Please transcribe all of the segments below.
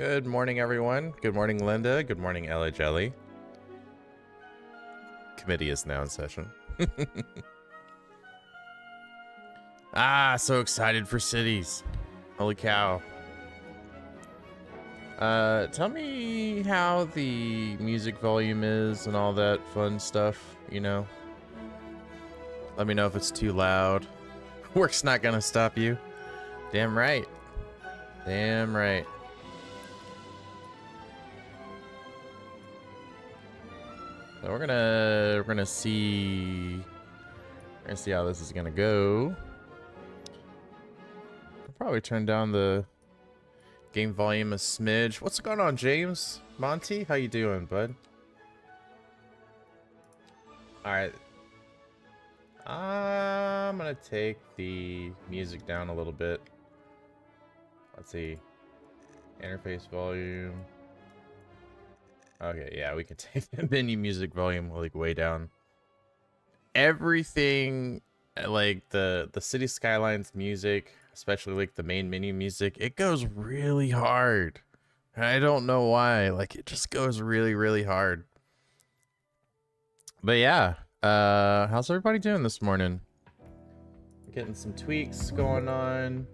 Good morning, everyone. Good morning, Linda. Good morning, Ella Jelly. Committee is now in session. So excited for cities. Holy cow. Tell me how the music volume is and all that fun stuff, you know? Let me know if it's too loud. Work's not gonna stop you. Damn right. Damn right. So we're gonna see how this is gonna go. I'll probably turn down the game volume a smidge. What's going on, James? Monty, how you doing, bud? All right. I'm gonna take the music down a little bit. Let's see. Interface volume. Okay, yeah, we can take the menu music volume like way down. Everything, like the City Skylines music, especially like the main menu music, it goes really hard. I don't know why. Like it just goes really, really hard. But yeah, how's everybody doing this morning? Getting some tweaks going on.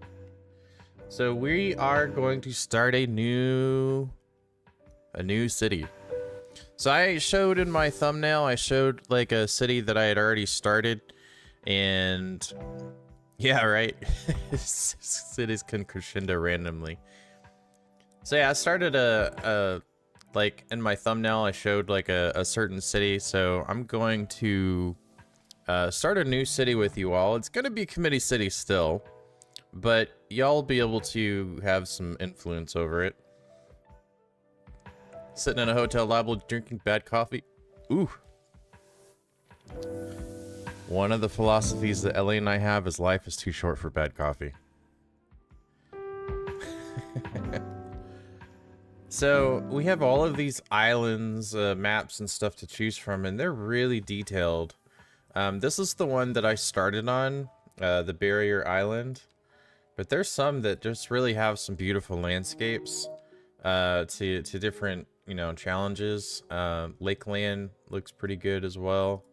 So we are going to start a new city. So I showed in my thumbnail, I showed like a city that I had already started, and yeah, right. Cities can crescendo randomly. So yeah, I started like in my thumbnail, I showed like a certain city. So I'm going to start a new city with you all. It's gonna be Committee City still, but y'all be able to have some influence over it. Sitting in a hotel lobby drinking bad coffee. Ooh. One of the philosophies that Ellie and I have is life is too short for bad coffee. So we have all of these islands, maps and stuff to choose from, and they're really detailed. This is the one that I started on, the Barrier Island. But there's some that just really have some beautiful landscapes to different, you know, challenges. Lakeland looks pretty good as well.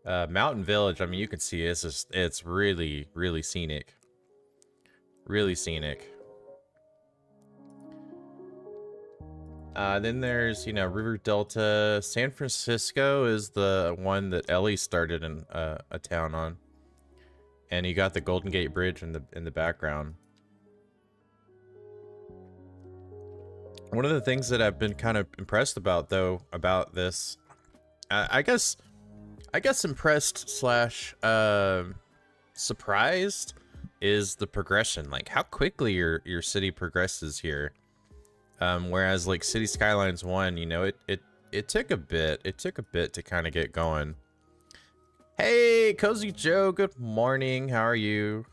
Mountain Village, I mean, you can see it's really, really scenic. Really scenic. Then there's, you know, River Delta. San Francisco is the one that Ellie started in a town on. And you got the Golden Gate Bridge in the background. One of the things that I've been kind of impressed about, though, about this, I guess impressed slash surprised is the progression. Like how quickly your city progresses here. Whereas like City Skylines 1, you know, it took a bit. It took a bit to kind of get going. Hey, Cozy Joe, good morning. How are you?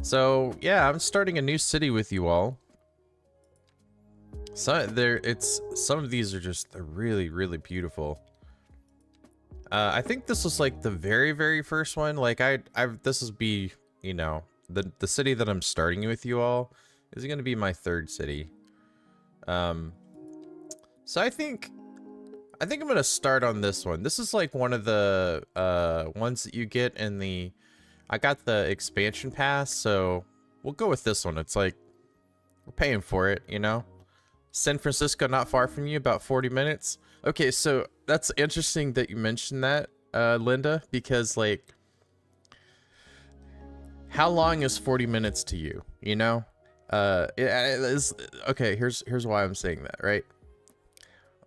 So, yeah, I'm starting a new city with you all. So some of these are just really, really beautiful. I think this was like the very, very first one. Like this will be, you know, the city that I'm starting with you all is going to be my third city. So I think I'm going to start on this one. This is like one of the ones that you get in the... I got the expansion pass, so we'll go with this one. It's like, we're paying for it, you know? San Francisco, not far from you, about 40 minutes. Okay, so that's interesting that you mentioned that, Linda, because like, how long is 40 minutes to you, you know? It is, okay, here's why I'm saying that, right?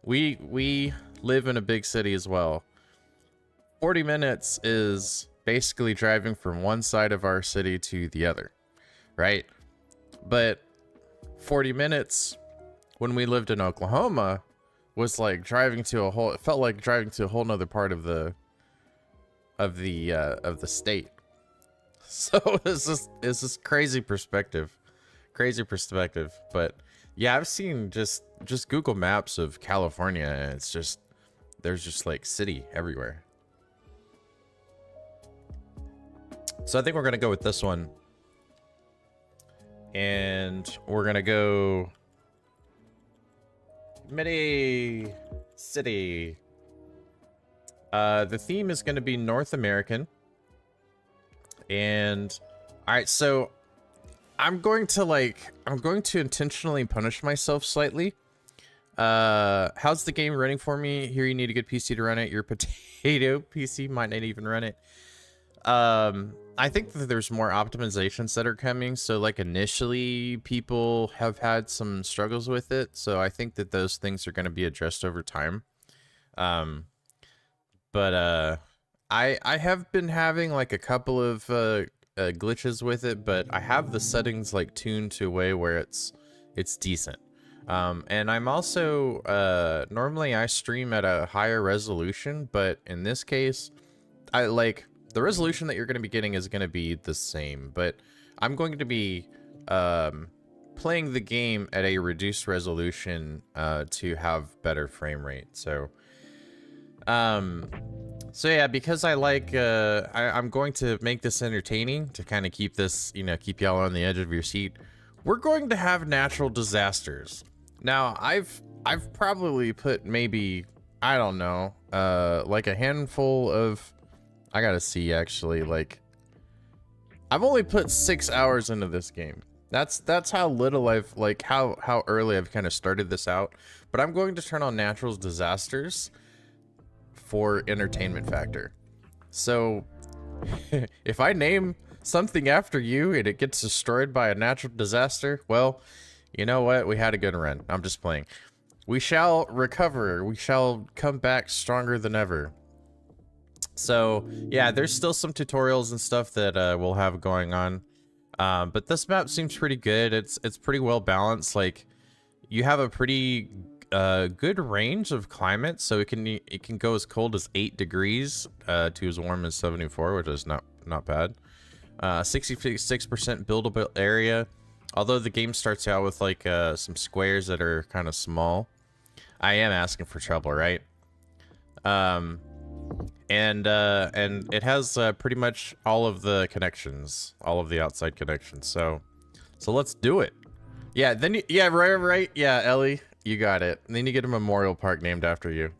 We live in a big city as well. 40 minutes is basically driving from one side of our city to the other, right? But 40 minutes when we lived in Oklahoma was like driving to a whole, it felt like driving to a whole nother part of the state. So it's this crazy perspective. But yeah, I've seen just Google Maps of California, and it's just, there's just like city everywhere. So I think we're gonna go with this one. And we're gonna go Commitee City. The theme is gonna be North American. And all right, so I'm going to intentionally punish myself slightly. How's the game running for me? Here, you need a good PC to run it. Your potato PC might not even run it. I think that there's more optimizations that are coming. So like initially people have had some struggles with it. So I think that those things are going to be addressed over time. But I have been having like a couple of glitches with it, but I have the settings like tuned to a way where it's decent. And I'm also normally I stream at a higher resolution, but in this case, I like the resolution that you're going to be getting is going to be the same, but I'm going to be playing the game at a reduced resolution to have better frame rate. So yeah, because I like I'm going to make this entertaining to kind of keep this, you know, keep y'all on the edge of your seat. We're going to have natural disasters. Now, I've probably put maybe, I don't know, like a handful of, I gotta see actually, like, I've only put 6 hours into this game. That's how little I've, like, how early I've kind of started this out. But I'm going to turn on natural disasters for entertainment factor. So if I name something after you and it gets destroyed by a natural disaster, well, you know what? We had a good run. I'm just playing. We shall recover. We shall come back stronger than ever. So yeah, there's still some tutorials and stuff that we'll have going on. But this map seems pretty good. It's pretty well balanced. Like, you have a pretty good range of climate, so it can go as cold as 8 degrees to as warm as 74, which is not bad. 66% buildable area, although the game starts out with like some squares that are kind of small. I am asking for trouble, right? And it has pretty much all of the connections, all of the outside connections. So let's do it. Yeah, then yeah, right. Yeah, Ellie, you got it. And then you get a memorial park named after you.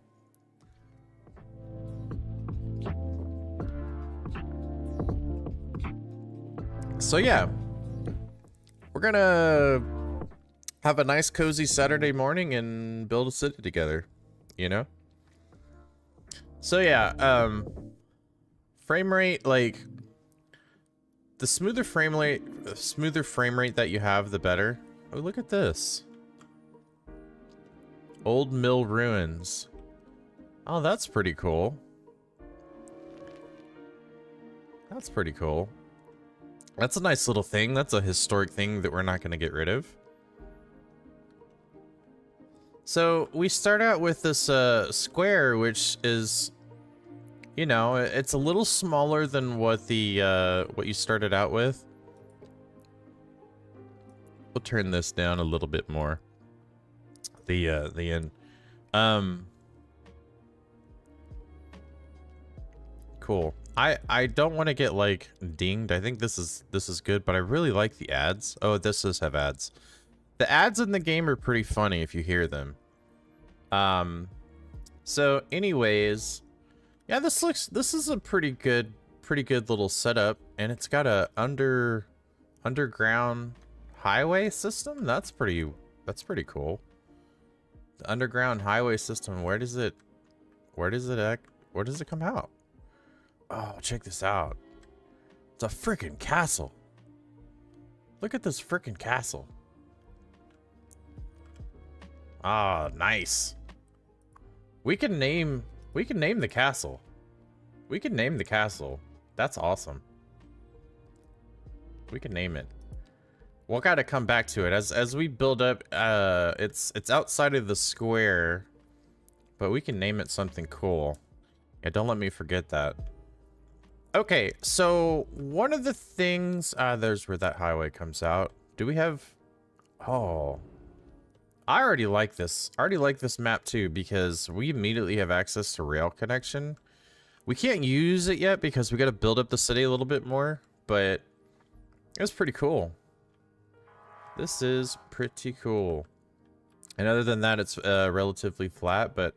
So yeah, we're gonna have a nice cozy Saturday morning and build a city together, you know? So yeah, frame rate, like, the smoother frame rate that you have, the better. Oh, look at this. Old mill ruins. Oh, that's pretty cool. That's pretty cool. That's a nice little thing. That's a historic thing that we're not going to get rid of. So we start out with this square, which is, you know, it's a little smaller than what the what you started out with. We'll turn this down a little bit more. The end. Cool. I don't want to get like dinged. I think this is good, but I really like the ads. Oh, this does have ads. The ads in the game are pretty funny if you hear them. So anyways, yeah, this is a pretty good little setup, and it's got a underground highway system. That's pretty cool. The underground highway system, where does it come out? Oh, check this out. It's a freaking castle. Look at this freaking castle. Ah, nice. We can name the castle. We can name the castle. That's awesome. We can name it. We'll gotta come back to it as we build up. It's outside of the square, but we can name it something cool. Yeah, don't let me forget that. Okay, so one of the things, there's where that highway comes out. Do we have, oh, I already like this. I already like this map too, because we immediately have access to rail connection. We can't use it yet because we got to build up the city a little bit more, but it's pretty cool. This is pretty cool. And other than that, it's relatively flat, but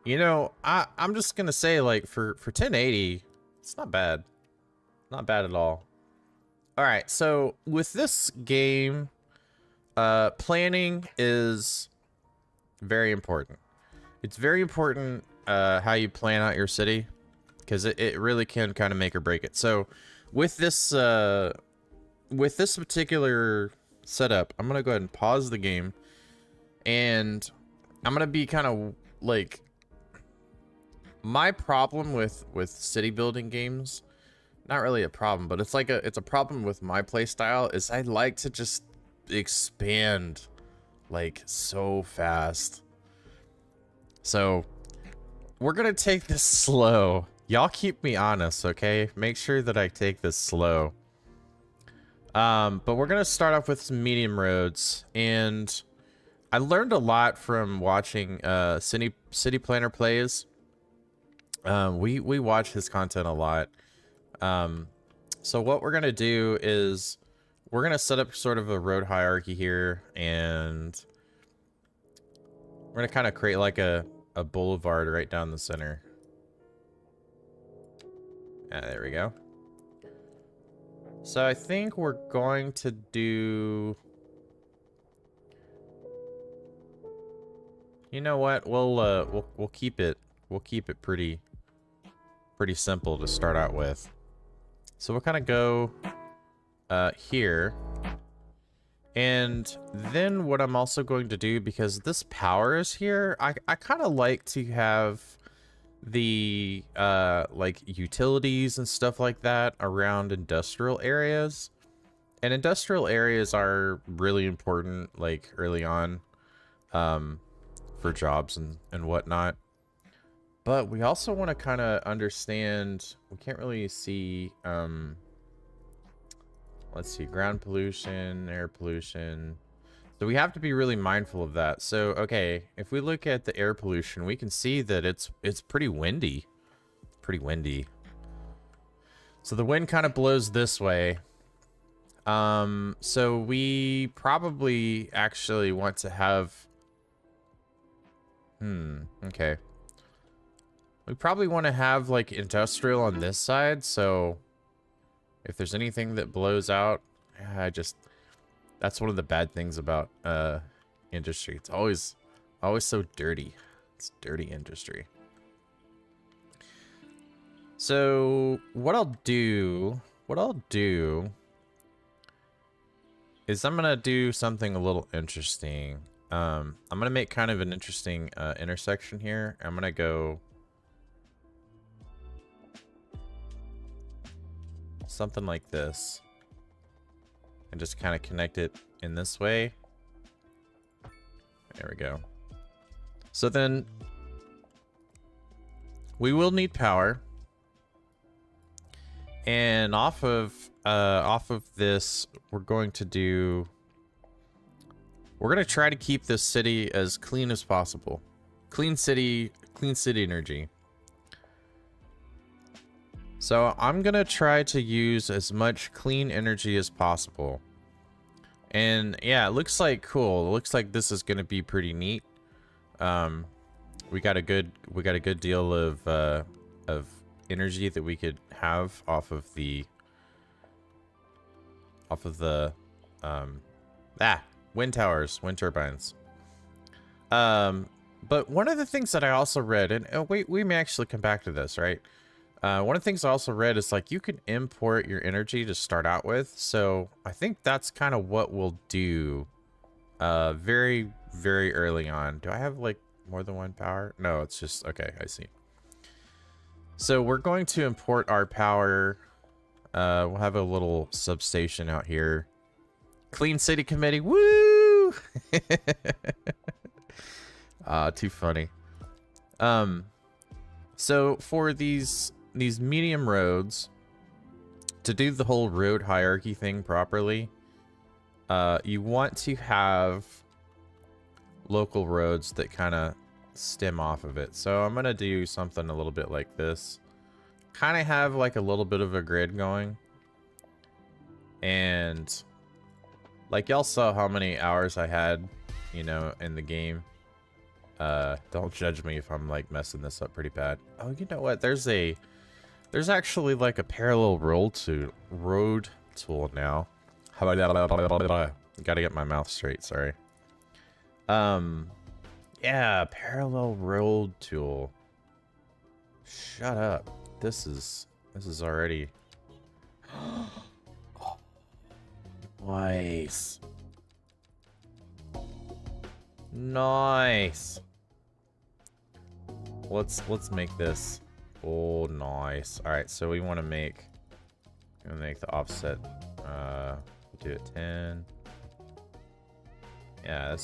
you know, I'm just gonna say, like, for 1080, it's not bad. Not bad at all. All right, so with this game, planning is very important. It's very important how you plan out your city, because it really can kind of make or break it. So with this particular setup, I'm gonna go ahead and pause the game, and I'm gonna be kind of like, my problem with city building games, not really a problem, but it's like it's a problem with my play style, is I like to just expand like so fast. So we're gonna take this slow. Y'all keep me honest, okay? Make sure that I take this slow. But we're gonna start off with some medium roads, and I learned a lot from watching City Planner plays. We watch his content a lot. So what we're gonna do is we're gonna set up sort of a road hierarchy here, and we're gonna kind of create like a boulevard right down the center. There we go. So I think we're going to do, you know what? We'll keep it pretty simple to start out with. So we'll kind of go here, and then what I'm also going to do, because this power is here, I kind of like to have the like utilities and stuff like that around industrial areas. And industrial areas are really important, like early on, for jobs and whatnot. But we also want to kind of understand, we can't really see, let's see, ground pollution, air pollution. So we have to be really mindful of that. So, okay, if we look at the air pollution, we can see that it's pretty windy. Pretty windy. So the wind kind of blows this way. So we probably actually want to have, okay. We probably want to have like industrial on this side, so if there's anything that blows out, that's one of the bad things about industry. It's always so dirty. It's dirty industry. So what I'll do is I'm gonna do something a little interesting. I'm gonna make kind of an interesting intersection here. I'm gonna go something like this, and just kind of connect it in this way. There we go. So then we will need power, and off of this, we're going to try to keep this city as clean as possible. Clean city energy. So I'm gonna try to use as much clean energy as possible. And yeah, it looks like cool. It looks like this is gonna be pretty neat. We got a good deal of energy that we could have off of the wind towers, wind turbines. But one of the things that I also read, and we may actually come back to this, right? One of the things I also read is like you can import your energy to start out with. So I think that's kind of what we'll do very, very early on. Do I have like more than one power? No, it's just, okay, I see. So we're going to import our power. We'll have a little substation out here. Clean City Committee, woo! Too funny. So for these medium roads, to do the whole road hierarchy thing properly, you want to have local roads that kind of stem off of it. So I'm gonna do something a little bit like this, kind of have like a little bit of a grid going, And like y'all saw how many hours I had, you know, in the game. Don't judge me if I'm like messing this up pretty bad. Oh, you know what? There's actually like a parallel road tool now. Gotta get my mouth straight, sorry. Yeah, parallel road tool. Shut up. This is already nice. Nice. Let's make this. Oh, nice. All right, so we want to make the offset. Do it 10. Yeah,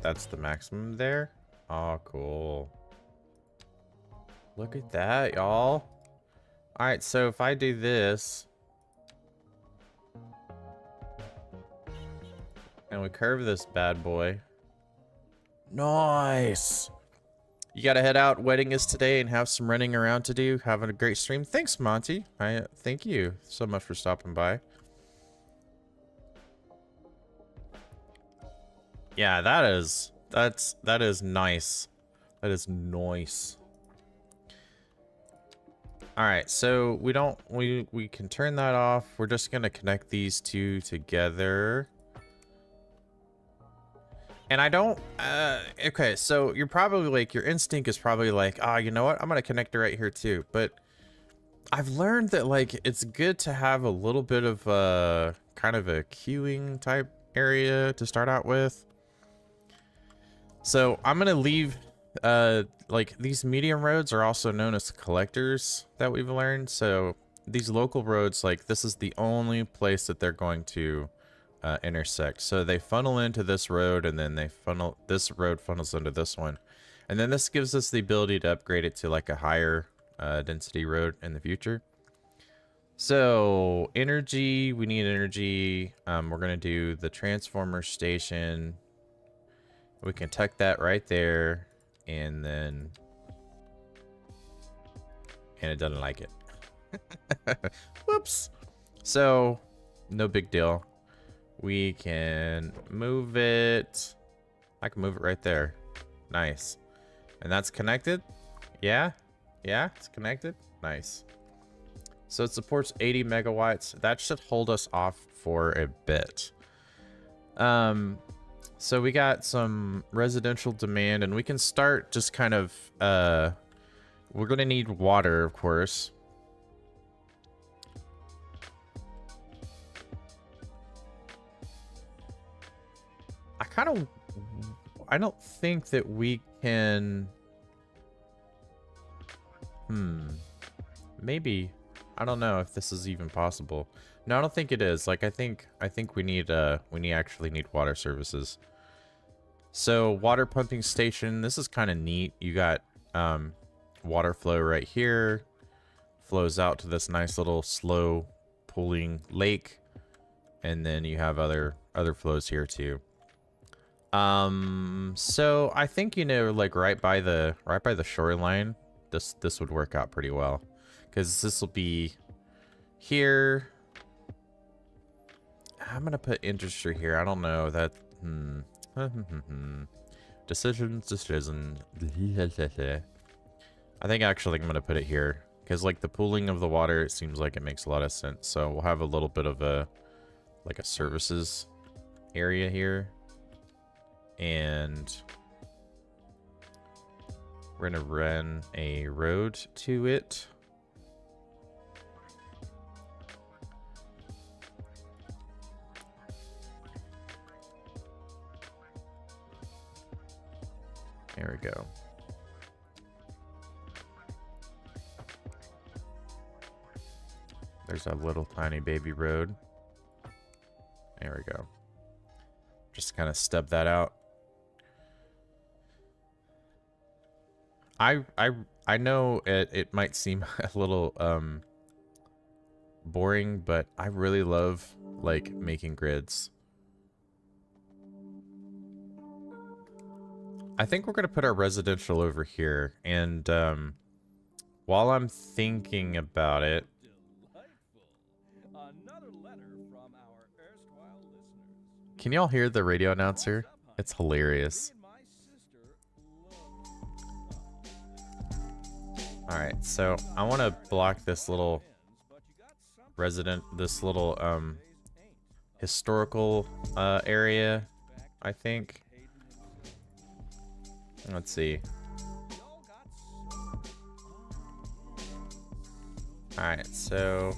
that's the maximum there. Oh, cool. Look at that, y'all. All right, so if I do this and we curve this bad boy. Nice. You gotta head out. Wedding is today and have some running around to do. Having a great stream. Thanks, Monty. Thank you so much for stopping by. Yeah, that is nice. That is nice. All right, so we can turn that off. We're just gonna connect these two together. And I don't, okay, so you're probably like, your instinct is probably like, ah, you know what? I'm gonna connect it right here too. But I've learned that like, it's good to have a little bit of kind of a queuing type area to start out with. So I'm gonna leave, like these medium roads are also known as collectors that we've learned. So these local roads, like this is the only place that they're going to intersect. So they funnel into this road, and then this road funnels into this one, and then this gives us the ability to upgrade it to like a higher density road in the future. So energy, we need energy. We're gonna do the transformer station. We can tuck that right there, and then it doesn't like it. Whoops. So no big deal. We can move it. I can move it right there. Nice. And that's connected? Yeah? Yeah, it's connected? Nice. So it supports 80 megawatts. That should hold us off for a bit. So we got some residential demand, and we can start just kind of, we're going to need water, of course. I don't think that we can, maybe, I don't know if this is even possible. No, I don't think it is. Like, I think we actually need water services. So water pumping station, this is kind of neat. You got, water flow right here, flows out to this nice little slow pooling lake. And then you have other flows here too. So I think, you know, like right by the shoreline, this would work out pretty well, because this will be here. I'm gonna put industry here. I don't know that. Decisions. I think actually I'm gonna put it here, because like the pooling of the water, it seems like it makes a lot of sense. So we'll have a little bit of a services area here. And we're gonna run a road to it. There we go. There's a little tiny baby road. There we go. Just kind of stub that out. I know it might seem a little boring, but I really love like making grids. I think we're gonna put our residential over here, and while I'm thinking about it, Can y'all hear the radio announcer? It's hilarious. Alright, so I want to block this little historical area, I think. Let's see. Alright, so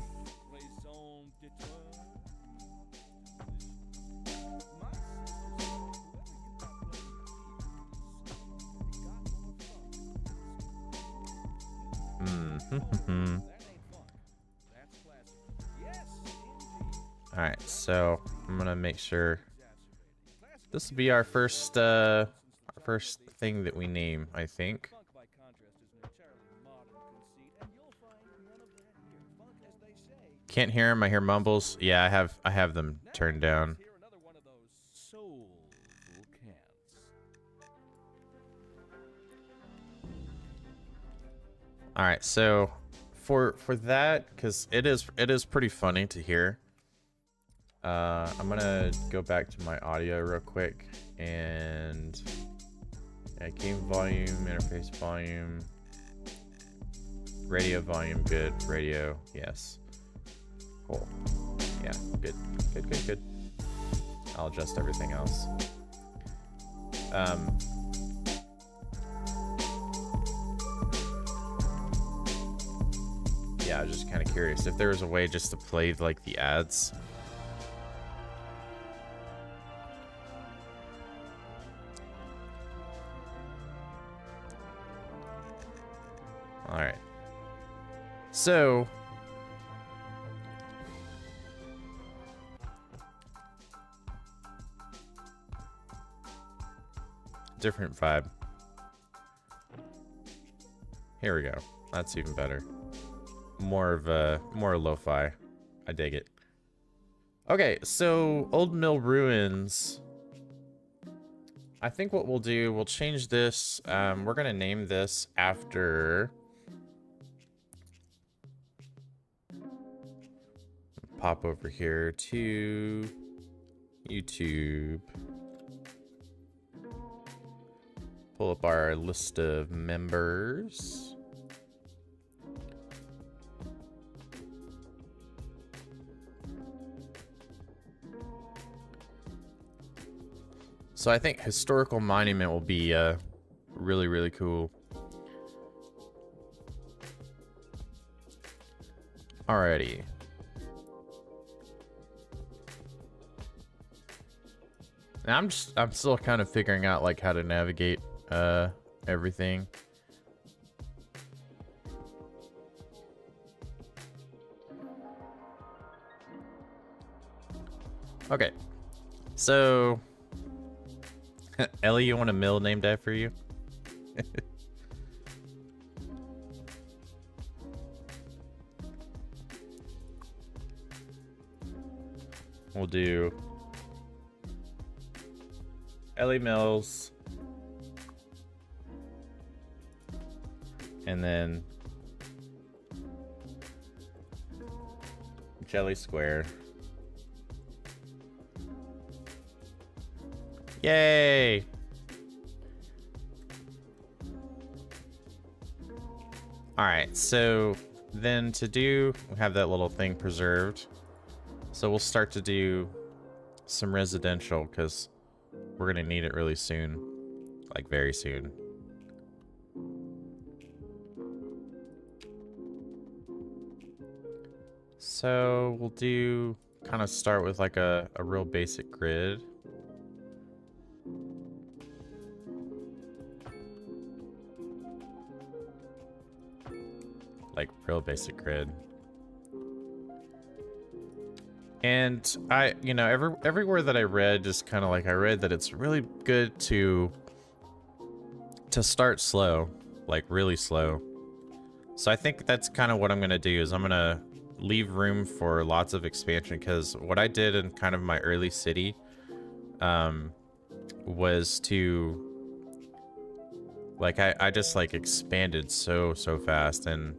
Alright, so I'm gonna make sure this will be our first thing that we name, I think. Can't hear him, I hear mumbles. Yeah, I have them turned down. Alright, so for that, because it is pretty funny to hear. I'm gonna go back to my audio real quick and game volume, interface volume, radio volume, good, radio, yes. Cool. Yeah, good. Good. I'll adjust everything else. Yeah, I was just kind of curious if there was a way just to play like the ads. All right. So different vibe. Here we go. That's even better. More lo-fi. I dig it. Okay, so Old Mill Ruins. I think what we'll do, we'll change this. We're gonna name this after. Pop over here to YouTube. Pull up our list of members. So I think historical monument will be really, really cool. Alrighty. I'm still kind of figuring out like how to navigate everything. Okay. So Ellie, you want a mill named after you? We'll do Ellie Mills, and then Jelly Square. Yay! Alright, so then to do, we have that little thing preserved. So we'll start to do some residential because we're gonna need it really soon. Like very soon. So we'll do kind of start with like a real basic grid. Like real basic grid. And you know, everywhere that I read, just kind of like I read that it's really good to start slow, like really slow. So I think that's kind of what I'm gonna do is I'm gonna leave room for lots of expansion, because what I did in kind of my early city was to like I just like expanded so fast, and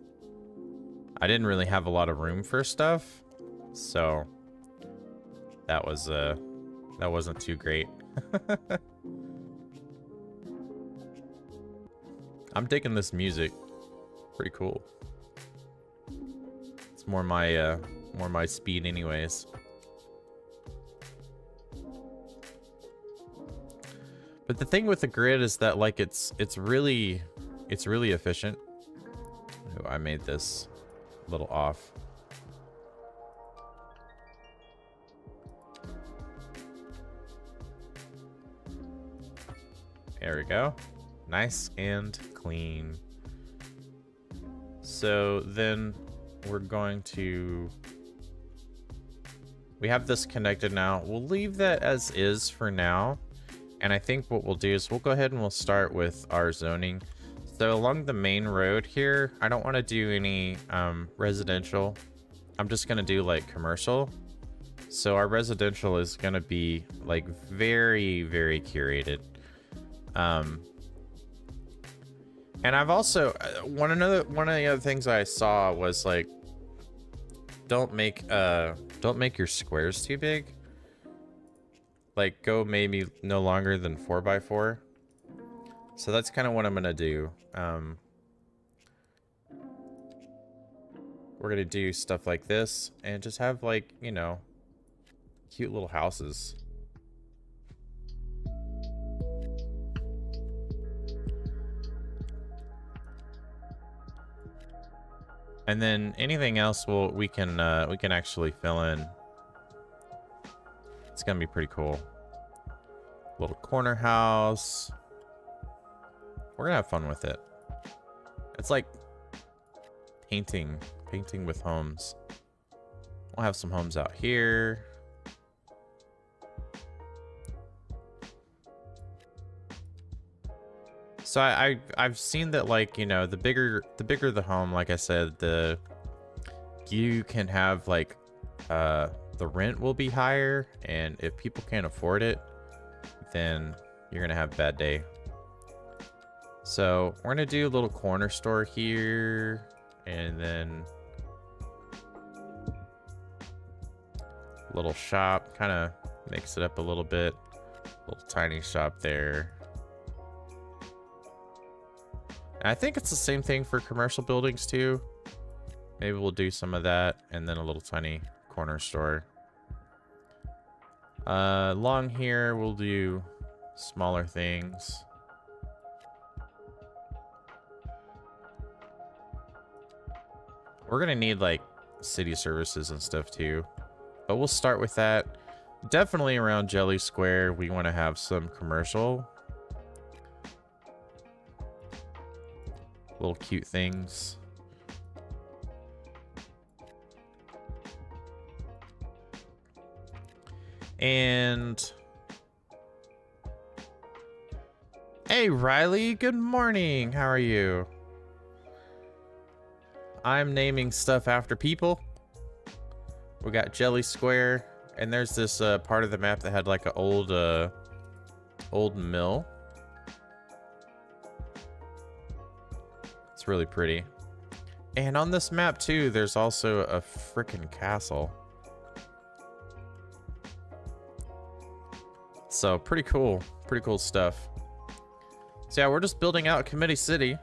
I didn't really have a lot of room for stuff. So that That wasn't too great. I'm digging this music. Pretty cool. It's more my speed anyways. But the thing with the grid is that like it's really efficient. Ooh, I made this a little off. There we go. Nice and clean. So then we're going to... We have this connected now. We'll leave that as is for now. And I think what we'll do is we'll go ahead and we'll start with our zoning. So along the main road here, I don't want to do any residential. I'm just going to do like commercial. So our residential is going to be like very, very curated. And I've also one of the other things I saw was like don't make your squares too big. Like go maybe no longer than 4x4. So that's kind of what I'm gonna do. We're gonna do stuff like this and just have like, you know, cute little houses. And then anything else we can actually fill in. It's gonna be pretty cool. Little corner house. We're gonna have fun with it. It's like painting with homes. We'll have some homes out here. So I've seen that, like, you know, the bigger the home, like I said, you can have like the rent will be higher, and if people can't afford it, then you're gonna have a bad day. So we're gonna do a little corner store here, and then a little shop, kind of mix it up a little bit. Little tiny shop there. And I think it's the same thing for commercial buildings too. Maybe we'll do some of that, and then a little tiny corner store. Along here, we'll do smaller things. We're gonna need like city services and stuff too, but we'll start with that. Definitely around Jelly Square, we want to have some commercial. Little cute things. And hey Riley, good morning. How are you? I'm naming stuff after people. We got Jelly Square, and there's this part of the map that had like an old mill. It's really pretty. And on this map too, there's also a freaking castle. So pretty cool stuff. So yeah, we're just building out Commitee City.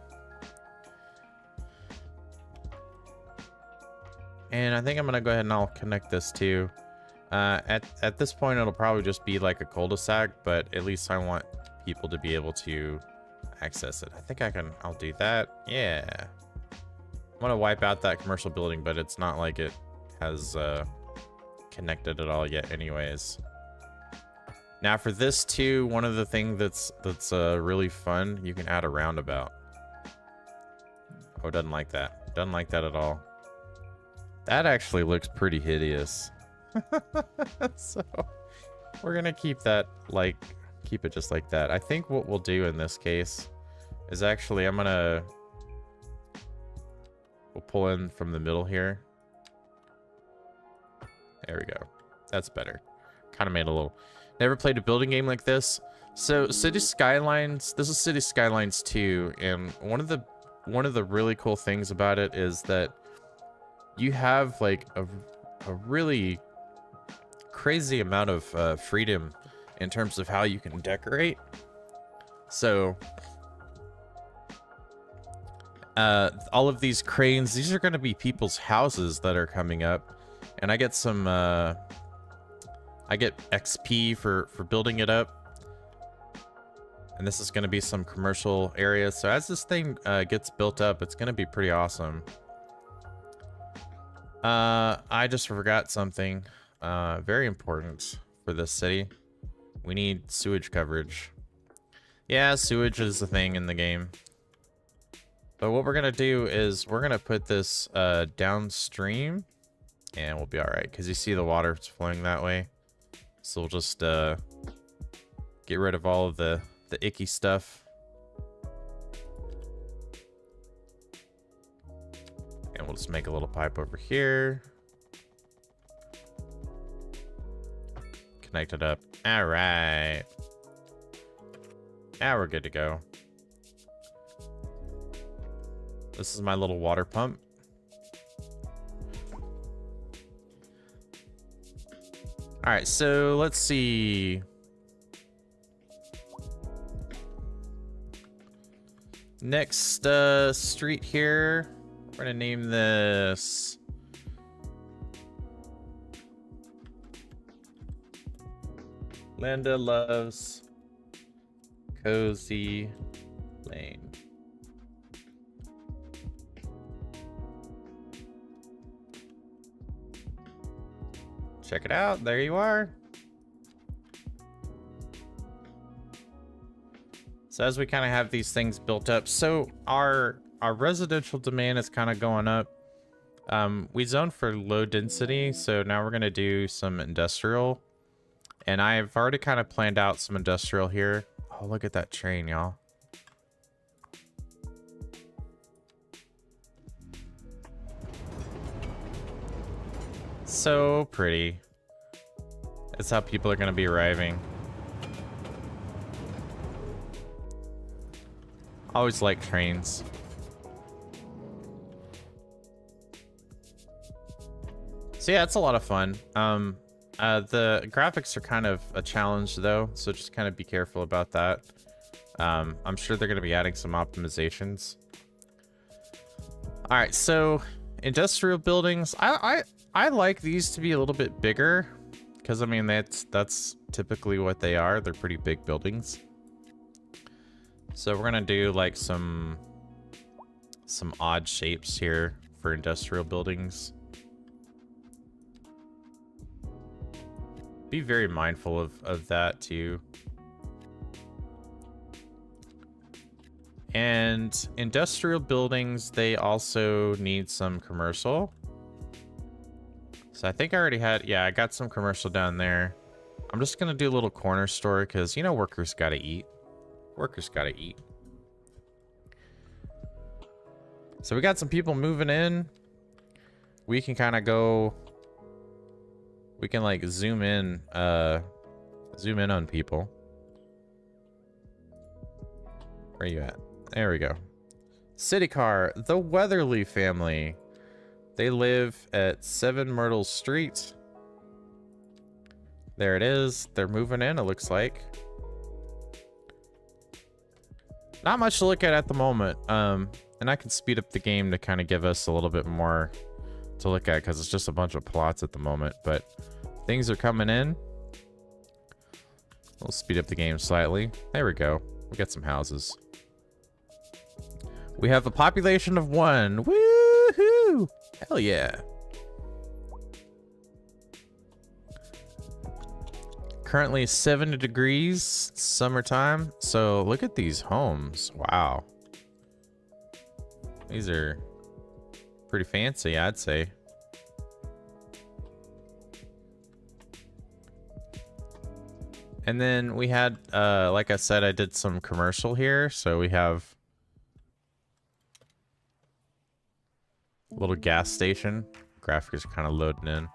And I think I'm gonna go ahead and I'll connect this too. At this point, it'll probably just be like a cul-de-sac, but at least I want people to be able to access it. I think I'll do that. Yeah. I'm gonna wipe out that commercial building, but it's not like it has connected at all yet anyways. Now for this too, one of the things that's really fun, you can add a roundabout. Oh, doesn't like that. Doesn't like that at all. That actually looks pretty hideous. So we're gonna keep that, like, keep it just like that. I think what we'll do in this case is actually we'll pull in from the middle here. There we go. That's better. Kind of made a little... Never played a building game like this. So City Skylines, this is City Skylines 2, and one of the really cool things about it is that you have like a really crazy amount of freedom in terms of how you can decorate. So all of these cranes, these are going to be people's houses that are coming up, and I get some I get XP for building it up. And this is going to be some commercial areas. So as this thing gets built up, it's going to be pretty awesome. I just forgot something very important for this city. We need sewage coverage. Yeah, sewage is the thing in the game. But what we're going to do is we're going to put this downstream, and we'll be all right, because you see the water flowing that way. So we'll just get rid of all of the icky stuff. And we'll just make a little pipe over here. Connect it up. All right. Now we're good to go. This is my little water pump. All right, so let's see. Next street here, we're gonna name this Linda Loves Cozy Lane. Check it out, there you are. So as we kind of have these things built up, so our residential demand is kind of going up. We zoned for low density, so now we're gonna do some industrial. And I've already kind of planned out some industrial here. Oh, look at that train, y'all. So pretty. That's how people are gonna be arriving. Always like trains. So yeah, it's a lot of fun. The graphics are kind of a challenge though, so just kind of be careful about that. I'm sure they're going to be adding some optimizations. All right, so industrial buildings. I like these to be a little bit bigger, because I mean that's typically what they are. They're pretty big buildings. So we're gonna do like some odd shapes here for industrial buildings. Be very mindful of that too. And industrial buildings, they also need some commercial. So I think I already had, yeah, I got some commercial down there. I'm just gonna do a little corner store because, you know, workers gotta eat. Workers gotta eat. So we got some people moving in. We can kind of go, we can like zoom in on people. Where are you at? There we go. City car, the Weatherly family. They live at 7 Myrtle Street. There it is. They're moving in, it looks like. Not much to look at the moment. And I can speed up the game to kind of give us a little bit more to look at, because it's just a bunch of plots at the moment, but things are coming in. We'll speed up the game slightly. There we go. We got some houses. We have a population of 1. Woohoo! Hell yeah. Currently 70 degrees, summertime. So look at these homes. Wow. These are pretty fancy, I'd say. And then we had, like I said, I did some commercial here. So we have a little gas station. Graphics are kind of loading in.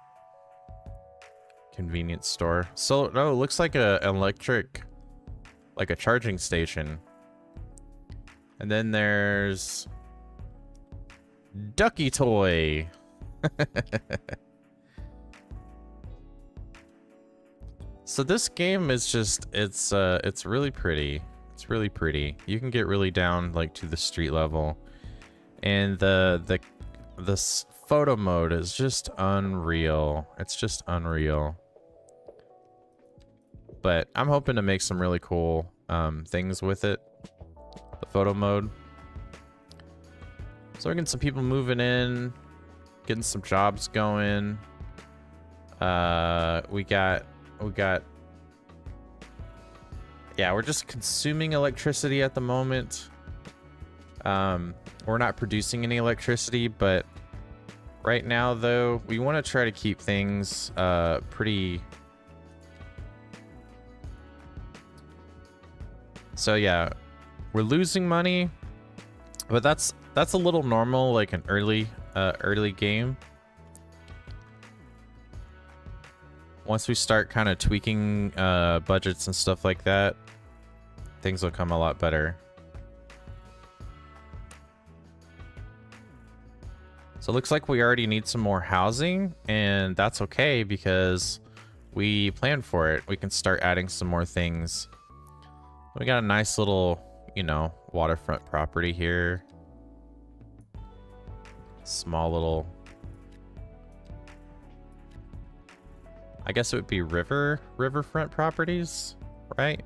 Convenience store. So, no, it looks like an electric, like a charging station. And then there's Ducky Toy. So this game is just, it's really pretty. It's really pretty. You can get really down like to the street level, and this photo mode is just unreal. It's just unreal. But I'm hoping to make some really cool things with it. The photo mode. So we're getting some people moving in, getting some jobs going. We got. Yeah, we're just consuming electricity at the moment. We're not producing any electricity, but right now, though, we want to try to keep things pretty. So yeah, we're losing money, but that's a little normal, like an early game. Once we start kind of tweaking budgets and stuff like that, things will come a lot better. So it looks like we already need some more housing, and that's okay because we planned for it. We can start adding some more things. We got a nice little, you know, waterfront property here. Small little, I guess it would be riverfront properties, right?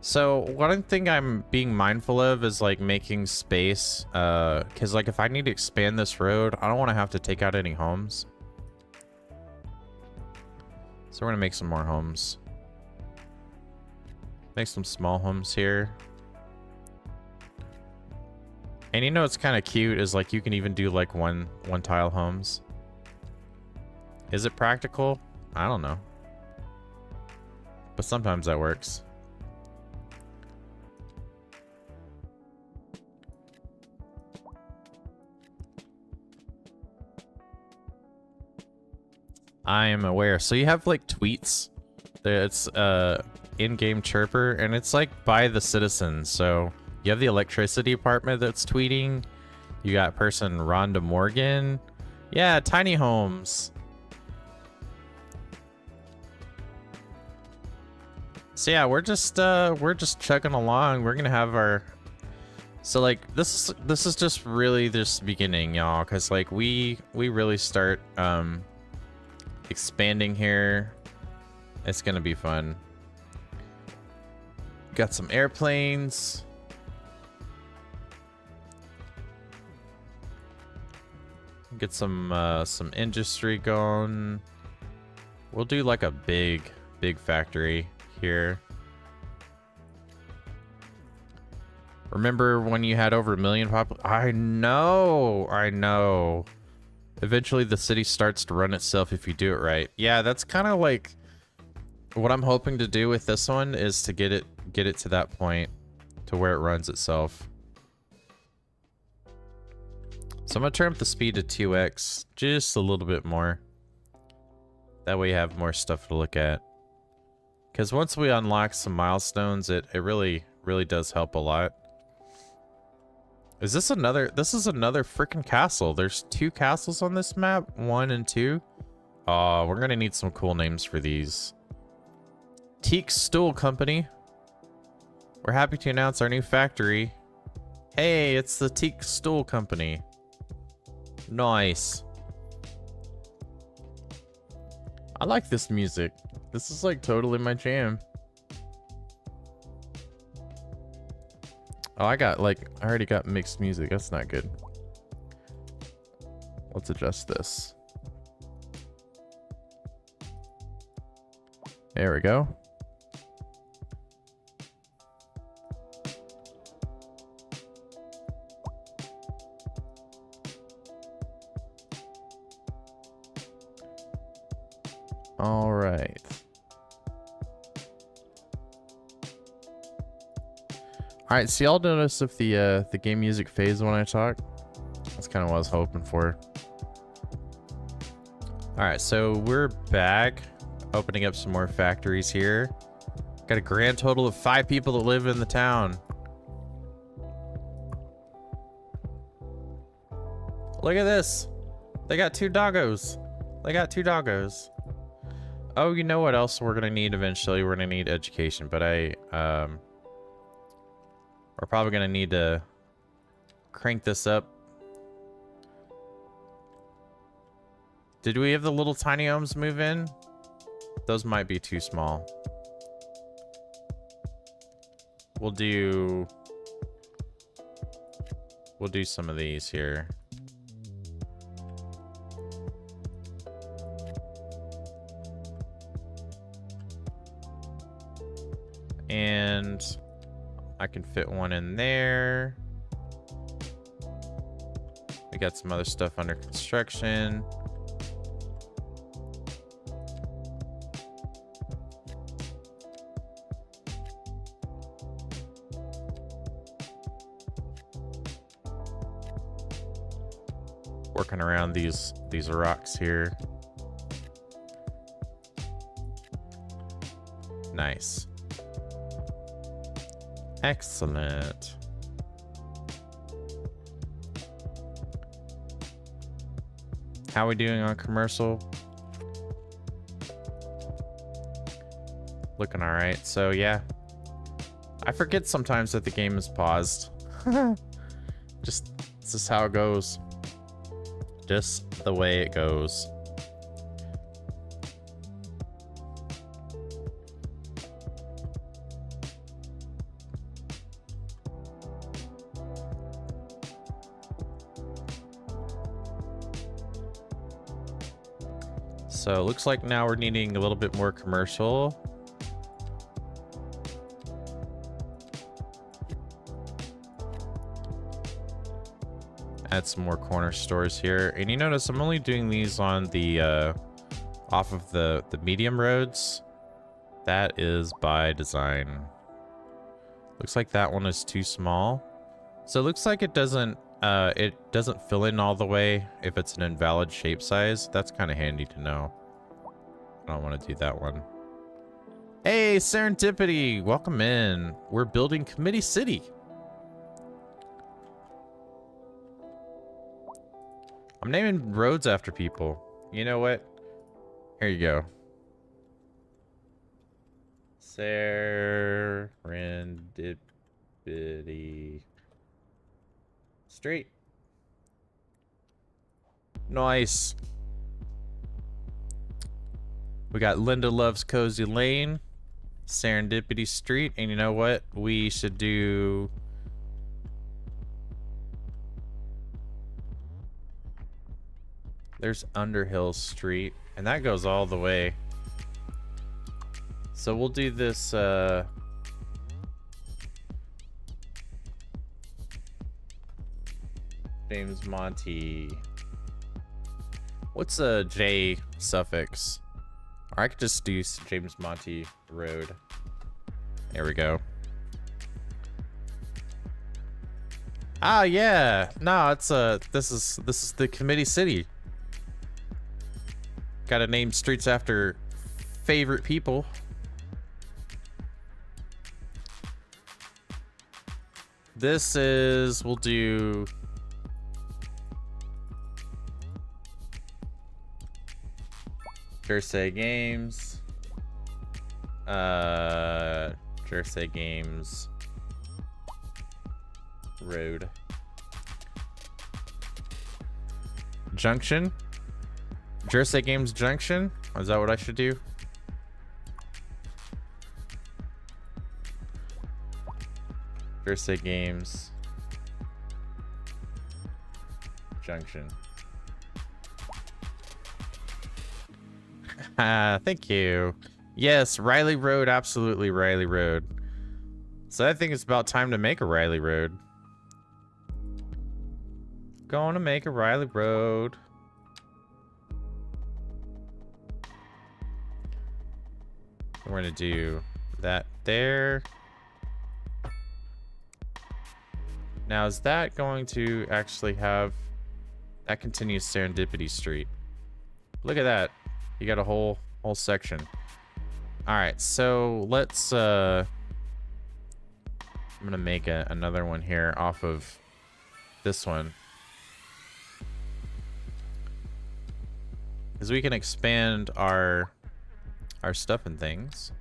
So one thing I'm being mindful of is like making space, because like if I need to expand this road, I don't want to have to take out any homes. So we're gonna make some more homes. Make some small homes here. And you know what's kind of cute is like you can even do like one tile homes. Is it practical? I don't know. But sometimes that works. I am aware. So you have like tweets. It's in-game chirper, and it's like by the citizens. So you have the electricity department that's tweeting. You got person Rhonda Morgan. Yeah, tiny homes. So yeah, we're just chugging along. We're gonna have our. So like this is just really just the beginning, y'all, because like we really start expanding here. It's gonna be fun. Got some airplanes. Get some industry going. We'll do like a big factory here. Remember when you had over 1 million I know. Eventually the city starts to run itself if you do it right. Yeah, that's kind of like what I'm hoping to do with this one, is to get it to that point to where it runs itself. So I'm gonna turn up the speed to 2x, just a little bit more. That way you have more stuff to look at. Because once we unlock some milestones, it really does help a lot. This is another freaking castle. There's 2 castles on this map, 1 and 2. Oh, we're gonna need some cool names for these. Teak Stool Company. We're happy to announce our new factory. Hey, it's the Teak Stool Company. Nice. I like this music. This is like totally my jam. Oh, I already got mixed music. That's not good. Let's adjust this. There we go. All right. All right, so y'all notice if the game music fades when I talk? That's kind of what I was hoping for. All right, so we're back, opening up some more factories here. Got a grand total of 5 people that live in the town. Look at this. They got 2 doggos. They got 2 doggos. Oh, you know what else we're gonna need eventually? We're gonna need education, but we're probably gonna need to crank this up. Did we have the little tiny homes move in? Those might be too small. We'll do some of these here. And I can fit one in there. We got some other stuff under construction. Working around these rocks here. Nice. Excellent. How are we doing on commercial? Looking all right. So yeah, I forget sometimes that the game is paused. Just, this is how it goes. Just the way it goes. So it looks like now we're needing a little bit more commercial. Add some more corner stores here. And you notice I'm only doing these on the off of the medium roads. That is by design. Looks like that one is too small. So it looks like it doesn't fill in all the way if it's an invalid shape size. That's kind of handy to know. I don't want to do that one. Hey, Serendipity, welcome in. We're building Commitee City. I'm naming roads after people. You know what? Here you go. Serendipity Street. Nice. We got Linda Loves Cozy Lane, Serendipity Street, and you know what? We should do... There's Underhill Street, and that goes all the way. So we'll do this, James Monty. What's a J suffix? Or I could just do James Monty Road. There we go. Ah, yeah. No, it's this is the Commitee City. Gotta name streets after favorite people. This is, we'll do Jersey Games. Jersey Games Road. Junction. Jersey Games Junction? Is that what I should do? Jersey Games Junction. Thank you. Yes, Riley Road, absolutely Riley Road. So I think it's about time to make a Riley Road. Gonna make a Riley Road. We're gonna do that there. Now, is that going to actually have... That continues Serendipity Street. Look at that. You got a whole section. Alright, so let's... I'm gonna make another one here off of this one. because we can expand our stuff and things.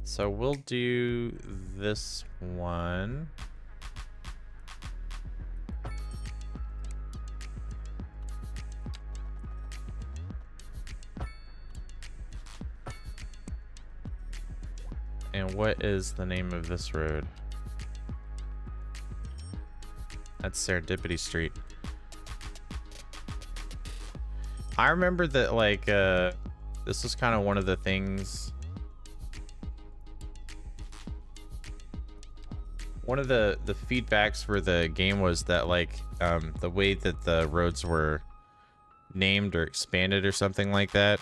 So we'll do this one. And what is the name of this road? That's Serendipity Street. I remember that, like, this was kind of one of the things. One of the feedbacks for the game was that, like, the way that the roads were named or expanded or something like that.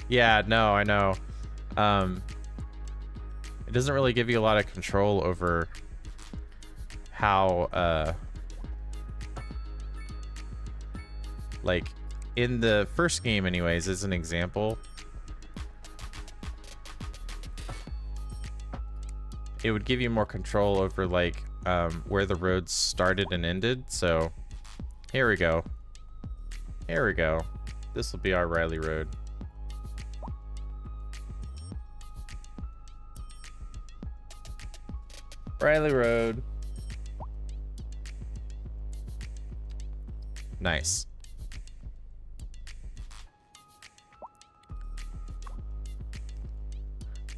Yeah, no, I know. It doesn't really give you a lot of control over how, like, in the first game anyways, as an example, it would give you more control over, like, where the roads started and ended. So here we go. Here we go. This will be our Riley Road. Riley Road. Nice.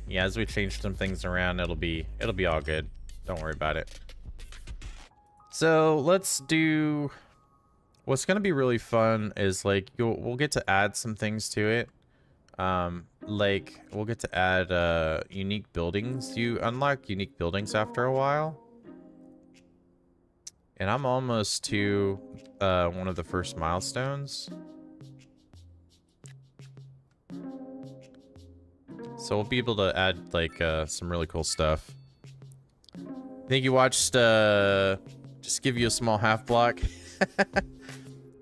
Yeah, as we change some things around, it'll be all good. Don't worry about it. So let's do. What's gonna be really fun is, like, we'll get to add some things to it. Like, we'll get to add unique buildings. You unlock unique buildings after a while. And I'm almost to one of the first milestones. So we'll be able to add, like, some really cool stuff. I think you watched, just give you a small half block.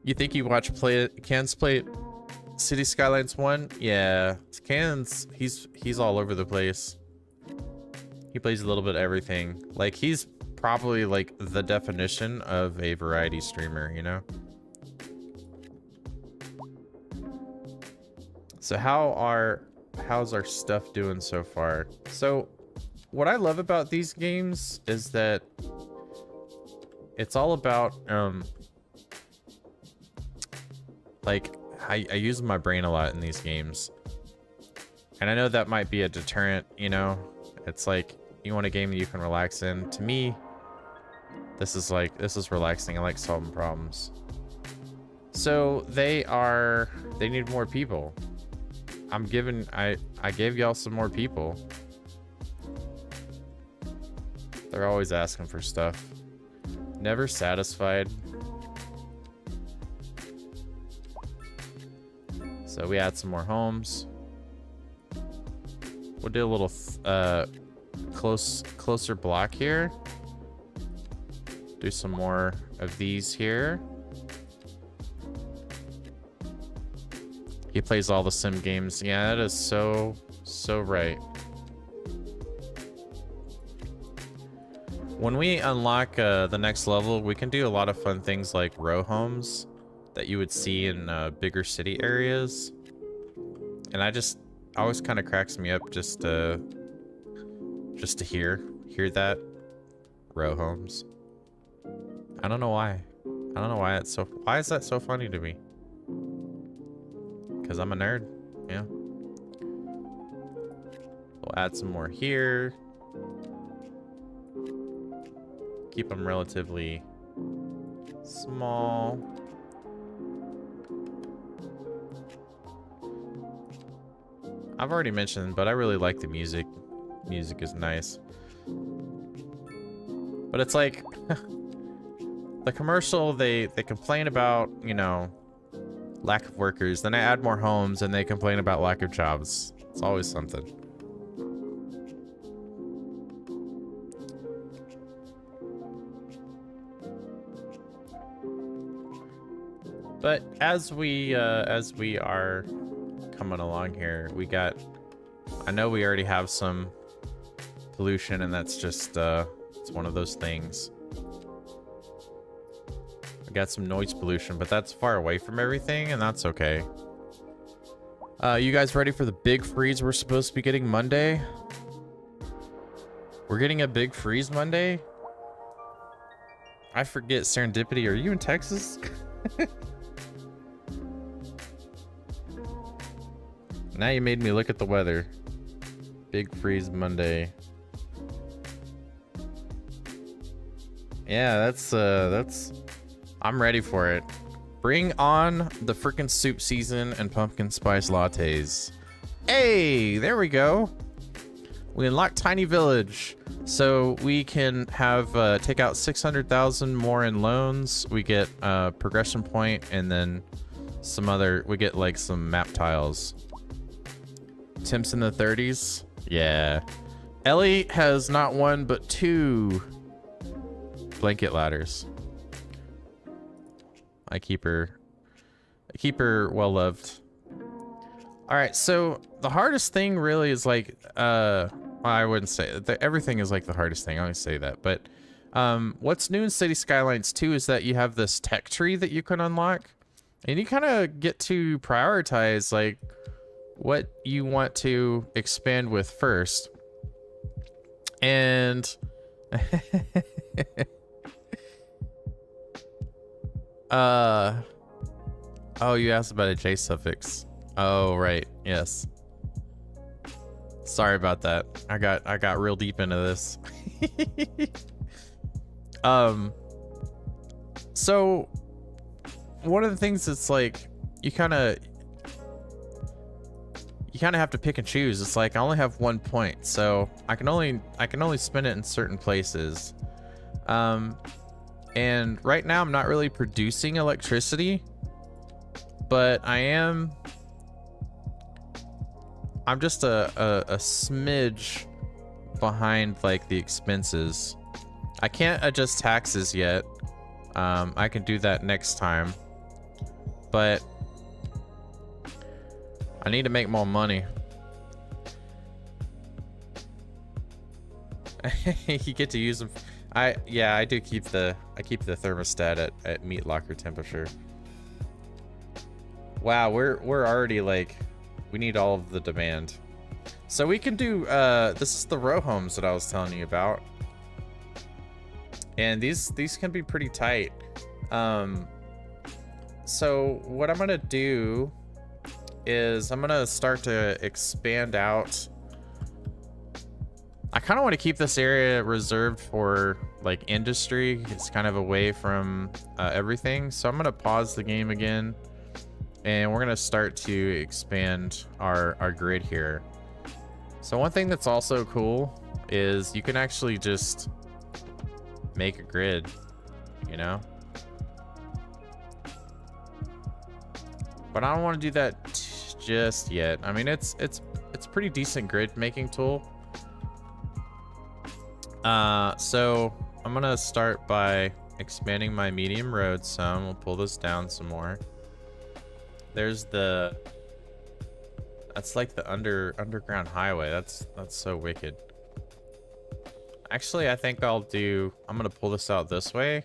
You think you watched Cans play City Skylines 1? Yeah, Cans, he's all over the place. He plays a little bit of everything. Like, he's probably, like, the definition of a variety streamer, you know? So how's our stuff doing so far? So what I love about these games is that it's all about like, I use my brain a lot in these games, and I know that might be a deterrent, you know? It's like, you want a game that you can relax in. To me, this is relaxing. I like solving problems. So they need more people. I gave y'all some more people. They're always asking for stuff. Never satisfied. So we add some more homes. We'll do a little closer block here. Do some more of these here. He plays all the sim games. Yeah, that is so right. When we unlock the next level, we can do a lot of fun things like row homes that you would see in bigger city areas. And always kind of cracks me up just to hear that. Row homes. I don't know why. I don't know why why is that so funny to me? Because I'm a nerd. Yeah. We'll add some more here. Keep them relatively small. I've already mentioned, but I really like the music. Music is nice. But it's like the commercial, they complain about, you know, lack of workers. Then I add more homes and they complain about lack of jobs. It's always something. But as we are coming along here, I know we already have some pollution, and that's just it's one of those things. got some noise pollution, but that's far away from everything, and that's okay. You guys ready for the big freeze we're supposed to be getting Monday? We're getting a big freeze Monday? I forget, Serendipity, are you in Texas? Now you made me look at the weather. Big freeze Monday. Yeah, that's I'm ready for it. Bring on the freaking soup season and pumpkin spice lattes. Hey, there we go. We unlocked Tiny Village, so we can have take out 600,000 more in loans. We get progression point, and then some other. We get like some map tiles. Temps in the 30s. Yeah. Ellie has not one but 2 blanket ladders. I keep her well loved. All right, so the hardest thing really is like well, I wouldn't say everything is like the hardest thing. I always say that, but what's new in City Skylines 2 is that you have this tech tree that you can unlock, and you kind of get to prioritize like what you want to expand with first. And oh, you asked about a J suffix. Oh, right. Yes. Sorry about that. I got real deep into this. So one of the things that's like you kind of have to pick and choose. It's like I only have 1 point, so I can only spend it in certain places. And right now I'm not really producing electricity, but I'm just a smidge behind like the expenses. I can't adjust taxes yet. I can do that next time, but I need to make more money. You get to use them. I do keep the thermostat at meat locker temperature. Wow, we're already like, we need all of the demand. So we can do this is the row homes that I was telling you about. And these can be pretty tight. So what I'm gonna do is I'm gonna start to expand out. I kind of want to keep this area reserved for like industry. It's kind of away from everything. So I'm gonna pause the game again, and we're gonna start to expand our grid here. So one thing that's also cool is you can actually just make a grid, you know? But I don't want to do that just yet. I mean, it's pretty decent grid making tool. So I'm gonna start by expanding my medium road some. We'll pull this down some more. There's that's like the underground highway. That's so wicked. Actually, I think I'm gonna pull this out this way.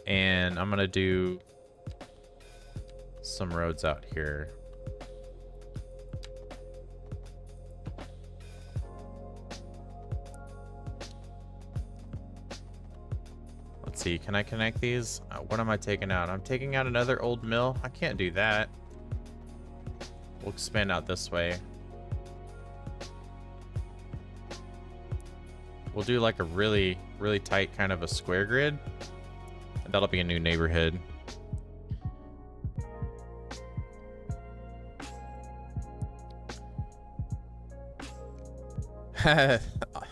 And I'm gonna do some roads out here. Let's see, can I connect these? What am I taking out? I'm taking out another old mill. I can't do that. We'll expand out this way. We'll do like a really, really tight kind of a square grid. And that'll be a new neighborhood.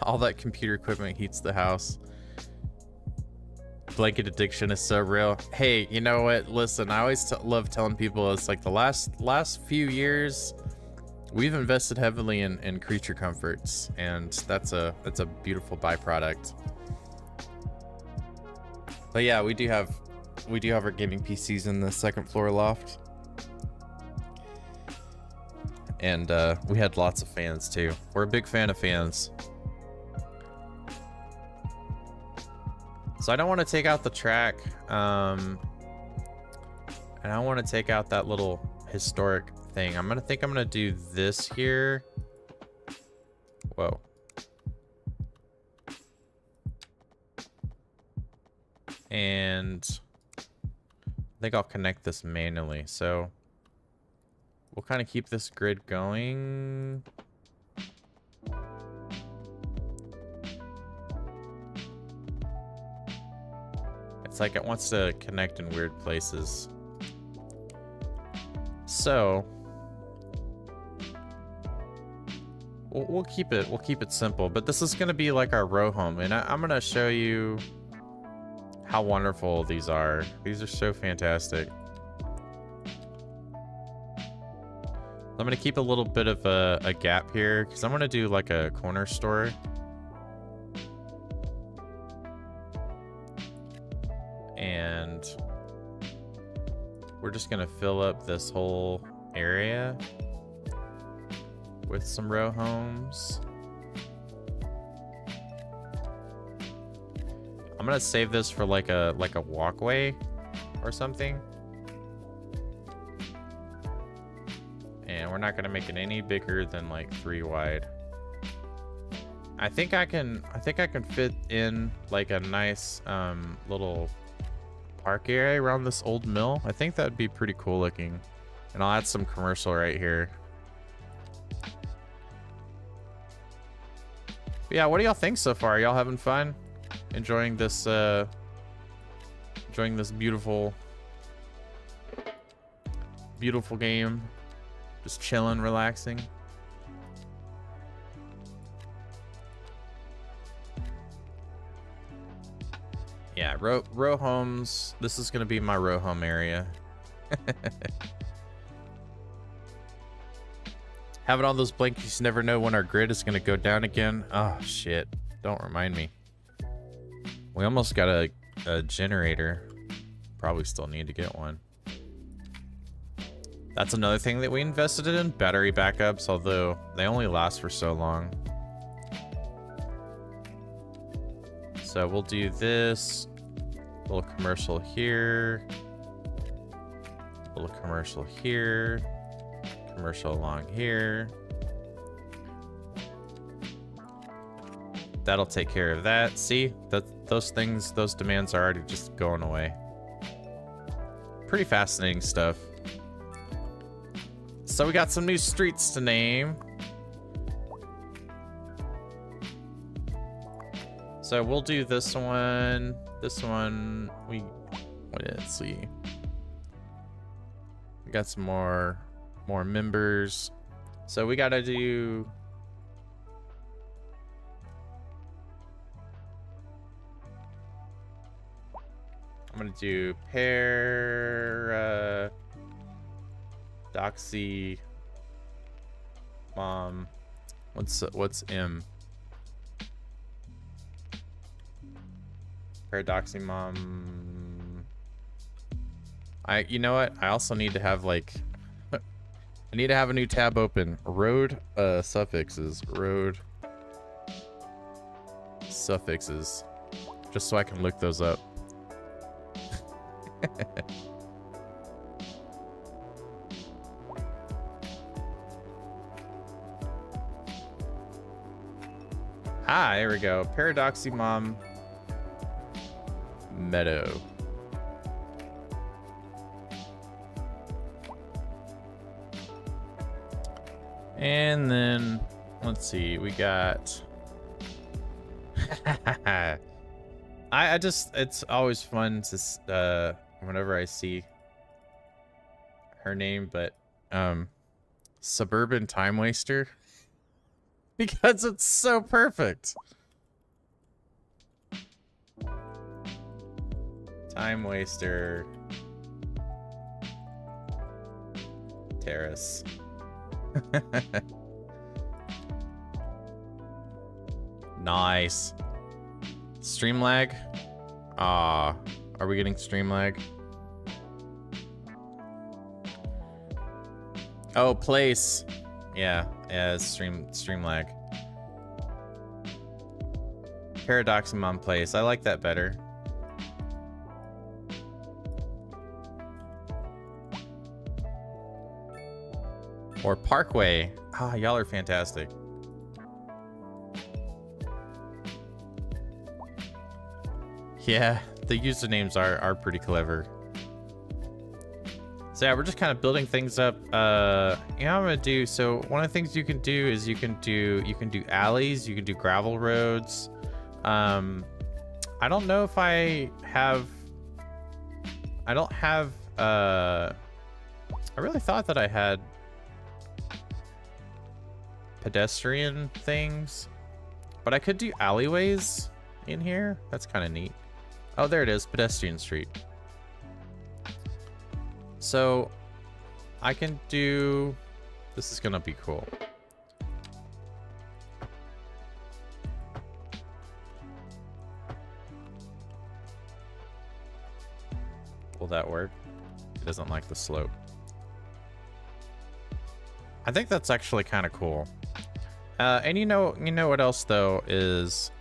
All that computer equipment heats the house. Blanket addiction is so real. Hey, you know what? Listen, I always love telling people it's like the last few years we've invested heavily in creature comforts, and that's a beautiful byproduct. But yeah, we do have our gaming PCs in the second floor loft, and we had lots of fans too. We're a big fan of fans. So I don't want to take out the track. And I want to take out that little historic thing. I'm gonna do this here. Whoa. And I think I'll connect this manually. So we'll kind of keep this grid going. It's like it wants to connect in weird places. So we'll keep it simple, but this is gonna be like our row home, and I'm gonna show you how wonderful these are. These are so fantastic. I'm gonna keep a little bit of a gap here because I'm gonna do like a corner store. And we're just gonna fill up this whole area with some row homes. I'm gonna save this for like a walkway or something. And we're not gonna make it any bigger than like 3 wide. I think I can fit in like a nice little park area around this old mill. I think that'd be pretty cool looking. And I'll add some commercial right here. But yeah, what do y'all think so far? Y'all having fun? Enjoying this beautiful game? Just chilling, relaxing. Yeah, row homes. This is gonna be my row home area. Having all those blankies, never know when our grid is gonna go down again. Oh shit! Don't remind me. We almost got a generator. Probably still need to get one. That's another thing that we invested in, battery backups, although they only last for so long. So we'll do this. Little commercial here. Little commercial here. Commercial along here. That'll take care of that. See, those things, those demands are already just going away. Pretty fascinating stuff. So we got some new streets to name. So we'll do this one. This one, let's see. We got some more members. So we gotta do. I'm gonna do pair Doxy Mom. What's M? Paradoxy Mom. You know what? I also need to have like I need to have a new tab open. Road suffixes. Road suffixes. Just so I can look those up. Ah, there we go. Paradoxy Mom Meadow. And then let's see, we got I just, it's always fun to whenever I see her name, but Suburban Time Waster, because it's so perfect. Time Waster Terrace. Nice. Stream lag? Ah, are we getting stream lag? Oh, place. Yeah, it's stream lag. Paradoximum place. I like that better. Or Parkway. Ah, y'all are fantastic. Yeah, the usernames are pretty clever. So yeah, we're just kind of building things up. You know what I'm gonna do? So one of the things you can do is you can do alleys, you can do gravel roads. I don't know if I don't have I really thought that I had pedestrian things, but I could do alleyways in here. That's kind of neat. Oh, there it is, pedestrian street. So I can do, this is gonna be cool. Will that work? It doesn't like the slope. I think that's actually kind of cool. And you know what else though is,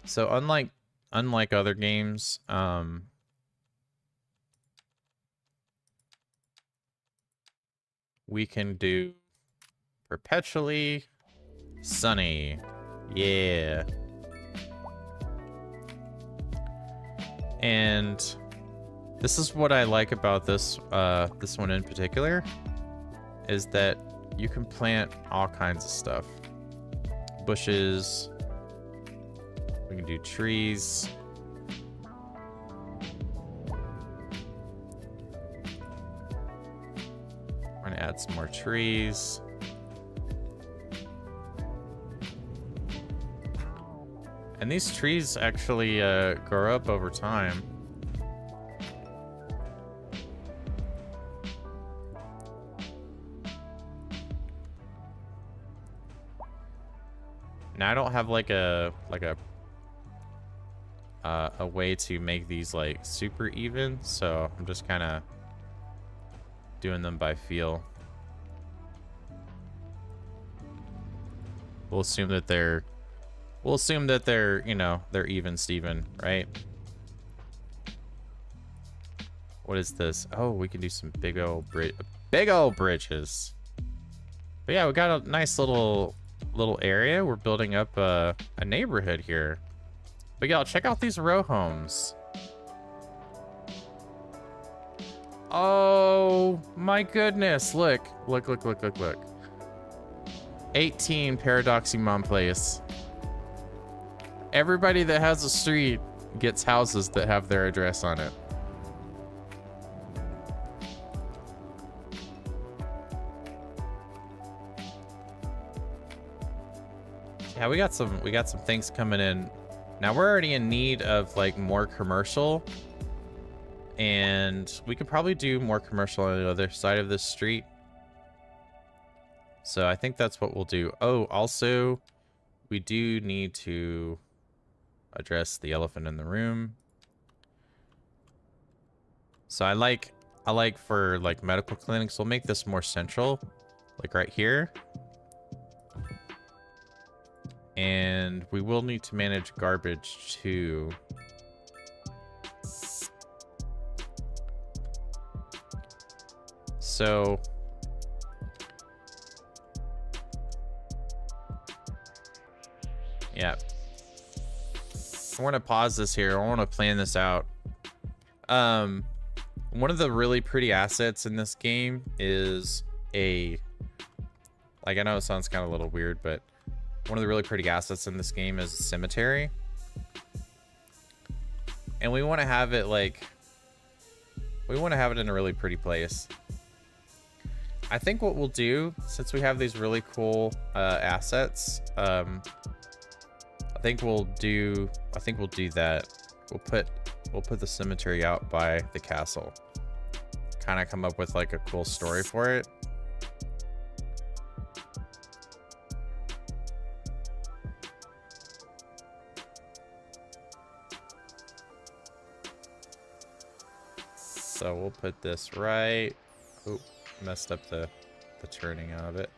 so unlike other games, we can do perpetually sunny. Yeah. And this is what I like about this this one in particular, is that you can plant all kinds of stuff. Bushes. We can do trees. We're gonna add some more trees. And these trees actually grow up over time. Now I don't have like a way to make these like super even, so I'm just kind of doing them by feel. We'll assume that they're you know, they're even Steven, right? What is this? Oh, we can do some big old bridges. But yeah, we got a nice little area. We're building up a neighborhood here. But y'all, check out these row homes. Oh my goodness, look. 18 Paradoximon Place. Everybody that has a street gets houses that have their address on it. Yeah, we got some things coming in. Now we're already in need of like more commercial, and we could probably do more commercial on the other side of this street. So I think that's what we'll do. Oh, also, we do need to address the elephant in the room. So I like for like medical clinics, we'll make this more central, like right here. And we will need to manage garbage too. So yeah, I want to pause this here. I want to plan this out. One of the really pretty assets in this game is I know it sounds kind of a little weird, but one of the really pretty assets in this game is a cemetery. And we want to have it in a really pretty place. I think what we'll do, since we have these really cool assets, I think we'll do that. We'll put the cemetery out by the castle. Kind of come up with like a cool story for it. So we'll put this right. Oh, messed up the turning of it.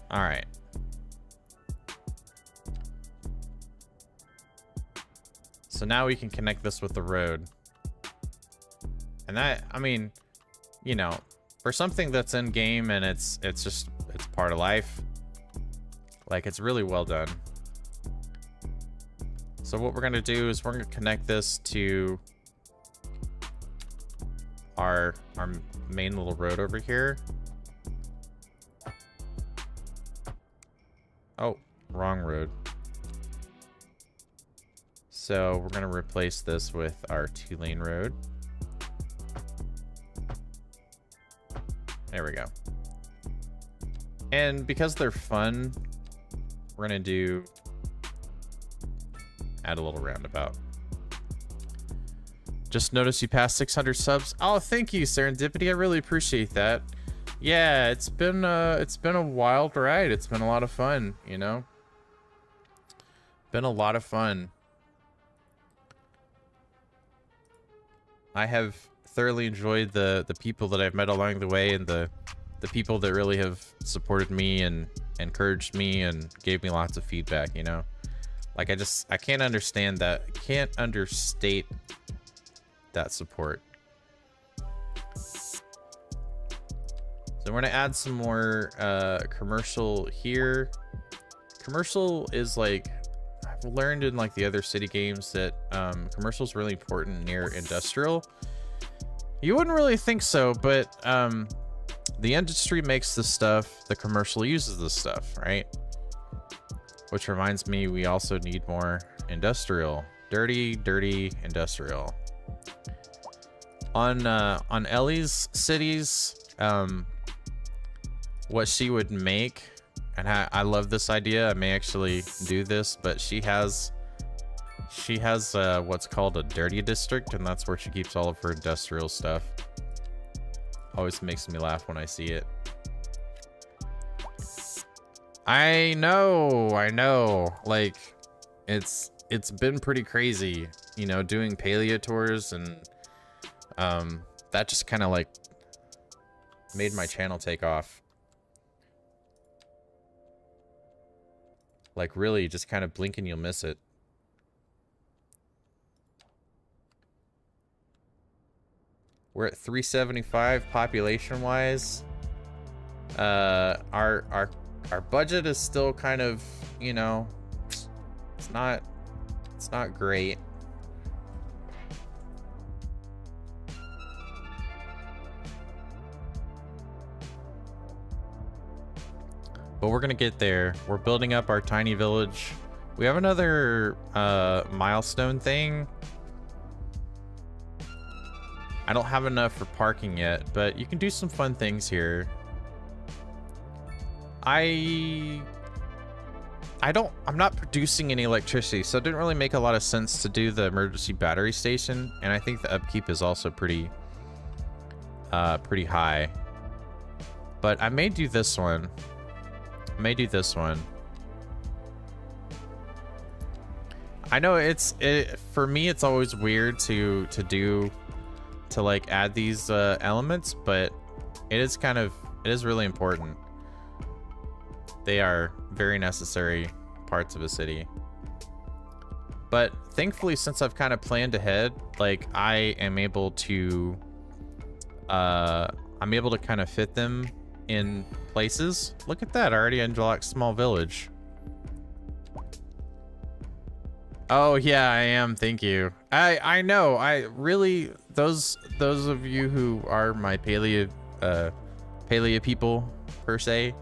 All right. So now we can connect this with the road. And that, I mean, you know, for something that's in game and it's part of life, like, it's really well done. So what we're gonna do is we're gonna connect this to our main little road over here. Oh, wrong road. So we're gonna replace this with our 2-lane road. There we go. And because they're fun, we're gonna add a little roundabout. Just noticed you passed 600 subs. Oh, thank you, Serendipity. I really appreciate that. Yeah, it's been a wild ride. It's been a lot of fun, you know? Been a lot of fun. I have thoroughly enjoyed the people that I've met along the way, and the people that really have supported me and encouraged me and gave me lots of feedback, you know? Like, I can't understand that. Can't understate that support. So we're gonna add some more commercial here. Commercial is, like, I've learned in like the other city games that commercial is really important near industrial. You wouldn't really think so, but the industry makes this stuff, the commercial uses this stuff, right? Which reminds me, we also need more industrial. Dirty industrial. On Ellie's cities, what she would make, and I love this idea. I may actually do this, but she has what's called a dirty district, and that's where she keeps all of her industrial stuff. Always makes me laugh when I see it. I know. Like, it's been pretty crazy, you know, doing paleo tours, and that just kind of like made my channel take off. Like, really, just kind of blink and you'll miss it. We're at 375 population wise. Our budget is still kind of, you know, it's not great. But we're gonna get there. We're building up our tiny village. We have another milestone thing. I don't have enough for parking yet, but you can do some fun things here. I'm not producing any electricity, so it didn't really make a lot of sense to do the emergency battery station, and I think the upkeep is also pretty high. But I may do this one. I know for me it's always weird to like add these elements, but it is really important. They are very necessary parts of a city. But thankfully, since I've kind of planned ahead, like I am able to kind of fit them in places. Look at that, I already unlocked small village. Oh yeah, I am. Thank you. I know. I really, those of you who are my paleo people per se,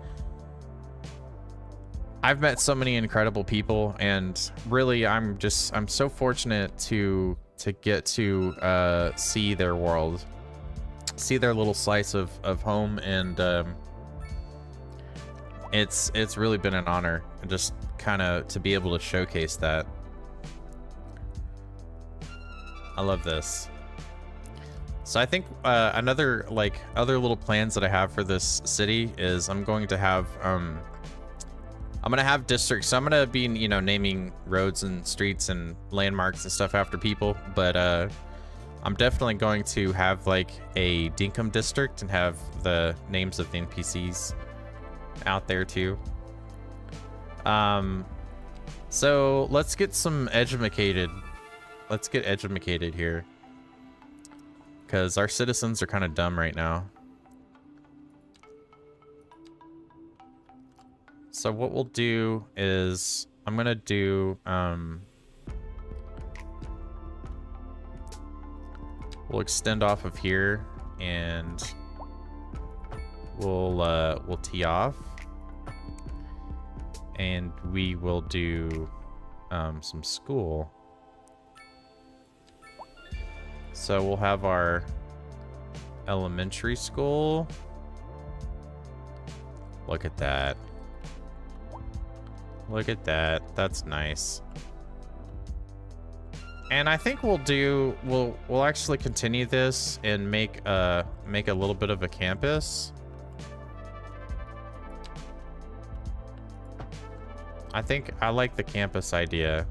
I've met so many incredible people, and really I'm so fortunate to get to see their world, see their little slice of home, and it's really been an honor, just kind of to be able to showcase that. I love this. So I think another other little plans that I have for this city is I'm going to have districts. So I'm gonna be, you know, naming roads and streets and landmarks and stuff after people, but I'm definitely going to have like a Dinkum district and have the names of the NPCs out there too. So let's get some edumacated. get educated here, because our citizens are kind of dumb right now. So what we'll do is I'm gonna do we'll extend off of here and we'll tee off, and we will do some school. So we'll have our elementary school. Look at that. Look at that. That's nice. And I think we'll actually continue this and make a little bit of a campus. I think I like the campus idea.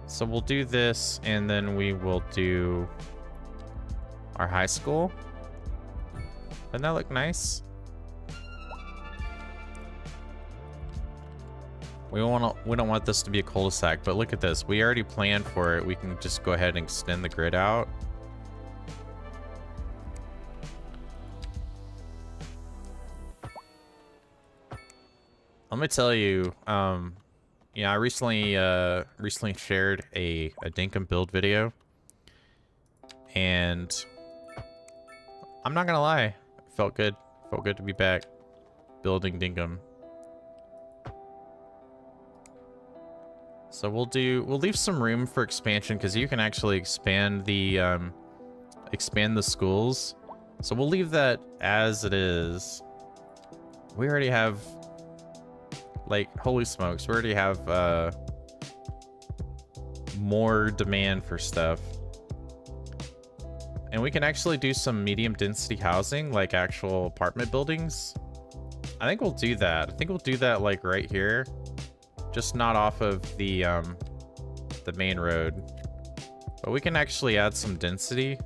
So we'll do this, and then we will do our high school. Doesn't that look nice? We don't want this to be a cul-de-sac, but look at this. We already planned for it. We can just go ahead and extend the grid out. Let me tell you, yeah, I recently shared a Dinkum build video, and I'm not gonna lie, it felt good. Felt good to be back building Dinkum. So we'll leave some room for expansion, because you can actually expand the schools. So we'll leave that as it is. We already have, like, holy smokes, we already have more demand for stuff. And we can actually do some medium density housing, like actual apartment buildings. I think we'll do that. I think we'll do that like right here. Just not off of the main road. But we can actually add some density.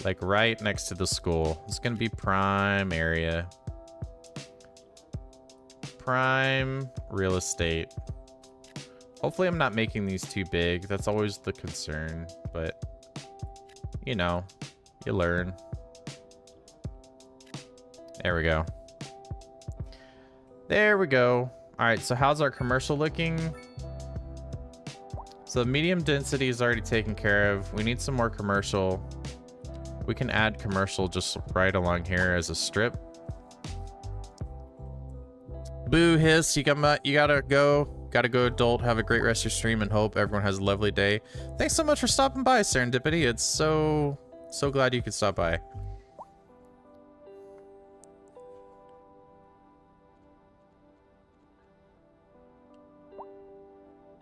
Like right next to the school. It's gonna be prime area. Prime real estate. Hopefully I'm not making these too big. That's always the concern, but you know, you learn. There we go. There we go. All right, so how's our commercial looking? So medium density is already taken care of. We need some more commercial. We can add commercial just right along here as a strip. Boo hiss, you gotta go. Gotta go, adult. Have a great rest of your stream and hope everyone has a lovely day. Thanks so much for stopping by, Serendipity. It's so glad you could stop by.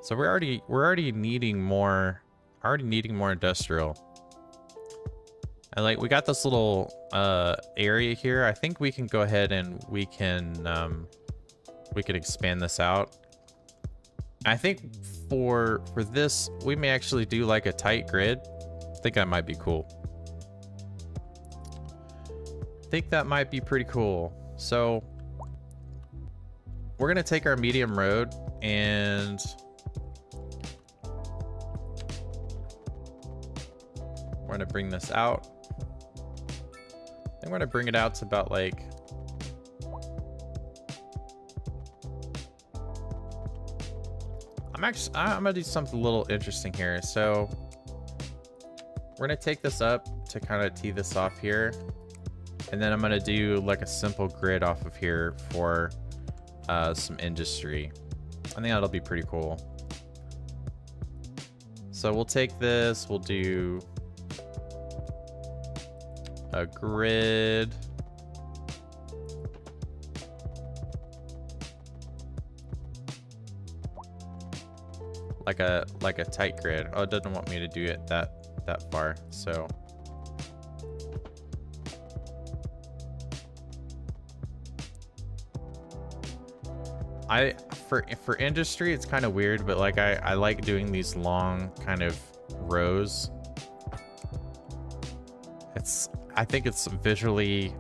So we're already needing more industrial. And like we got this little area here. I think we can go ahead and we can expand this out. I think for this, we may actually do like a tight grid. I think that might be cool. I think that might be pretty cool. So we're gonna take our medium road and we're gonna bring this out. I'm gonna bring it out to about like I'm gonna do something a little interesting here. So we're gonna take this up to kind of tee this off here, and then I'm gonna do like a simple grid off of here for some industry. I think that'll be pretty cool. So we'll take this, we'll do a grid. Like a tight grid. Oh, it doesn't want me to do it that far. So for industry it's kind of weird, but like I like doing these long kind of rows. I think it's visually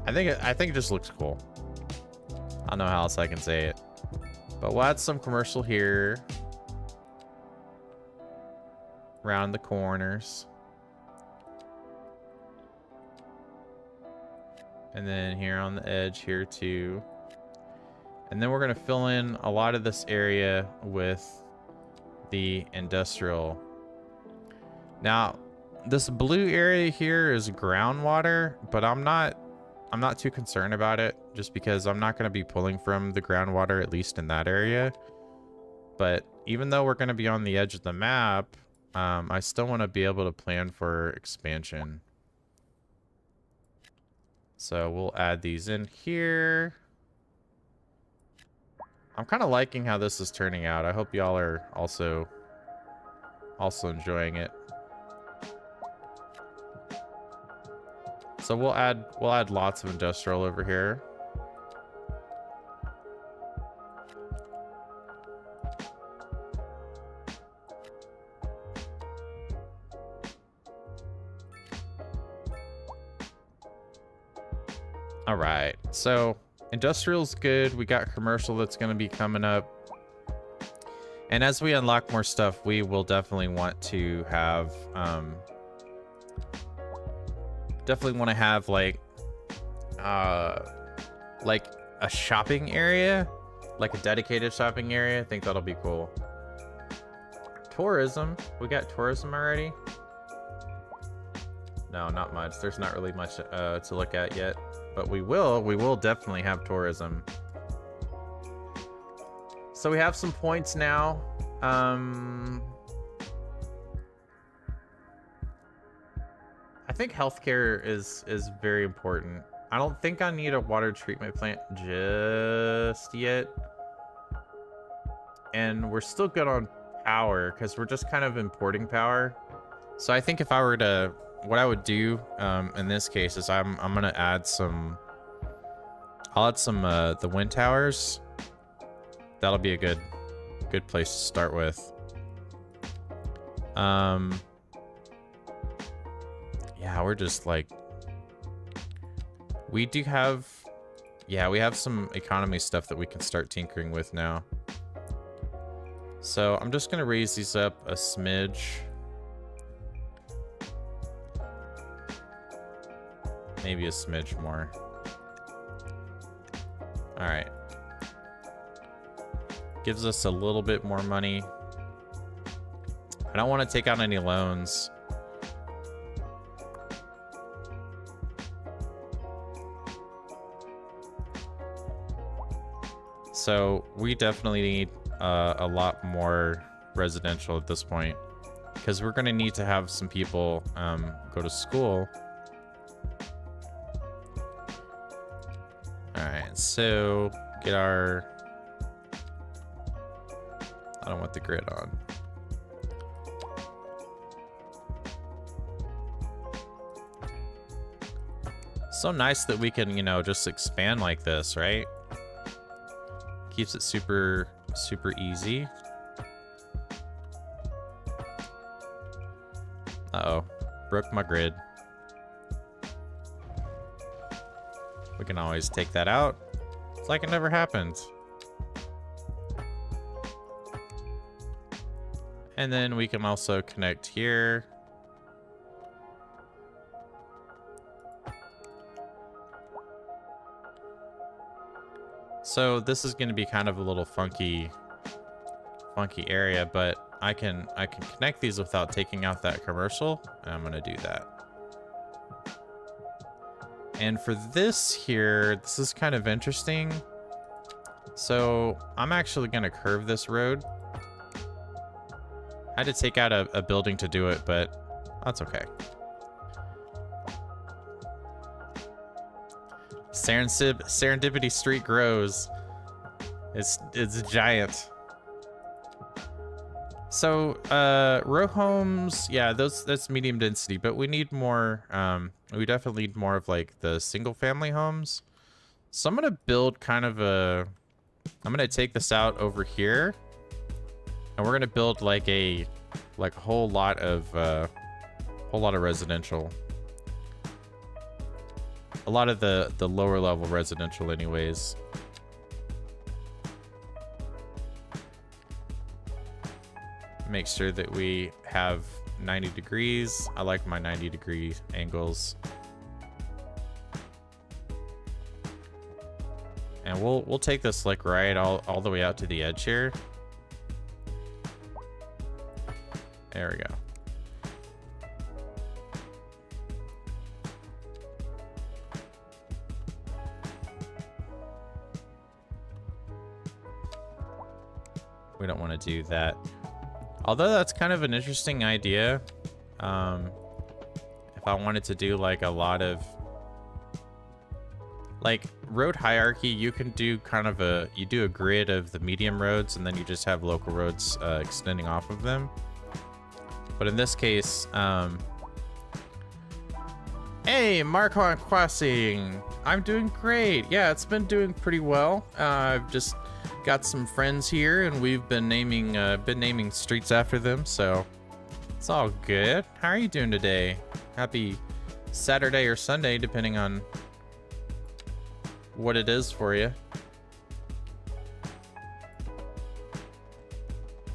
I think it just looks cool. I don't know how else I can say it. But we'll add some commercial here. Around the corners. And then here on the edge here too. And then we're going to fill in a lot of this area with the industrial. Now, this blue area here is groundwater, but I'm not too concerned about it just because I'm not going to be pulling from the groundwater, at least in that area. But even though we're going to be on the edge of the map, I still want to be able to plan for expansion. So we'll add these in here. I'm kind of liking how this is turning out. I hope y'all are also enjoying it. So we'll add lots of industrial over here. All right, so industrial's good. We got commercial that's going to be coming up. And as we unlock more stuff, we will definitely want to have like a shopping area, like a dedicated shopping area. I think that'll be cool. Tourism, we got tourism already. No, not much. There's not really much to look at yet, but we will definitely have tourism. So we have some points now. I think healthcare is very important. I don't think I need a water treatment plant just yet. And we're still good on power because we're just kind of importing power. So I think if I were to, what I would do in this case is I'm gonna add some, I'll add some the wind towers. That'll be a good place to start with. Yeah, we're just like, we do have, yeah, we have some economy stuff that we can start tinkering with now. So I'm just gonna raise these up a smidge. Maybe a smidge more. All right. Gives us a little bit more money. I don't want to take out any loans. So we definitely need a lot more residential at this point, because we're going to need to have some people go to school. All right, so get our, I don't want the grid on. So nice that we can, you know, just expand like this, right? Keeps it super easy. Uh-oh, broke my grid. We can always take that out. It's like it never happened. And then we can also connect here. So this is going to be kind of a little funky area, but I can connect these without taking out that commercial, and I'm going to do that. And for this here, this is kind of interesting. So I'm actually going to curve this road. I had to take out a building to do it, but that's okay. Serendipity Street grows. It's giant. So row homes, yeah, that's medium density, but we need more. We definitely need more of like the single family homes. So I'm gonna build kind of a. I'm gonna take this out over here, and we're gonna build like a whole lot of residential. a lot of the lower level residential anyways. Make sure that we have 90 degrees. I like my 90-degree angles. And we'll take this like right all the way out to the edge here. There we go. We don't want to do that. Although that's kind of an interesting idea. If I wanted to do like a lot of like road hierarchy, you can do kind of you do a grid of the medium roads and then you just have local roads extending off of them. But in this case, hey, Marquand Crossing, I'm doing great. Yeah, it's been doing pretty well. I've just got some friends here and we've been naming streets after them, so it's all good. How are you doing today? Happy Saturday or Sunday, depending on what it is for you.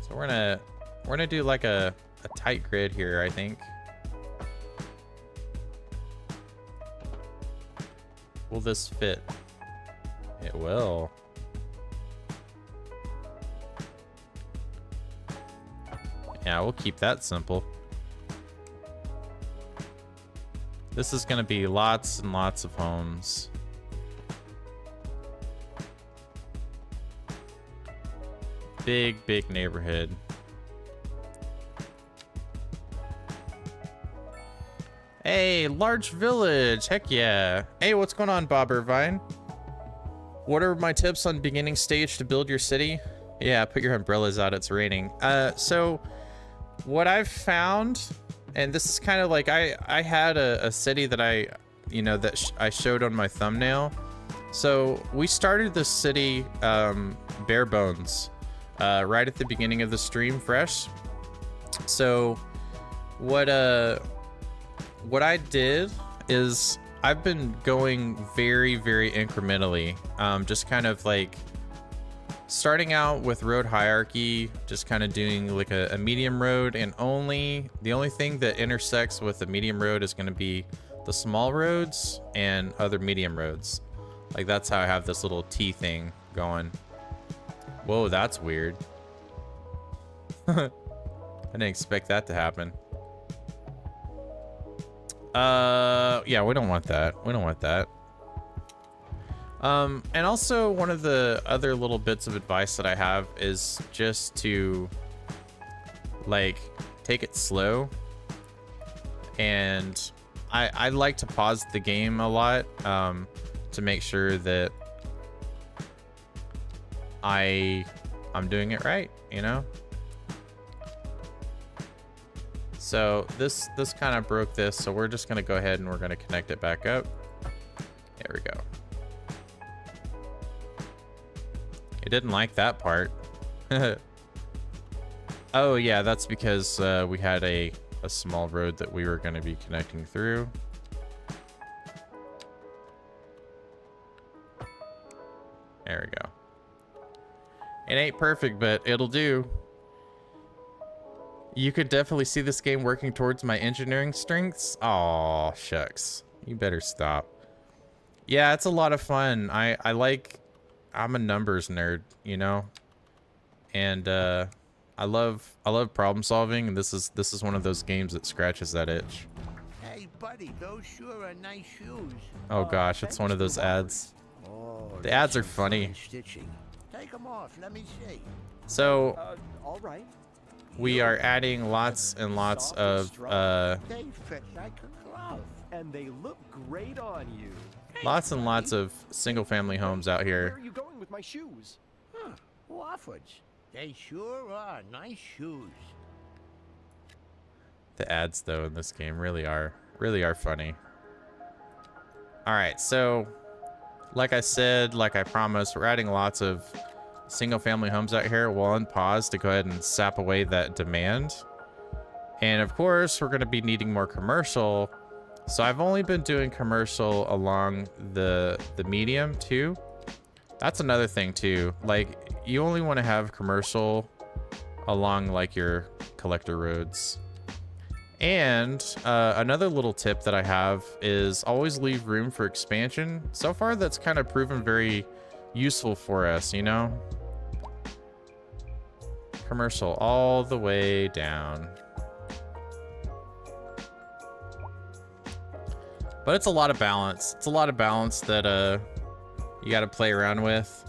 So we're gonna do like a tight grid here, I think. Will this fit? It will. Yeah, we'll keep that simple. This is gonna be lots and lots of homes. Big neighborhood. Hey, large village, heck yeah. Hey, what's going on, Bob Irvine? What are my tips on beginning stage to build your city? Yeah, put your umbrellas out, it's raining. So what I've found, and this is kind of like, I had a city that I showed on my thumbnail. So we started this city bare bones right at the beginning of the stream, fresh. So what I did is I've been going very incrementally, just kind of like starting out with road hierarchy, just kind of doing like a medium road, and the only thing that intersects with the medium road is going to be the small roads and other medium roads. Like that's how I have this little T thing going. Whoa, that's weird. I didn't expect that to happen. Yeah, we don't want that. We don't want that. And also one of the other little bits of advice that I have is just to like take it slow. And I like to pause the game a lot, to make sure that I'm doing it right, you know? So this kind of broke this, so we're just gonna go ahead and we're gonna connect it back up. There we go. It didn't like that part. Oh yeah, that's because we had a small road that we were gonna be connecting through. There we go. It ain't perfect, but it'll do. You could definitely see this game working towards my engineering strengths. Aw, shucks. You better stop. Yeah, it's a lot of fun. I'm a numbers nerd, you know? And I love problem solving, and this is one of those games that scratches that itch. Hey buddy, those sure are nice shoes. Oh gosh, it's one of those ads. The ads are funny. Take them off, let me see. So all right. we are adding lots and lots of They fit like a glove. And they look great on you. lots and lots of single family homes out Where here. are you going with my shoes? Huh, Wofford's. They sure are nice shoes. The ads though in this game really are funny. All right, so like I said, like I promised, we're adding lots of single family homes out here. We'll unpause to go ahead and sap away that demand. And of course, we're going to be needing more commercial. So I've only been doing commercial along the medium too. That's another thing too. Like, you only want to have commercial along like your collector roads. And another little tip that I have is always leave room for expansion. So far, that's kind of proven very useful for us, you know? Commercial all the way down. But it's a lot of balance. It's a lot of balance that you got to play around with.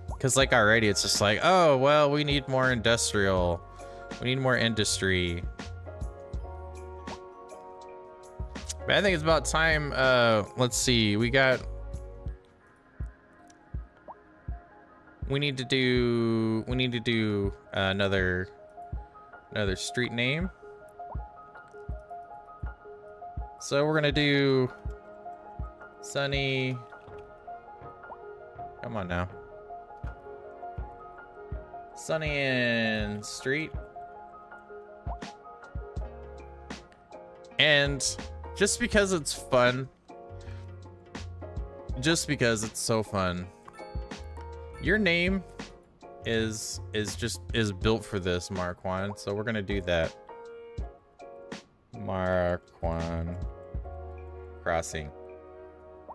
Because like already, it's just like, oh, well, we need more industrial. We need more industry. But I think it's about time. Let's see. We need to do another street name. So we're gonna do Sunny. Come on now. Sunny and Street. And just because it's fun, just because it's so fun, your name is built for this, Marquand. So we're gonna do that. Marquand Crossing.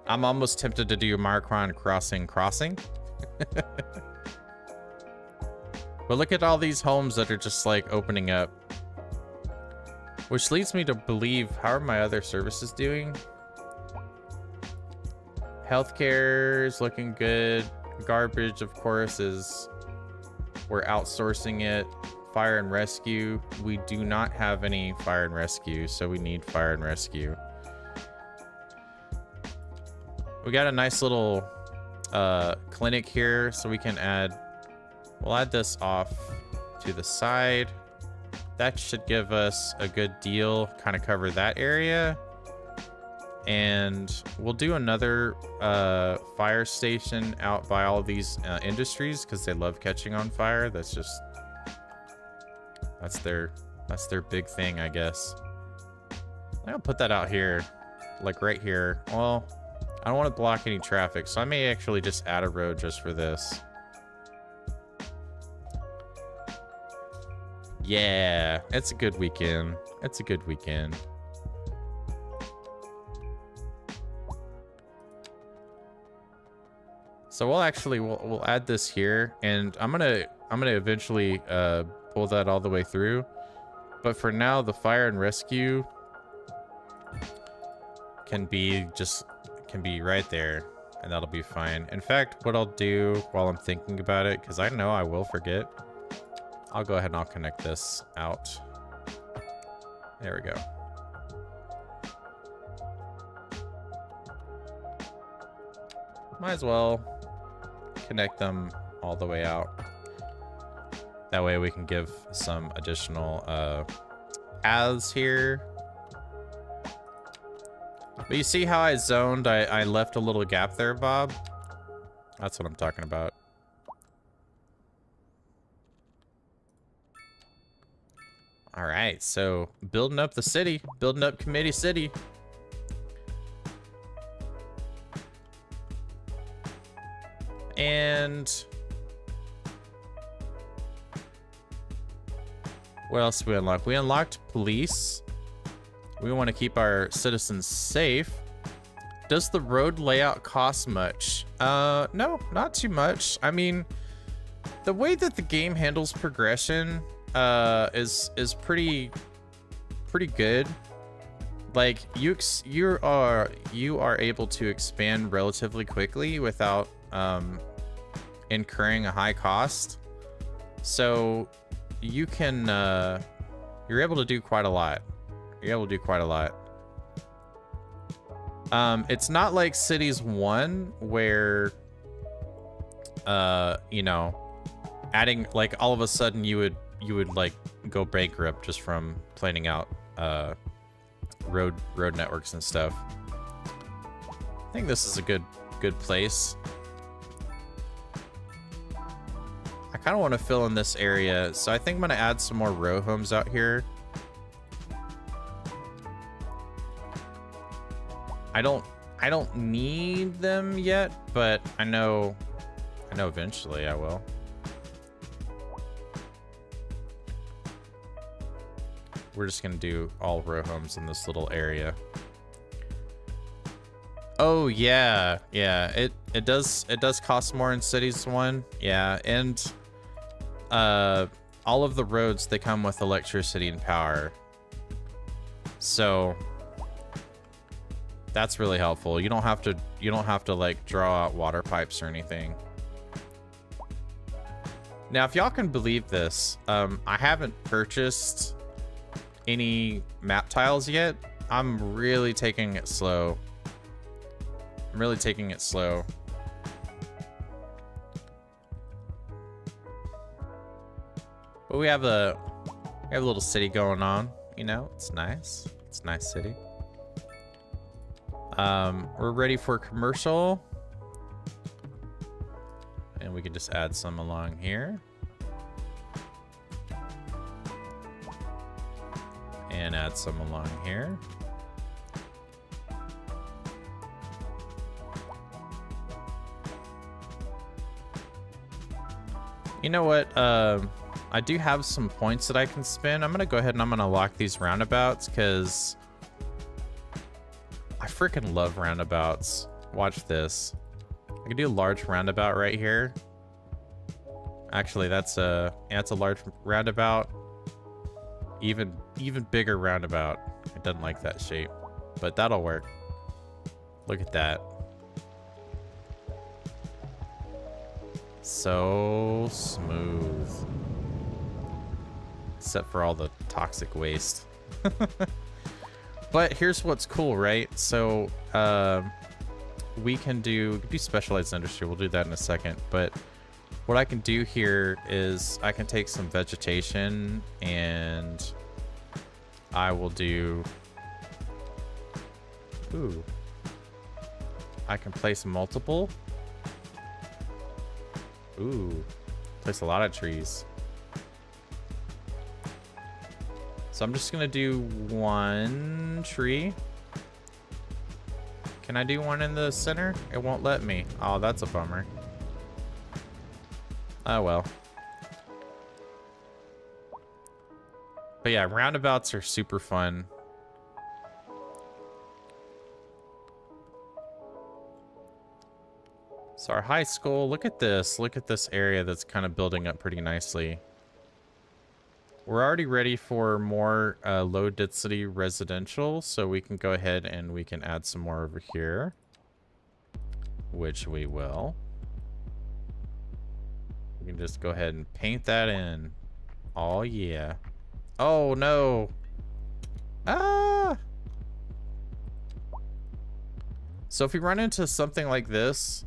I'm almost tempted to do Marquand Crossing. But look at all these homes that are just like opening up. Which leads me to believe, how are my other services doing? Healthcare is looking good. Garbage, of course, we're outsourcing it. Fire and rescue. We do not have any fire and rescue, so we need fire and rescue. We got a nice little clinic here, so we can we'll add this off to the side. That should give us a good deal, kind of cover that area. And we'll do another fire station out by all these industries because they love catching on fire. That's their big thing, I guess. I'll put that out here, like right here. Well, I don't want to block any traffic, so I may actually just add a road just for this. Yeah, it's a good weekend. It's a good weekend. So we'll add this here, and I'm gonna eventually pull that all the way through. But for now, the fire and rescue can be right there, and that'll be fine. In fact, what I'll do while I'm thinking about it, because I know I will forget, I'll go ahead and I'll connect this out. There we go. Might as well connect them all the way out. That way we can give some additional paths here. But you see how I zoned? I left a little gap there, Bob. That's what I'm talking about. All right, so building up the city, building up Commitee City. And what else did we unlock? We unlocked police. We want to keep our citizens safe. Does the road layout cost much? No, not too much. I mean, the way that the game handles progression is pretty good. Like you are able to expand relatively quickly without incurring a high cost. So you can you're able to do quite a lot. You're able to do quite a lot. It's not like Cities 1 where you know, adding like all of a sudden you would like go bankrupt just from planning out road networks and stuff. I think this is a good place. I kind of want to fill in this area, so I think I'm gonna add some more row homes out here. I don't need them yet, but I know eventually I will. We're just gonna do all row homes in this little area. Oh yeah, yeah. It does cost more in cities one. Yeah, and all of the roads, they come with electricity and power. So that's really helpful. You don't have to like draw out water pipes or anything. Now, if y'all can believe this, I haven't purchased any map tiles yet. I'm really taking it slow. But we have a little city going on, you know. It's nice. It's a nice city. We're ready for commercial. And we can just add some along here. And add some along here. You know what? I do have some points that I can spend. I'm gonna go ahead and I'm gonna lock these roundabouts because I freaking love roundabouts. Watch this. I can do a large roundabout right here. Actually, that's a large roundabout. Even bigger roundabout. It doesn't like that shape, but that'll work. Look at that. So smooth. Except for all the toxic waste. But here's what's cool, right? So we can do specialized industry. We'll do that in a second. But what I can do here is I can take some vegetation and I will do... Ooh. I can place multiple. Ooh. Place a lot of trees. So I'm just gonna do one tree. Can I do one in the center? It won't let me. Oh, that's a bummer. Oh well. But yeah, roundabouts are super fun. So our high school, look at this. Look at this area that's kind of building up pretty nicely. We're already ready for more low density residential, so we can go ahead and we can add some more over here, which we will. We can just go ahead and paint that in. Oh yeah. Oh no. Ah. So if we run into something like this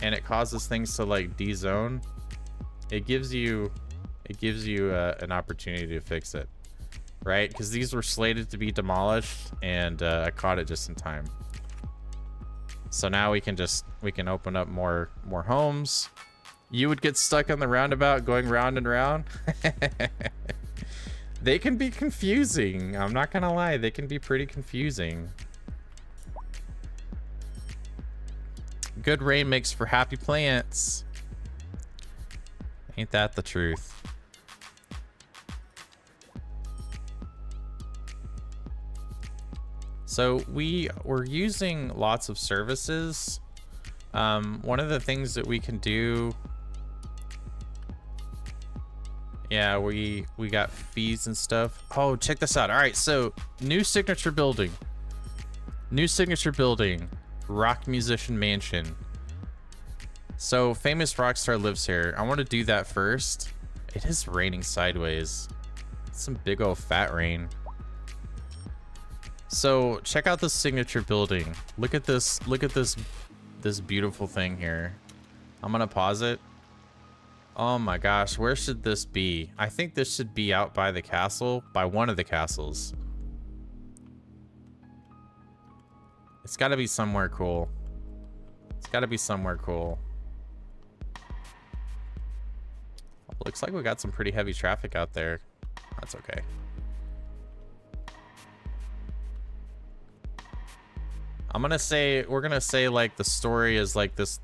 and it causes things to like de-zone, it gives you an opportunity to fix it, right? Because these were slated to be demolished, and I caught it just in time. So now we can open up more homes. You would get stuck on the roundabout going round and round. They can be confusing. I'm not gonna lie, they can be pretty confusing. Good rain makes for happy plants. Ain't that the truth? So we're using lots of services. One of the things that we can do, yeah, we got fees and stuff. Oh, check this out. All right, so new signature building, rock musician mansion. So famous rock star lives here. I want to do that first. It is raining sideways. Some big old fat rain. So check out this signature building. Look at this beautiful thing here. I'm gonna pause it. Oh my gosh, where should this be? I think this should be out by the castle, by one of the castles. It's gotta be somewhere cool. It's gotta be somewhere cool. Looks like we got some pretty heavy traffic out there. That's okay. I'm gonna say, we're gonna say like the story is like this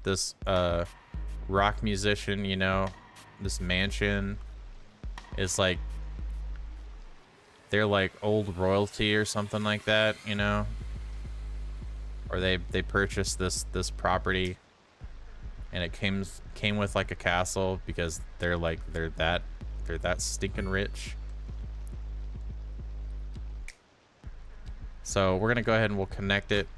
rock musician, you know, this mansion is like, they're like old royalty or something like that, you know, or they purchased this property, and it came with like a castle because they're that stinking rich. So we're gonna go ahead and we'll connect it.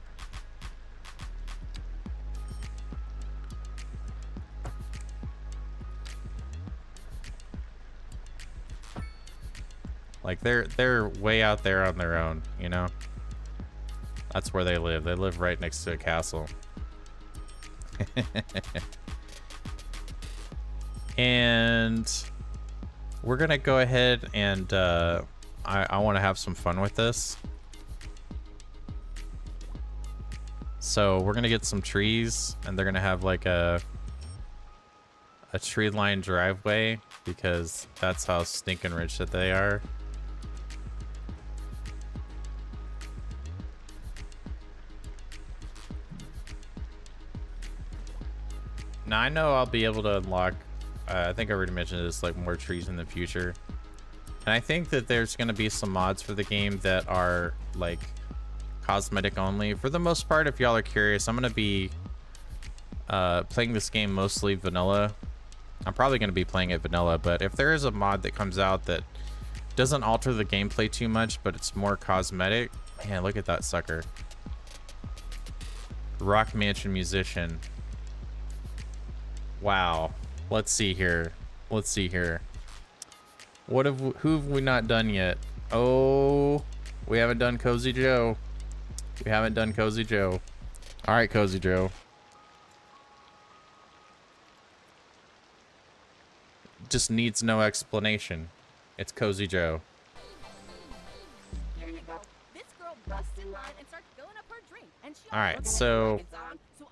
Like they're way out there on their own, you know? That's where they live. They live right next to a castle. And we're gonna go ahead and I want to have some fun with this. So we're gonna get some trees, and they're gonna have like a tree line driveway because that's how stinking rich that they are. Now I know I'll be able to unlock, I think I already mentioned this, like more trees in the future. And I think that there's going to be some mods for the game that are like cosmetic only. For the most part, if y'all are curious, I'm going to be playing this game mostly vanilla. I'm probably going to be playing it vanilla, but if there is a mod that comes out that doesn't alter the gameplay too much, but it's more cosmetic, man, look at that sucker. Rock Mansion Musician. Wow. Let's see here. Let's see here. Who have we not done yet? Oh, we haven't done Cozy Joe. We haven't done Cozy Joe. All right, Cozy Joe. Just needs no explanation. It's Cozy Joe. Here you go. This girl busts in line and starts filling up her drink, and she All right, so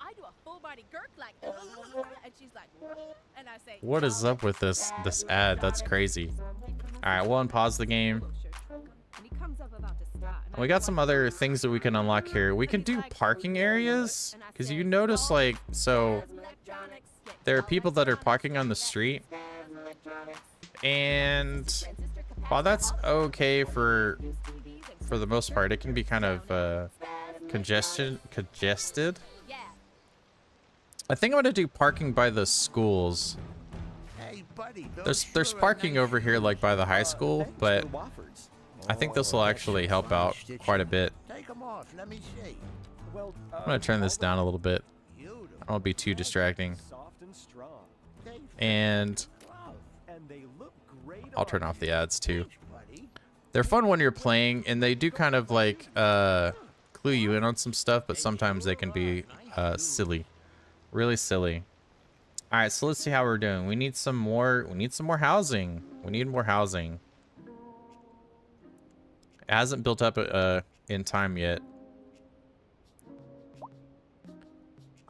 I do a full body gurk like, and she's like, and I say, what is up with this ad? That's crazy. All right, we'll unpause the game. We got some other things that we can unlock here. We can do parking areas, because you notice, like, so there are people that are parking on the street, and while that's okay for the most part, it can be kind of congested. I think I'm gonna do parking by the schools. Hey, buddy, There's parking over here like by the high school, but I think this will actually help out quite a bit. Take them off. Let me see. Well, I'm gonna turn this down a little bit. I won't be too distracting. soft and strong. And And they look great I'll turn on off you. the ads too. Buddy. They're fun when you're playing, and they do kind of like clue you in on some stuff, but sometimes they can be silly. Really silly. All right, so let's see how we're doing. We need some more housing. We need more housing. It hasn't built up in time yet.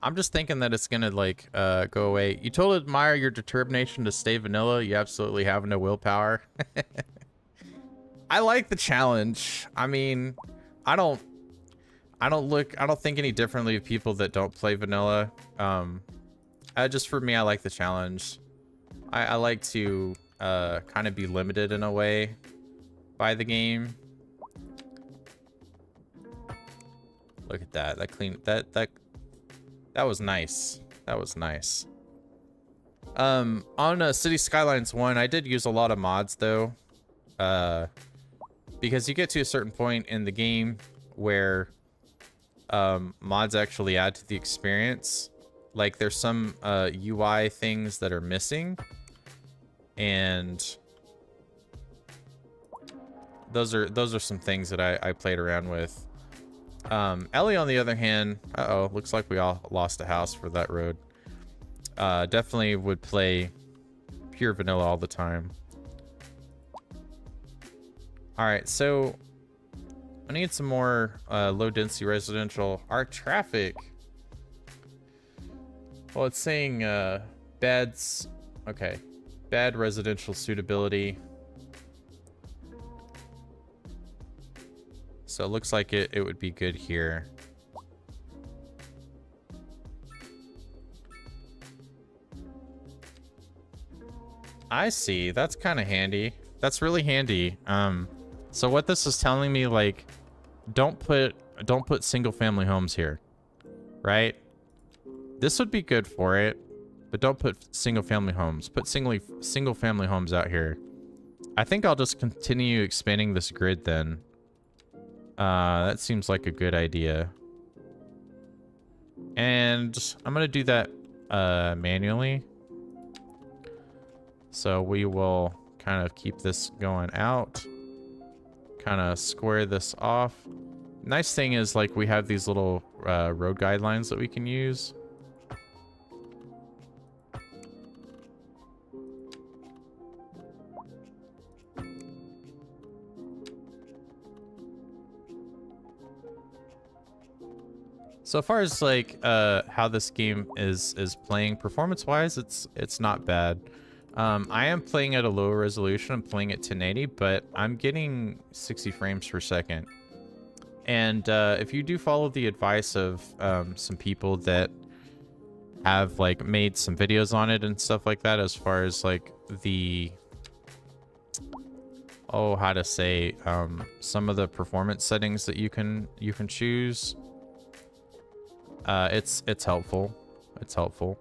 I'm just thinking that it's gonna like go away. You totally admire your determination to stay vanilla. You absolutely have no willpower. I like the challenge. I mean, I don't think any differently of people that don't play vanilla. Just for me, I like the challenge. I like to kind of be limited in a way by the game. Look at that. That was nice. That was nice. On City Skylines 1, I did use a lot of mods though. Because you get to a certain point in the game where mods actually add to the experience. Like there's some UI things that are missing, and those are some things that I played around with. Ellie, on the other hand, looks like we all lost a house for that road. Definitely would play pure vanilla all the time. All right, so I need some more low density residential. Our traffic, well, it's saying bad residential suitability. So it looks like it would be good here. I see. That's kind of handy. That's really handy. So what this is telling me, like, don't put single family homes here, right? This would be good for it, but don't put single family homes. Put single family homes out here. I think I'll just continue expanding this grid then. That seems like a good idea. And I'm gonna do that manually. So we will kind of keep this going out. Kind of square this off. Nice thing is, like, we have these little road guidelines that we can use. So far as like how this game is playing performance wise, it's not bad. I am playing at a lower resolution. I'm playing at 1080, but I'm getting 60 frames per second. And if you do follow the advice of some people that have like made some videos on it and stuff like that, as far as like the how to say some of the performance settings that you can choose. It's helpful. It's helpful.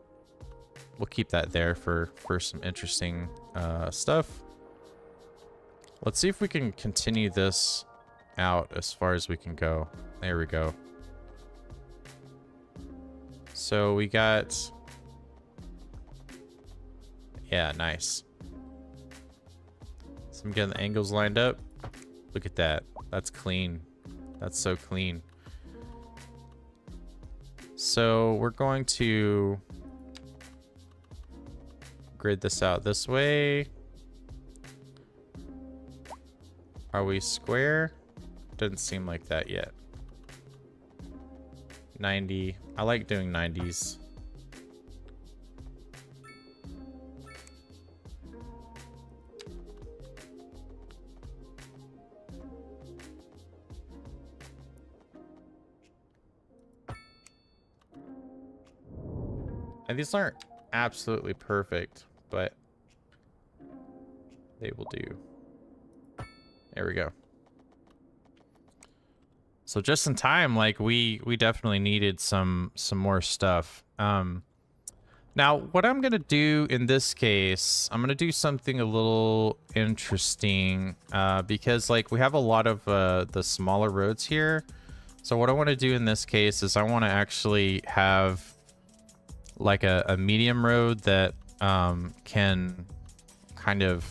We'll keep that there for some interesting stuff. Let's see if we can continue this out as far as we can go. There we go. So we got... Yeah, nice. So I'm getting the angles lined up. Look at that. That's clean. That's so clean. So we're going to grid this out this way. Are we square? Doesn't seem like that yet. 90. I like doing 90s. And these aren't absolutely perfect, but they will do. There we go. So just in time, like we definitely needed some more stuff. Now what I'm gonna do in this case, I'm gonna do something a little interesting because like we have a lot of the smaller roads here. So what I want to do in this case is I want to actually have like a medium road that can kind of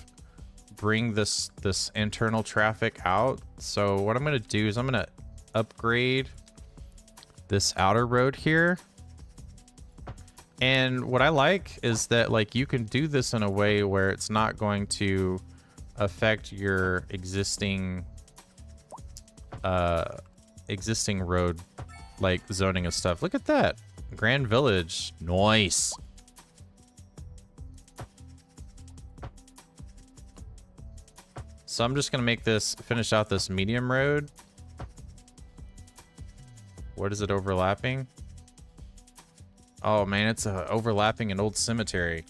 bring this internal traffic out. So what I'm going to do is I'm going to upgrade this outer road here. And what I like is that like you can do this in a way where it's not going to affect your existing road like zoning and stuff. Look at that. Grand Village. Nice. So I'm just going to make this, finish out this medium road. What is it overlapping? Oh man, it's overlapping an old cemetery.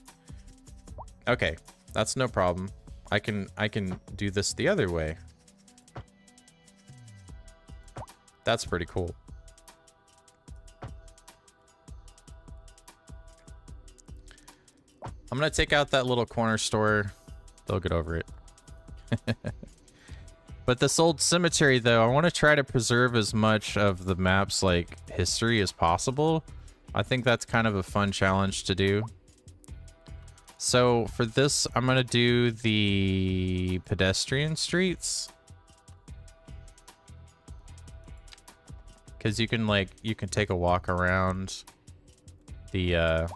Okay, that's no problem. I can do this the other way. That's pretty cool. I'm gonna take out that little corner store. They'll get over it. But this old cemetery, though, I want to try to preserve as much of the map's like history as possible. I think that's kind of a fun challenge to do. So for this, I'm gonna do the pedestrian streets, because you can take a walk around the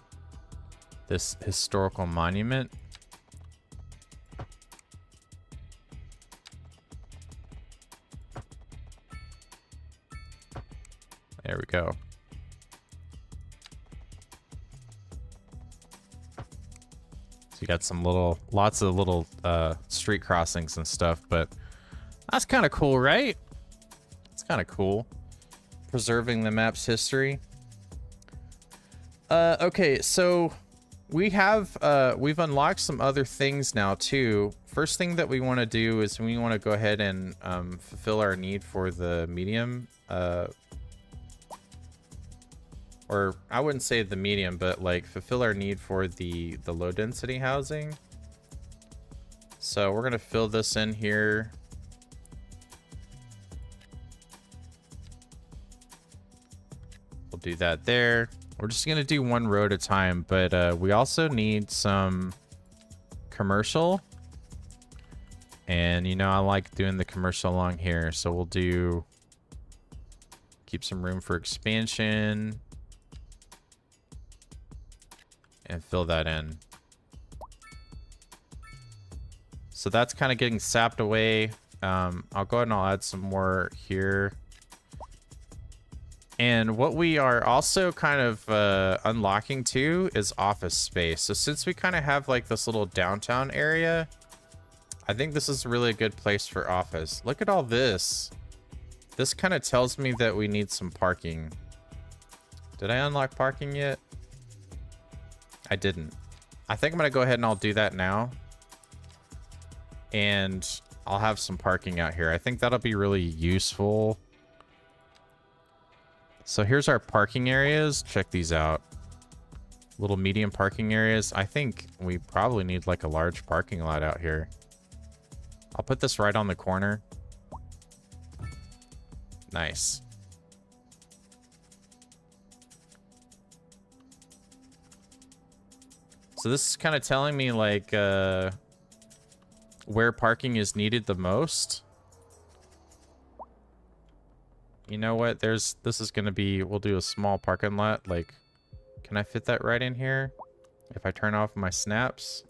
this historical monument. There we go. So you got some lots of little street crossings and stuff, but that's kind of cool, right? It's kind of cool. Preserving the map's history. Okay, so we've unlocked some other things now too. First thing that we want to do is we want to go ahead and fulfill our need for the medium, or I wouldn't say the medium, but like fulfill our need for the low density housing. So we're gonna fill this in here. We'll do that there. We're just gonna do one row at a time, but we also need some commercial. And you know, I like doing the commercial along here, so we'll do keep some room for expansion and fill that in. So that's kind of getting sapped away. I'll go ahead and I'll add some more here. And what we are also kind of unlocking too is office space. So since we kind of have like this little downtown area, I think this is really a good place for office. Look at all this. This kind of tells me that we need some parking. Did I unlock parking yet? I didn't. I think I'm gonna go ahead and I'll do that now. And I'll have some parking out here. I think that'll be really useful. So here's our parking areas. Check these out. Little medium parking areas. I think we probably need like a large parking lot out here. I'll put this right on the corner. Nice. So this is kind of telling me like where parking is needed the most. You know what? This is going to be, we'll do a small parking lot. Like, can I fit that right in here? If I turn off my snaps.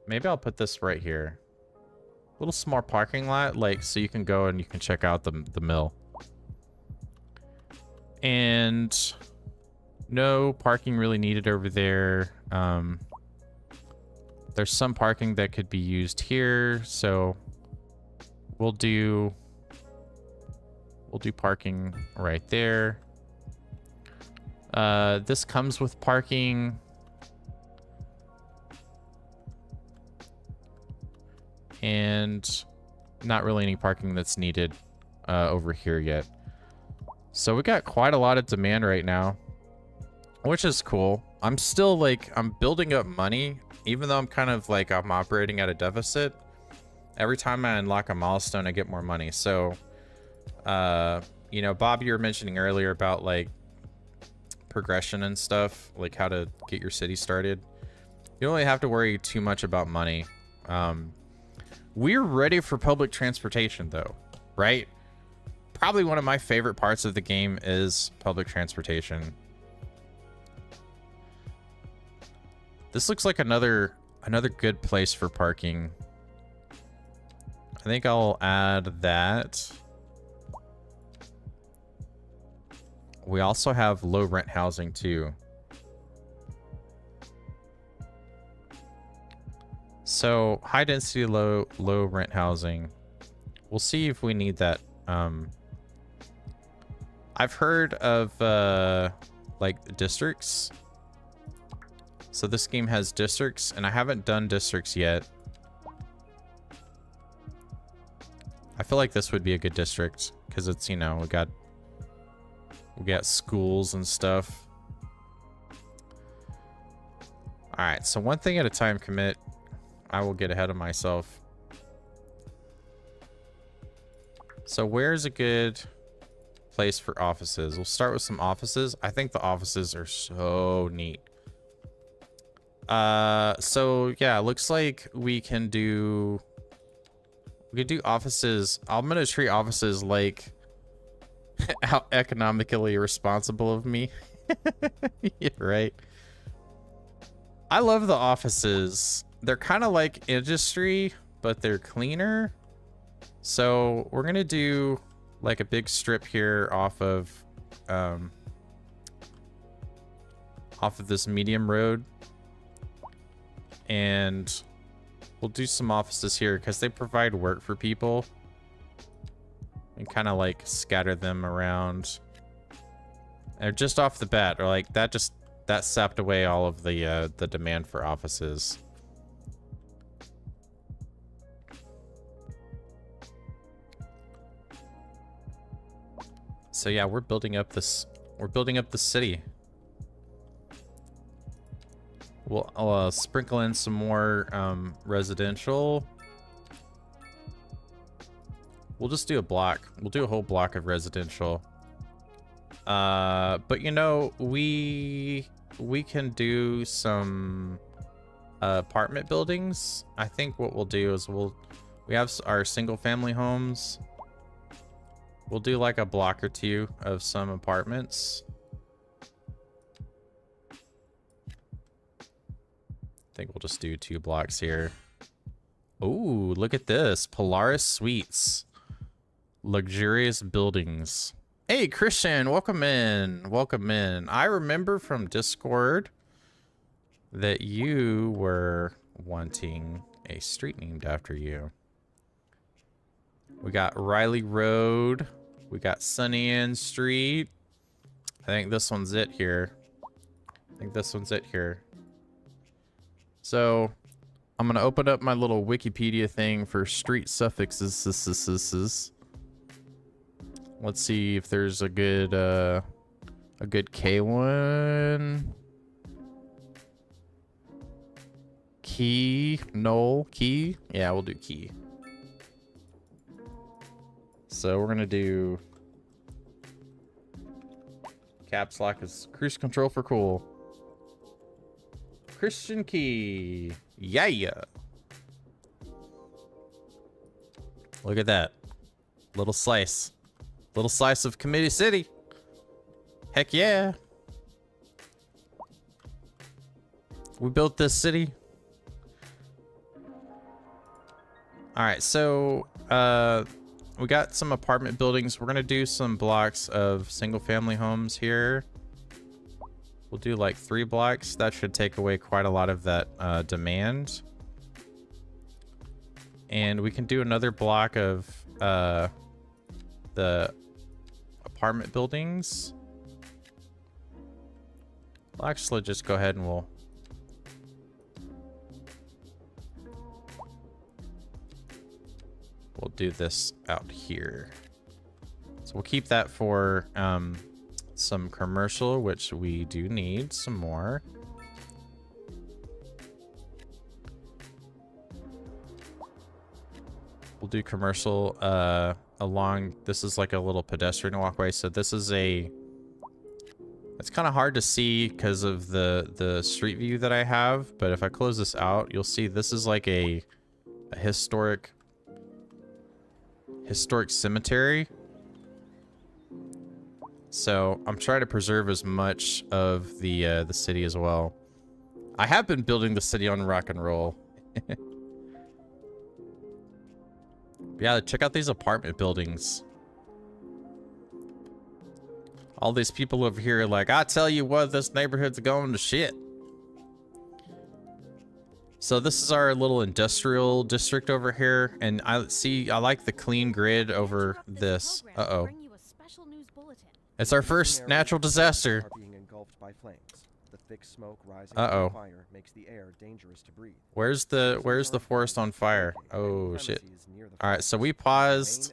Maybe I'll put this right here. Little small parking lot, like, so you can go and you can check out the mill. And no parking really needed over there. There's some parking that could be used here, so we'll do parking right there. This comes with parking. And not really any parking that's needed over here yet. So we got quite a lot of demand right now, which is cool. I'm still like, I'm building up money, even though I'm kind of like, I'm operating at a deficit. Every time I unlock a milestone, I get more money. So, you know, Bob, you were mentioning earlier about like progression and stuff, like how to get your city started. You don't really have to worry too much about money. We're ready for public transportation though, right? Probably one of my favorite parts of the game is public transportation. This looks like another good place for parking. I think I'll add that. We also have low rent housing too. So high density, low rent housing. We'll see if we need that. I've heard of like districts. So this game has districts, and I haven't done districts yet. I feel like this would be a good district because it's, you know, we got schools and stuff. All right, so one thing at a time, commit. I will get ahead of myself. So where's a good place for offices? We'll start with some offices. I think the offices are so neat. So yeah, it looks like we can do offices. I'm gonna treat offices like how economically responsible of me. Yeah, right. I love the offices. They're kind of like industry, but they're cleaner. So we're gonna do like a big strip here off of this medium road, and we'll do some offices here because they provide work for people, and kind of like scatter them around. Or just off the bat, or like that sapped away all of the demand for offices. So yeah, we're building up the city. We'll sprinkle in some more residential. We'll just do a block. We'll do a whole block of residential. But you know, we can do some apartment buildings. I think what we'll do is we have our single family homes. We'll do like a block or two of some apartments. I think we'll just do 2 blocks here. Ooh, look at this. Polaris Suites. Luxurious buildings. Hey, Christian, welcome in. Welcome in. I remember from Discord that you were wanting a street named after you. We got Riley Road. We got Sunny Ann Street. I think this one's it here. So, I'm gonna open up my little Wikipedia thing for street suffixes. Let's see if there's a good K one. Key, Knoll, Key. Yeah, we'll do Key. So we're gonna do caps lock is cruise control for cool. Christian Key. Yeah. Look at that. Little slice of Commitee City. Heck yeah. We built this city. All right, so we got some apartment buildings. We're gonna do some blocks of single family homes here. We'll do like 3 blocks. That should take away quite a lot of that demand. And we can do another block of the apartment buildings. Well, actually, just go ahead and we'll do this out here. So we'll keep that for some commercial, which we do need some more. We'll do commercial along, this is like a little pedestrian walkway. So this is it's kind of hard to see because of the street view that I have, but if I close this out, you'll see this is like a historic cemetery. So I'm trying to preserve as much of the city as well. I have been building the city on rock and roll. Yeah, check out these apartment buildings. All these people over here are like, I tell you what, this neighborhood's going to shit. So this is our little industrial district over here, and I like the clean grid over this. Uh-oh. It's our first natural disaster. Uh-oh. Where's the forest on fire? Oh shit. All right, so we paused.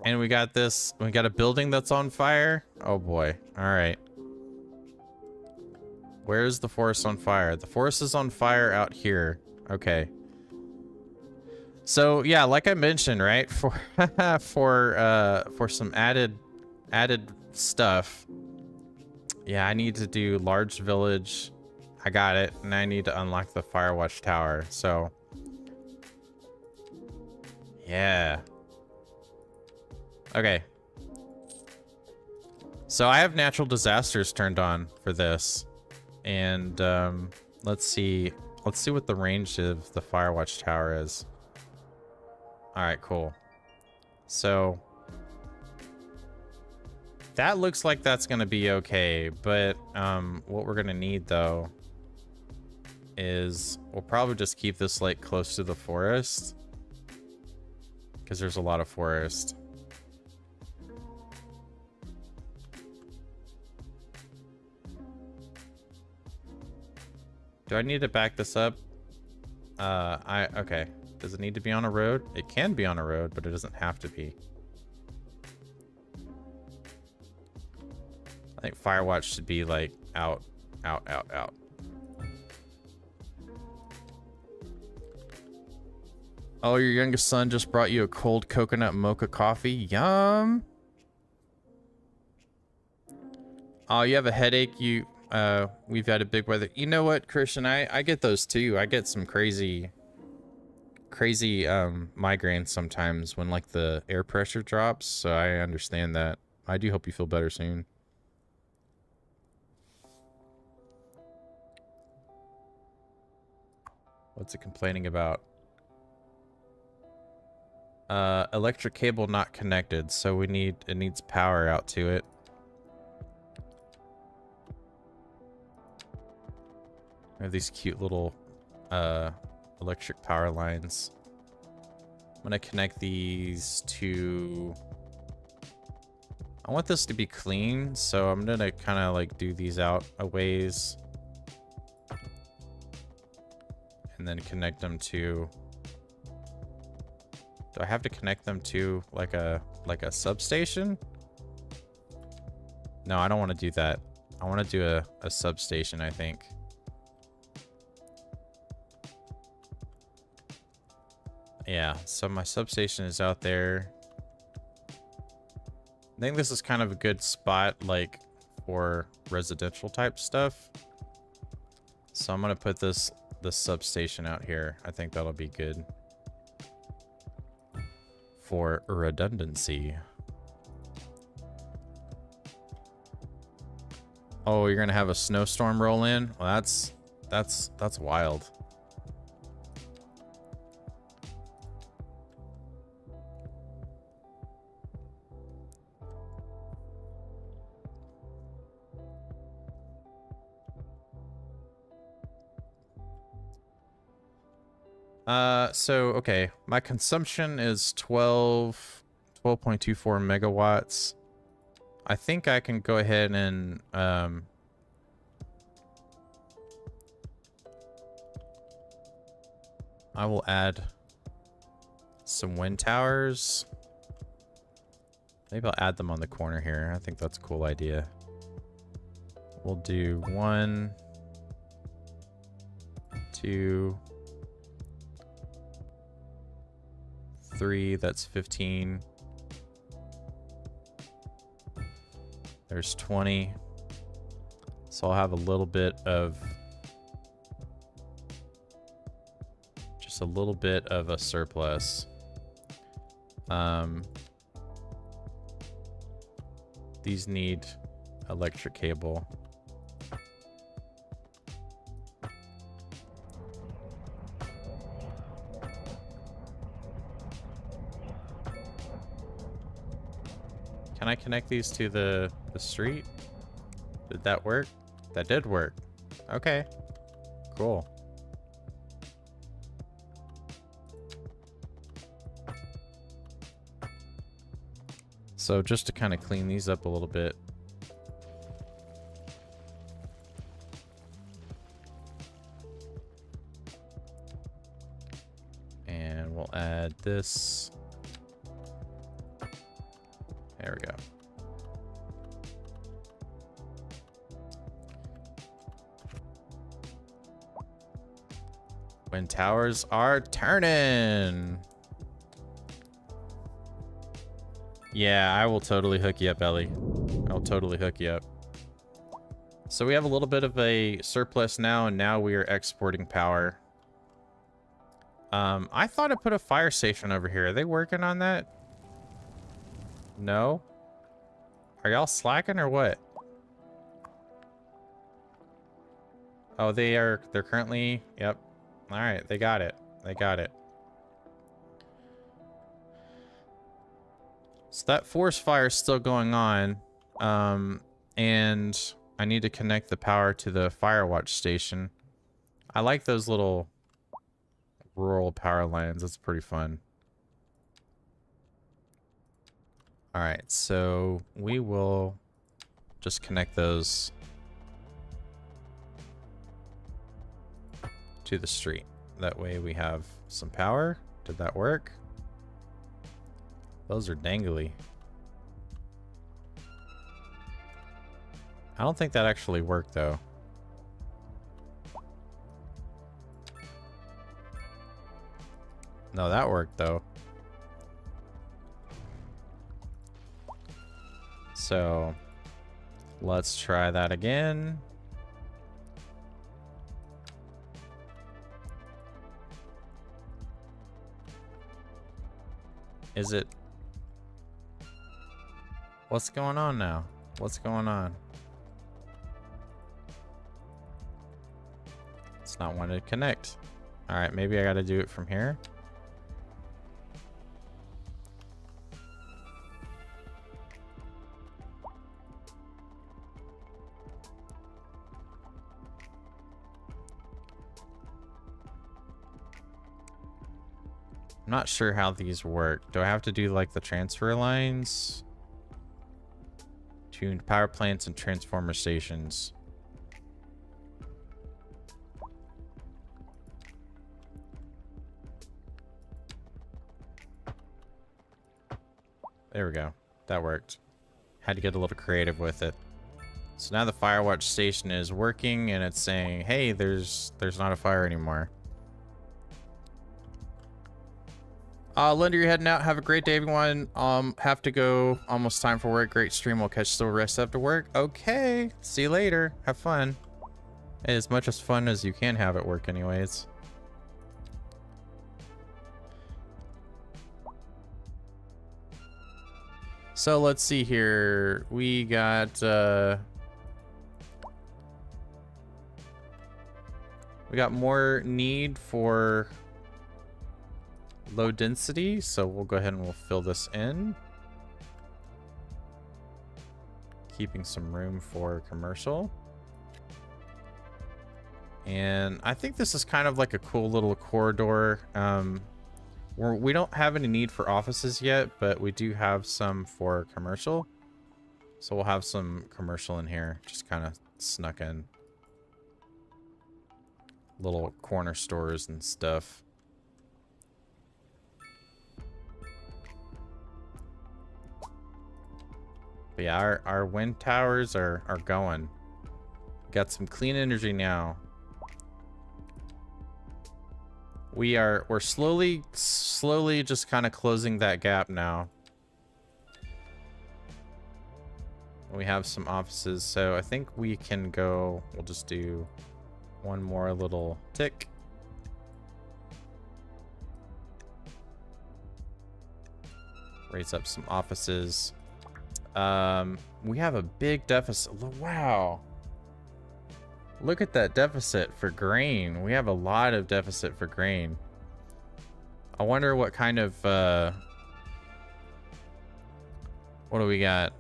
And we got a building that's on fire. Oh boy. All right. Where's the forest on fire? The forest is on fire out here. Okay. So yeah, like I mentioned, right? For some added stuff. Yeah, I need to do large village. I got it, and I need to unlock the Firewatch Tower. So yeah. Okay. So I have natural disasters turned on for this. And let's see what the range of the Firewatch Tower is. All right, cool. So that looks like that's gonna be okay, but what we're gonna need though is we'll probably just keep this like close to the forest because there's a lot of forest. Do I need to back this up? Okay. Does it need to be on a road? It can be on a road, but it doesn't have to be. I think Firewatch should be like out. Oh, your youngest son just brought you a cold coconut mocha coffee. Yum. Oh, you have a headache? We've had a big weather. You know what, Christian? I get those too. I get some crazy migraines sometimes when like the air pressure drops. So I understand that. I do hope you feel better soon. What's it complaining about? Electric cable not connected, so it needs power out to it. We have these cute little electric power lines. I'm gonna connect these to... I want this to be clean, so I'm gonna kind of like do these out a ways. And then connect them to... Do I have to connect them to like a substation? No, I don't want to do that. I want to do a substation, I think. Yeah, so my substation is out there. I think this is kind of a good spot, like, for residential type stuff. So I'm gonna put this substation out here. I think that'll be good for redundancy. Oh, you're gonna have a snowstorm roll in? Well, that's wild. So, okay, my consumption is 12.24 megawatts. I think I can go ahead and, I will add some wind towers. Maybe I'll add them on the corner here. I think that's a cool idea. We'll do 1, 2, 3, that's 15. There's 20. So I'll have a little bit of... just a little bit of a surplus. These need electric cable. Can I connect these to the street? Did that work? That did work. Okay. Cool. So just to kind of clean these up a little bit. And we'll add this. There we go. Wind towers are turning. Yeah, I will totally hook you up, Ellie. I'll totally hook you up. So we have a little bit of a surplus now, and now we are exporting power. I thought I put a fire station over here. Are they working on that? No? Are y'all slacking or what? Oh, they're currently... Yep. Alright, they got it. They got it. So that forest fire is still going on. And I need to connect the power to the Firewatch station. I like those little rural power lines. That's pretty fun. Alright, so we will just connect those to the street. That way we have some power. Did that work? Those are dangly. I don't think that actually worked though. No, that worked though. So let's try that again. Is it? What's going on now? What's going on? It's not wanting to connect. All right, maybe I got to do it from here. I'm not sure how these work. Do I have to do like the transfer lines? Tuned power plants and transformer stations. There we go. That worked. Had to get a little creative with it. So now the Firewatch station is working and it's saying, hey, there's not a fire anymore. Linda, you're heading out. Have a great day, everyone. Have to go. Almost time for work. Great stream. We'll catch the rest after work. Okay. See you later. Have fun. As much as fun as you can have at work anyways. So let's see here. We got more need for low density, so we'll go ahead and we'll fill this in, keeping some room for commercial. And I think this is kind of like a cool little corridor. We don't have any need for offices yet, but we do have some for commercial, so we'll have some commercial in here, just kind of snuck in, little corner stores and stuff. But yeah, our wind towers are going. Got some clean energy now. We're slowly just kind of closing that gap now. We have some offices, so I think we can go, we'll just do one more little tick. Raise up some offices. We have a big deficit. Wow. Look at that deficit for grain. We have a lot of deficit for grain. I wonder what kind of, what do we got?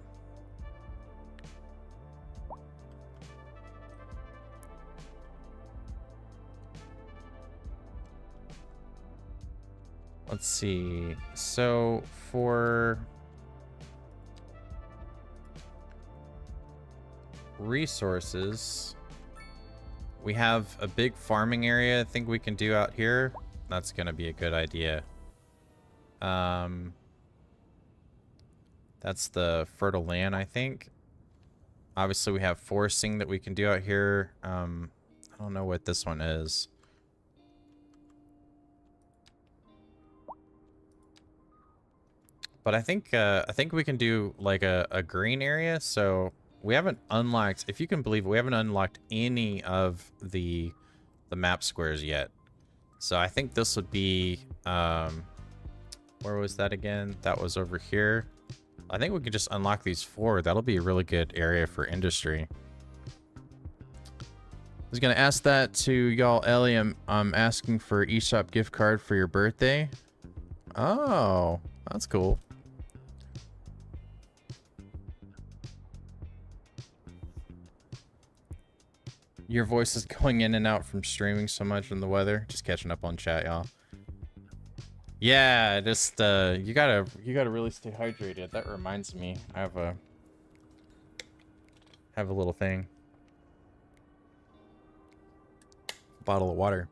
Let's see. So for resources, we have a big farming area I think we can do out here. That's gonna be a good idea. That's the fertile land, I think. Obviously we have foresting that we can do out here. I don't know what this one is. But I think we can do like a green area. So we haven't unlocked, if you can believe it, we haven't unlocked any of the map squares yet. So I think this would be, where was that again? That was over here. I think we could just unlock these 4. That'll be a really good area for industry. I was gonna ask that to y'all, Ellie. I'm asking for eShop gift card for your birthday. Oh, that's cool. Your voice is going in and out from streaming so much from the weather. Just catching up on chat, y'all. Yeah, just you gotta really stay hydrated. That reminds me, I have a little thing. Bottle of water.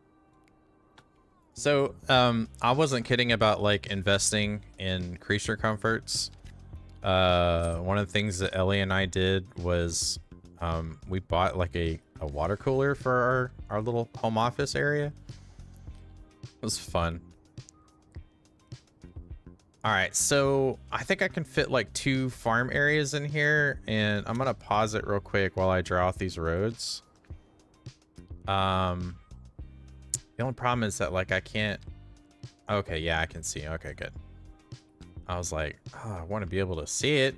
So, I wasn't kidding about like investing in creature comforts. One of the things that Ellie and I did was, we bought like a water cooler for our little home office area. It was fun. All right, so I think I can fit like 2 farm areas in here, and I'm gonna pause it real quick while I draw out these roads. The only problem is that like I can't. Okay, yeah, I can see. Okay, good. I was like, oh, I want to be able to see it.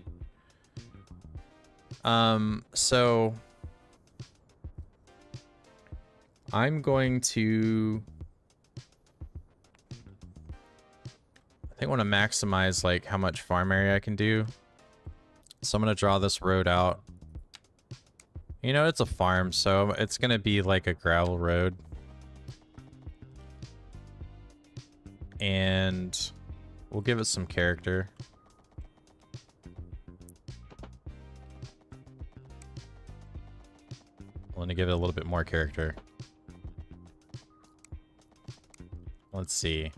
So I'm going to. I think I want to maximize like how much farm area I can do. So I'm going to draw this road out. You know, it's a farm, so it's going to be like a gravel road. And we'll give it some character. I'm going to give it a little bit more character. Let's see.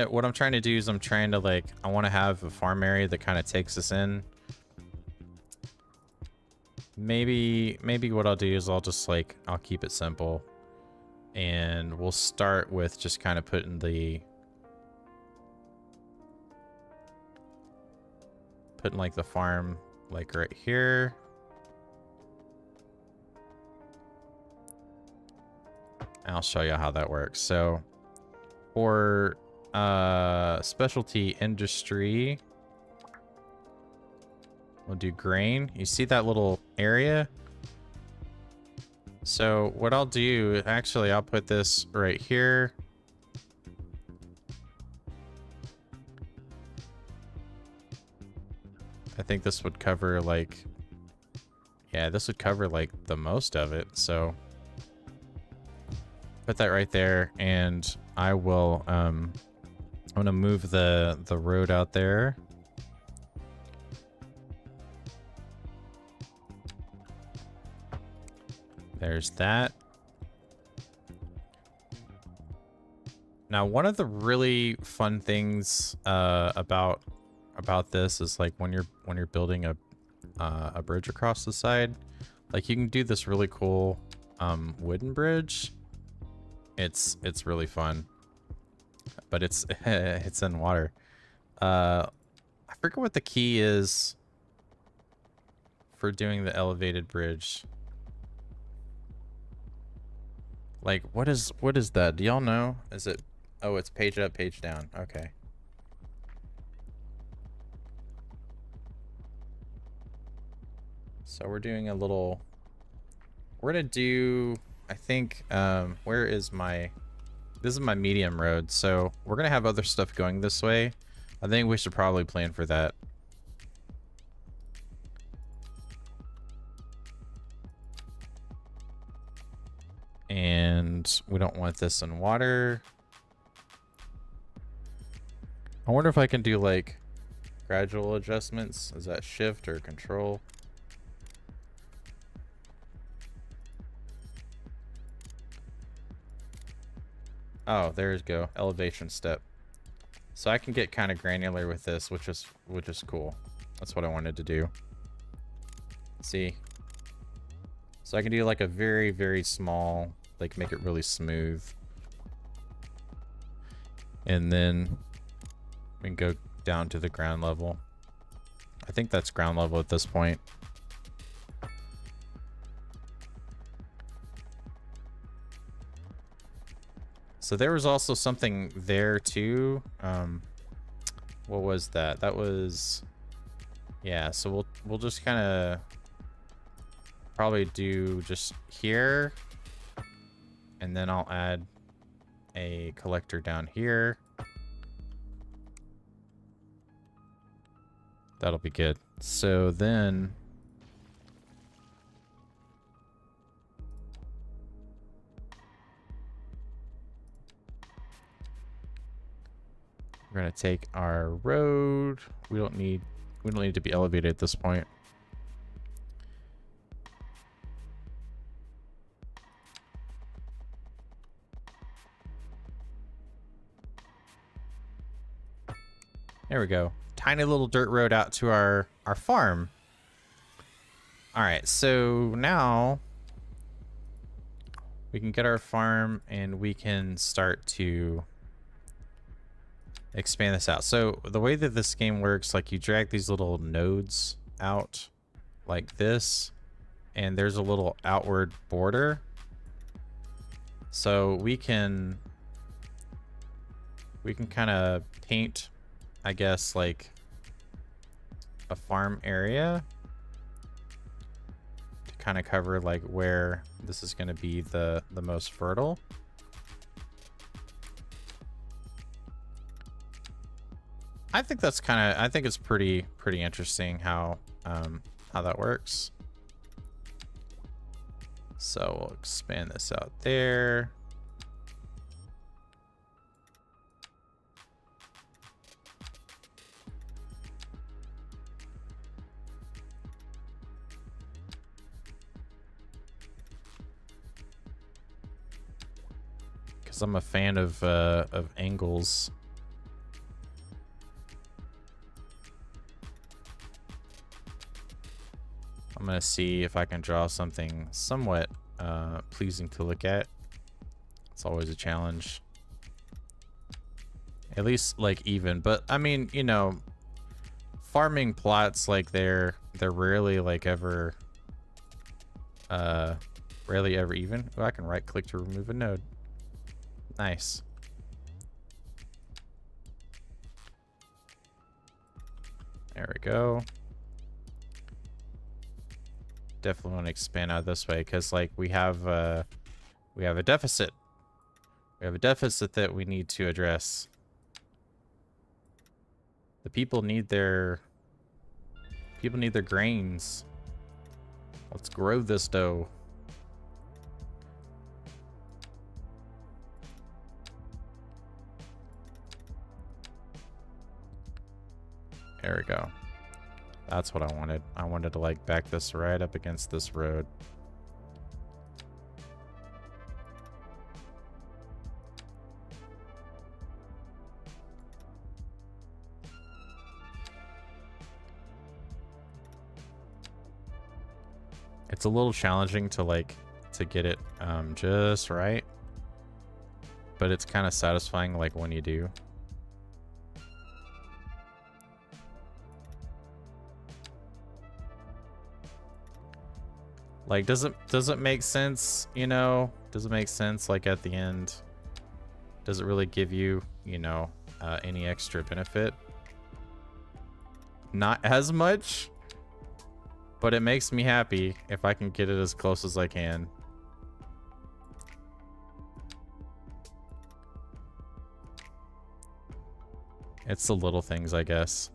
What I'm trying to do is I want to have a farm area that kind of takes us in. Maybe what I'll do is I'll keep it simple, and we'll start with just kind of putting like the farm like right here. And I'll show you how that works. So for specialty industry, we'll do grain. You see that little area? So what I'll do, actually, I'll put this right here. I think this would cover like, yeah, this would cover like the most of it. So put that right there, and I will, I'm gonna move the road out there. There's that. Now, one of the really fun things about this is like when you're building a bridge across the side, like you can do this really cool wooden bridge. It's really fun, but it's it's in water. I forget what the key is for doing the elevated bridge. Like, what is that? Do y'all know? Is it? Oh, it's page up, page down. Okay. So we're doing a little. We're gonna do. I think. Where is my? This is my medium road. So we're gonna have other stuff going this way. I think we should probably plan for that. And we don't want this in water. I wonder if I can do like gradual adjustments. Is that shift or control? Oh, there's go. Elevation step. So I can get kind of granular with this, which is cool. That's what I wanted to do. See? So I can do like a very, very small, like make it really smooth. And then we can go down to the ground level. I think that's ground level at this point. So there was also something there too. What was that? That was, yeah, so we'll just kind of probably do just here, and then I'll add a collector down here. That'll be good. So then we're gonna take our road. We don't need We don't need to be elevated at this point. There we go. Tiny little dirt road out to our farm. All right, so now we can get our farm and we can start to expand this out. So the way that this game works, like you drag these little nodes out like this, and there's a little outward border. So we can kind of paint, I guess, like a farm area to kind of cover like where this is going to be the most fertile. I think that's kind of, I think it's pretty interesting how that works. So we'll expand this out there. Because I'm a fan of angles. I'm gonna see if I can draw something somewhat pleasing to look at. It's always a challenge. At least like even, but I mean, you know, farming plots, like they're rarely like ever rarely ever even. Oh, I can right click to remove a node. Nice. There we go. Definitely want to expand out this way because like we have a deficit. We have a deficit that we need to address. The people need their grains. Let's grow this dough. There we go. That's what I wanted. I wanted to like back this right up against this road. It's a little challenging to get it just right, but it's kind of satisfying like when you do. Like, does it make sense, you know? Does it make sense, like, at the end? Does it really give you, you know, any extra benefit? Not as much, but it makes me happy if I can get it as close as I can. It's the little things, I guess.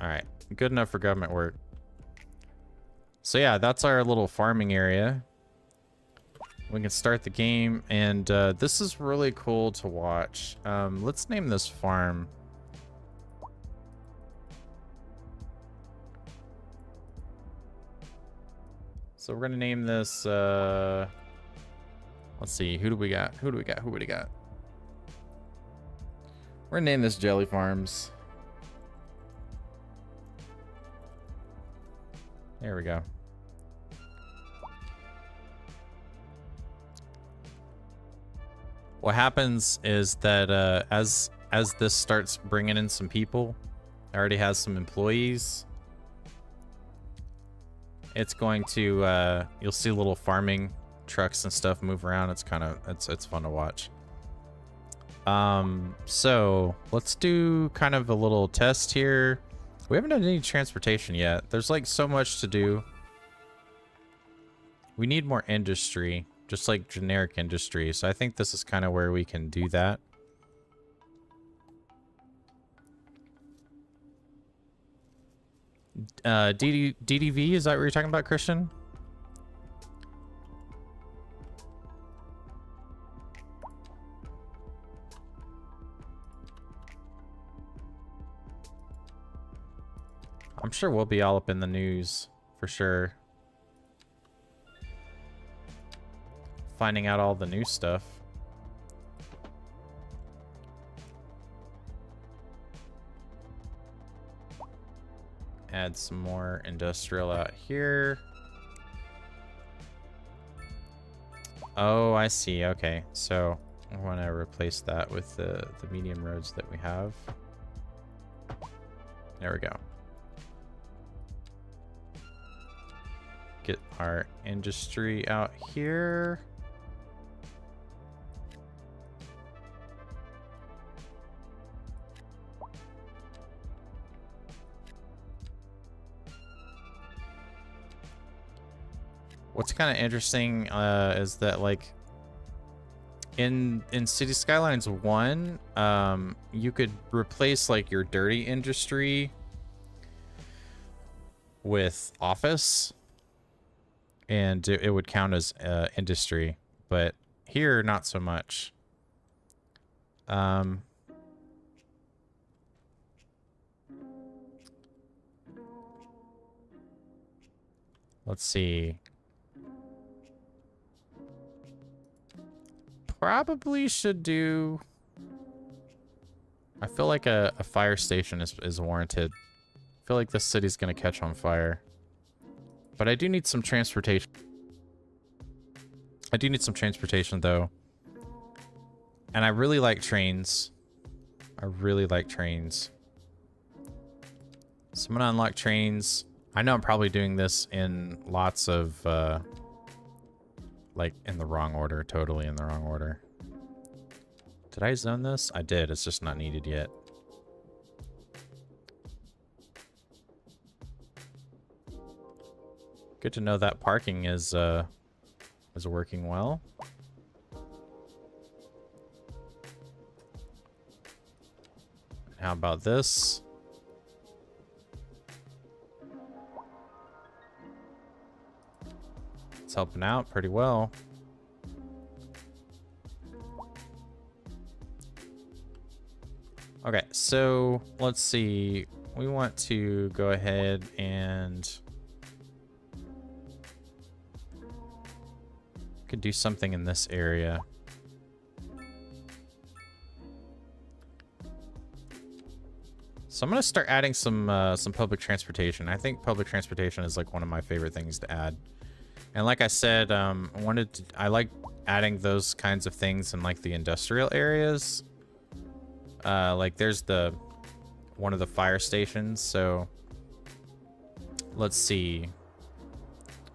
All right, good enough for government work. So yeah, that's our little farming area. We can start the game, and this is really cool to watch. Let's name this farm. So we're gonna name this, let's see, who do we got? Who do we got? We're gonna name this Jelly Farms. There we go. What happens is that as this starts bringing in some people, it already has some employees. It's going to you'll see little farming trucks and stuff move around. It's kind of it's fun to watch. So let's do kind of a little test here. We haven't done any transportation yet. There's like so much to do. We need more industry, just like generic industry. So I think this is kind of where we can do that. DDV, is that what you're talking about, Christian? I'm sure we'll be all up in the news for sure. Finding out all the new stuff. Add some more industrial out here. Oh, I see. Okay, so I want to replace that with the medium roads that we have. There we go. Get our industry out here. What's kind of interesting is that, like, in City Skylines 1, you could replace, like, your dirty industry with office, and it would count as industry. But here, not so much. Let's see. Probably should do... I feel like a fire station is warranted. I feel like this city's gonna catch on fire. But I do need some transportation. I do need some transportation, though. And I really like trains. I really like trains. So I'm gonna unlock trains. I know I'm probably doing this in lots of... like, in the wrong order. Totally in the wrong order. Did I zone this? I did. It's just not needed yet. Good to know that parking is working well. How about this? It's helping out pretty well. Okay, so let's see. We want to go ahead and could do something in this area. So I'm gonna start adding some public transportation. I think public transportation is like one of my favorite things to add. And like I said, I like adding those kinds of things in like the industrial areas. Like there's one of the fire stations, so let's see.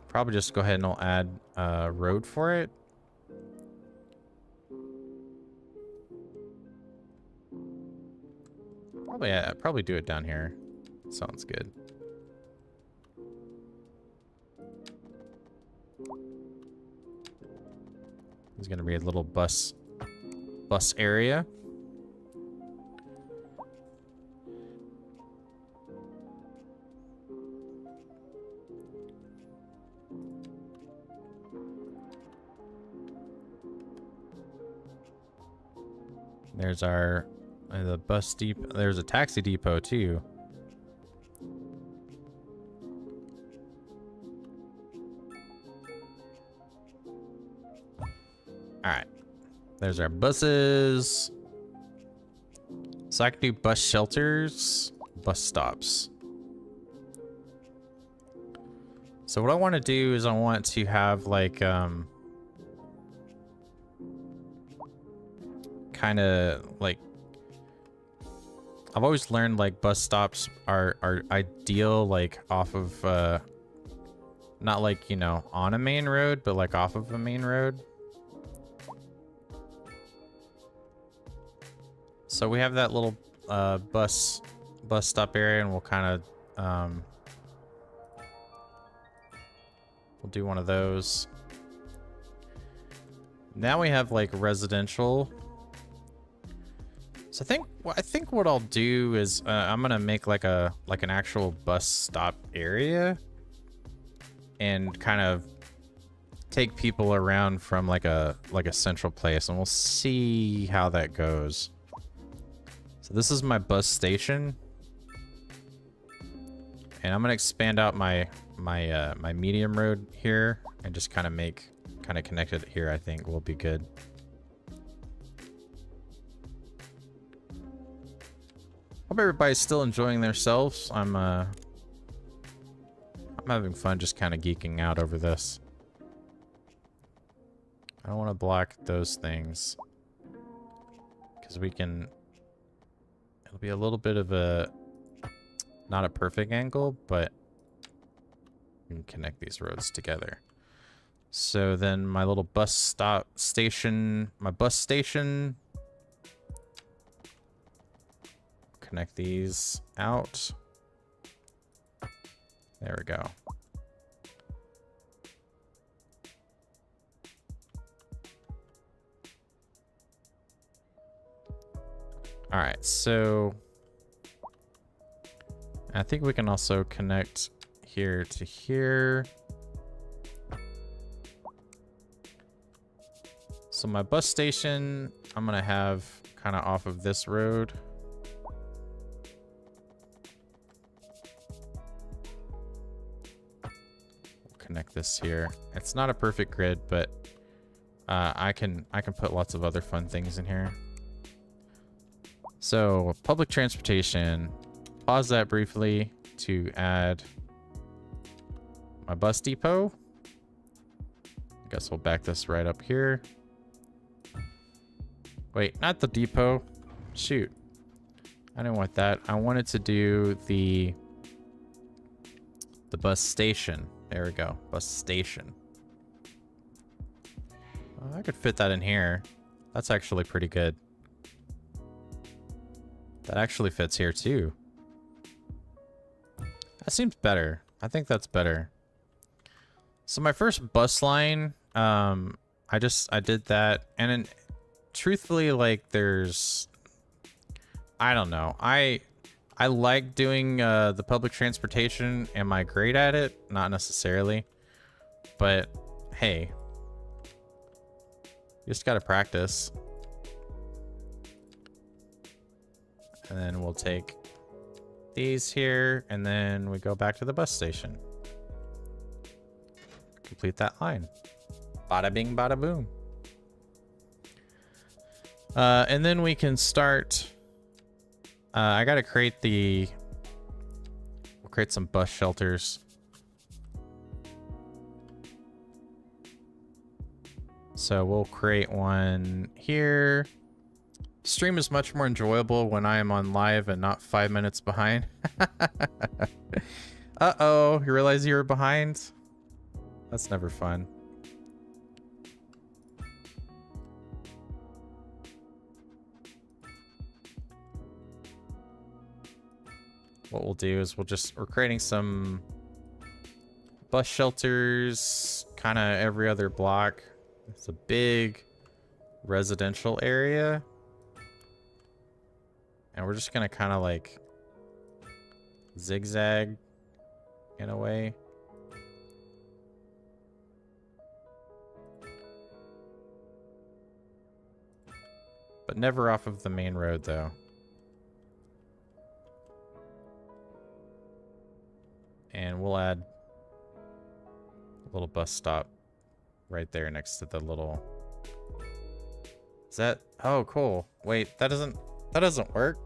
Probably just go ahead and I'll add a road for it. Probably do it down here. Sounds good. There's gonna be a little bus area. There's our the bus depot. There's a taxi depot too. All right. There's our buses. So I can do bus shelters, bus stops. So what I want to do is I want to have like kind of like, I've always learned like bus stops are ideal like off of not like, you know, on a main road, but like off of a main road. So we have that little bus stop area, and we'll kind of we'll do one of those. Now we have like residential. So I think what I'll do is I'm gonna make like an actual bus stop area, and kind of take people around from like a central place, and we'll see how that goes. So this is my bus station, And I'm gonna expand out my medium road here and just kind of connect it here. I think will be good. Hope everybody's still enjoying themselves. I'm having fun just kind of geeking out over this. I don't want to block those things because it'll be a little bit of a, not a perfect angle, but we can connect these roads together. So then my little bus station, connect these out. There we go. All right, so I think we can also connect here to here. So my bus station, I'm gonna have kind of off of this road. We'll connect this here. It's not a perfect grid, but I can put lots of other fun things in here. So public transportation, pause that briefly to add my bus depot. I guess we'll back this right up here. Wait, not the depot. Shoot. I didn't want that. I wanted to do the bus station. There we go. Bus station. Oh, I could fit that in here. That's actually pretty good. That actually fits here too. That seems better. I think that's better. So my first bus line, I did that, and then truthfully, like, I don't know. I like doing the public transportation. Am I great at it? Not necessarily. But hey, you just gotta practice. And then we'll take these here, and then we go back to the bus station. Complete that line. Bada bing, bada boom. And then we can start. I gotta we'll create some bus shelters. So we'll create one here. Stream is much more enjoyable when I am on live and not 5 minutes behind. Uh-oh, you realize you were behind? That's never fun. What we'll do is we're creating some bus shelters kind of every other block. It's a big residential area. And we're just gonna kind of like zigzag in a way. But never off of the main road though. And we'll add a little bus stop right there next to the little... Is that... Oh, cool. Wait, that doesn't work.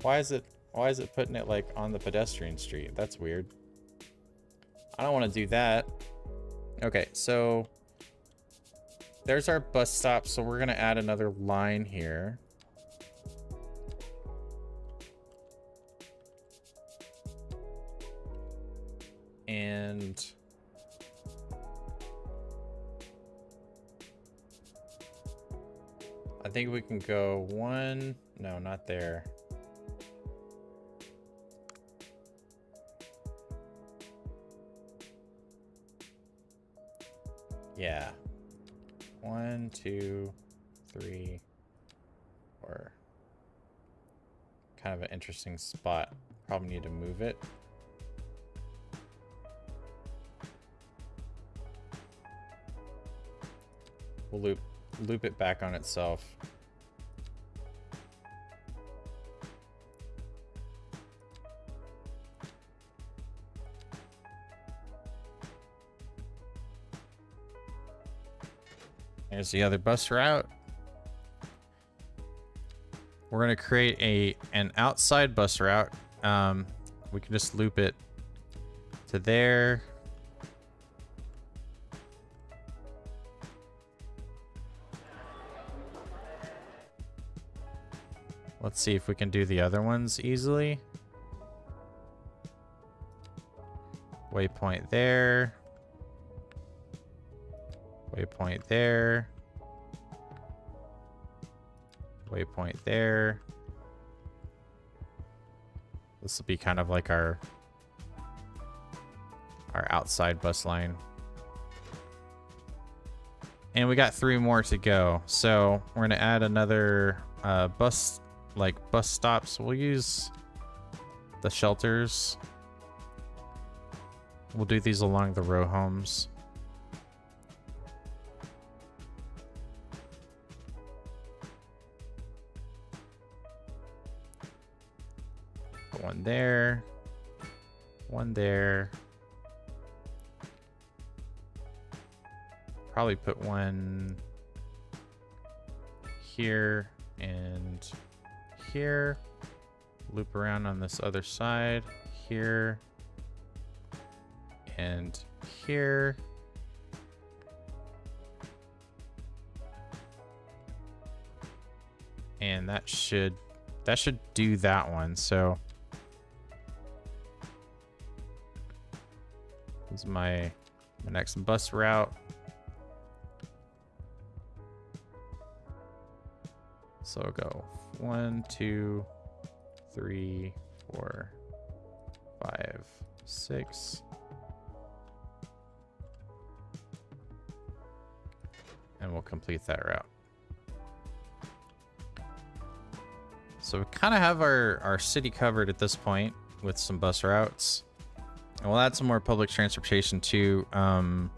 Why is it putting it like on the pedestrian street? That's weird. I don't want to do that. Okay, so there's our bus stop. So we're going to add another line here. And I think we can go one. No, not there. Yeah. 1, 2, 3, 4. Kind of an interesting spot. Probably need to move it. We'll loop it back on itself. There's the other bus route. We're gonna create an outside bus route. We can just loop it to there. Let's see if we can do the other ones easily. Waypoint there. Waypoint there. Waypoint there. This will be kind of like our outside bus line. And we got 3 more to go. So we're gonna add another bus stops. We'll use the shelters. We'll do these along the row homes. Put one there. One there. Probably put one here and here. Loop around on this other side. Here. And here. And that should do that one. So this is my next bus route. So I'll go 1, 2, 3, 4, 5, 6. And we'll complete that route. So we kind of have our city covered at this point with some bus routes. And we'll add some more public transportation too. I'm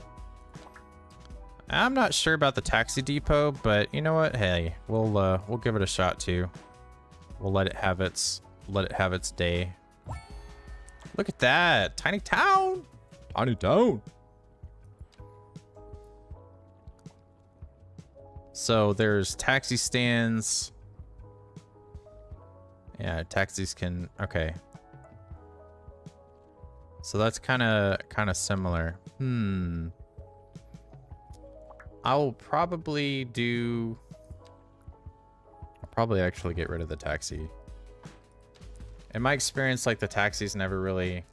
not sure about the taxi depot, but you know what? Hey, we'll give it a shot too. We'll let it have its day. Look at that. Tiny town. Tiny town. So there's taxi stands. Yeah, taxis can, okay. So that's kind of similar. I'll probably actually get rid of the taxi. In my experience, like the taxis never really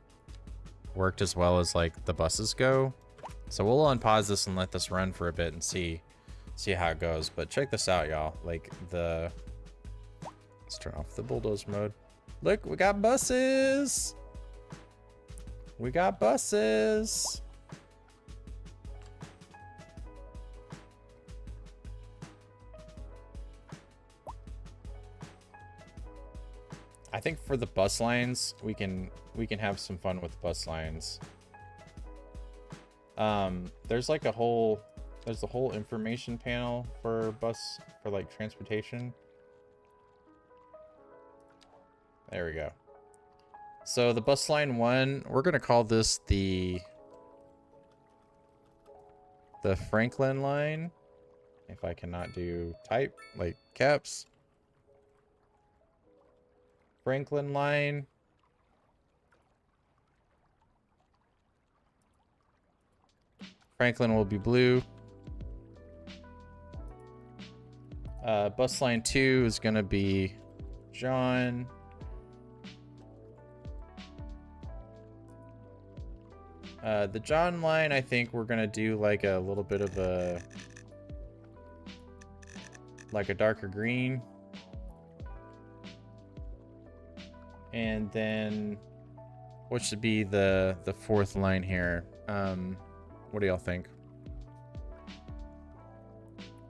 worked as well as like the buses go. So we'll unpause this and let this run for a bit and see how it goes. But check this out, y'all. Like let's turn off the bulldoze mode. Look, we got buses. We got buses. I think for the bus lines, we can have some fun with bus lines. There's like the whole information panel for like transportation. There we go. So the bus line 1, we're gonna call this the Franklin line. If I cannot do type like caps. Franklin line. Franklin will be blue. Bus line 2 is gonna be John. The John line, I think we're gonna do like a little bit of a darker green. And then what should be the 4th line here? What do y'all think?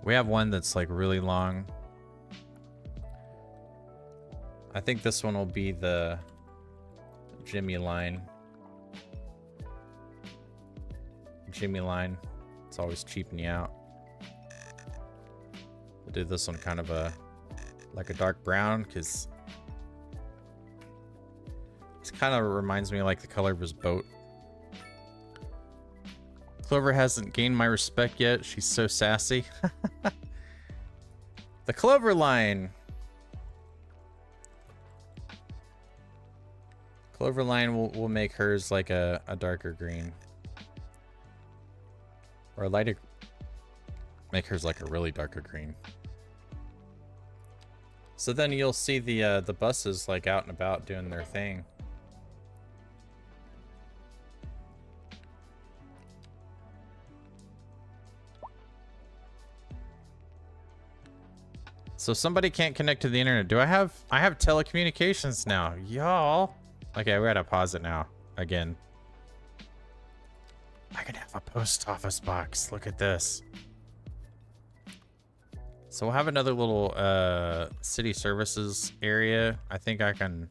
We have one that's like really long. I think this one will be the Jimmy line. Jimmy line. It's always cheaping you out. We'll do this one kind of like a dark brown, because it kind of reminds me of like the color of his boat. Clover hasn't gained my respect yet. She's so sassy. The Clover Line. Clover Line will make hers like a darker green. Or a lighter. Make hers like a really darker green. So then you'll see the buses like out and about doing their thing. So somebody can't connect to the internet. I have telecommunications now, y'all. Okay, we gotta pause it now again. I can have a post office box. Look at this. So we'll have another little city services area. I think I can.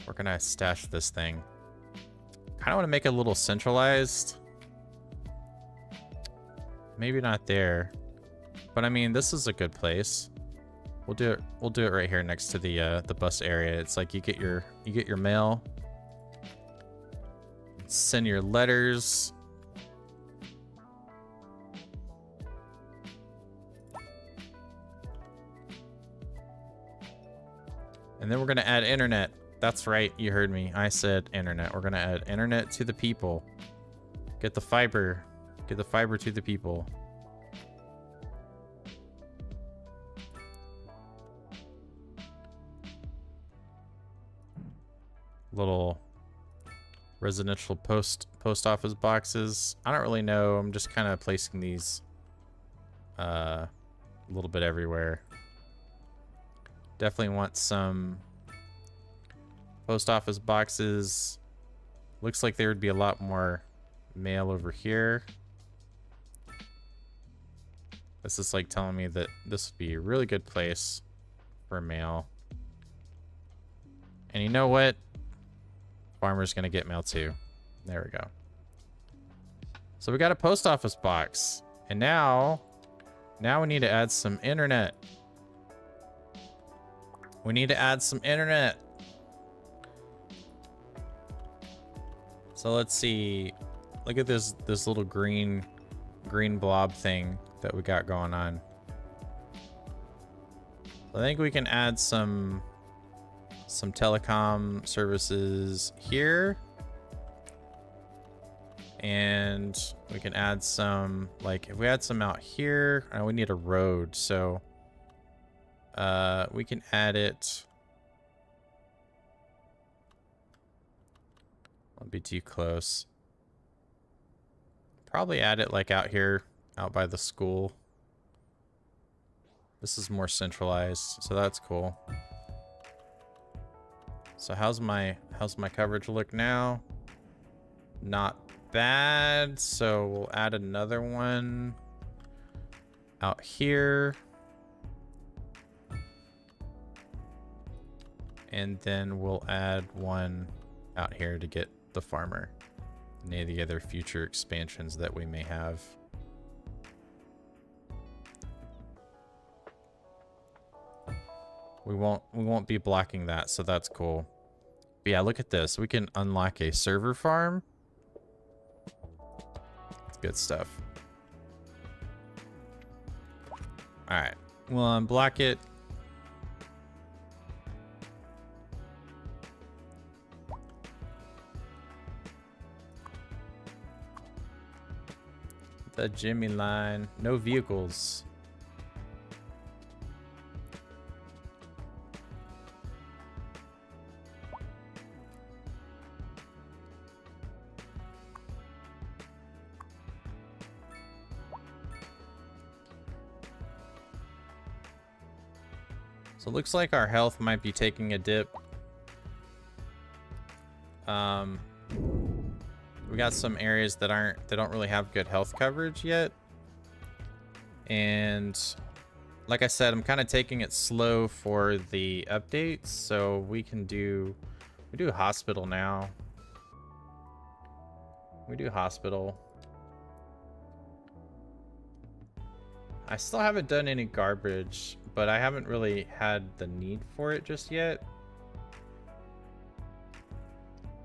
Where can I stash this thing? Kind of want to make it a little centralized. Maybe not there. But I mean, this is a good place. We'll do it right here next to the bus area. It's like you get your mail, send your letters. And then we're gonna add internet. That's right, you heard me. I said internet. We're gonna add internet to the people. Get the fiber. Get the fiber to the people. Little residential post office boxes. I don't really know. I'm just kind of placing these a little bit everywhere. Definitely want some post office boxes. Looks like there would be a lot more mail over here. This is like telling me that this would be a really good place for mail. And you know what? Farmer's gonna get mail too. There we go. So we got a post office box. And now we need to add some internet. We need to add some internet. So let's see. Look at this little green blob thing that we got going on. I think we can add some telecom services here. And we can add some, like if we add some out here, we need a road, so we can add it. Won't be too close. Probably add it like out here, out by the school. This is more centralized, so that's cool. So how's my coverage look now? Not bad. So we'll add another one out here. And then we'll add one out here to get the farmer and any of the other future expansions that we may have. We won't be blocking that, so that's cool. But yeah, look at this. We can unlock a server farm. It's good stuff. All right, we'll unblock it. The Jimmy line, no vehicles. So it looks like our health might be taking a dip. We got some areas that don't really have good health coverage yet. And like I said, I'm kind of taking it slow for the updates, so we do hospital now. We do hospital. I still haven't done any garbage, but I haven't really had the need for it just yet.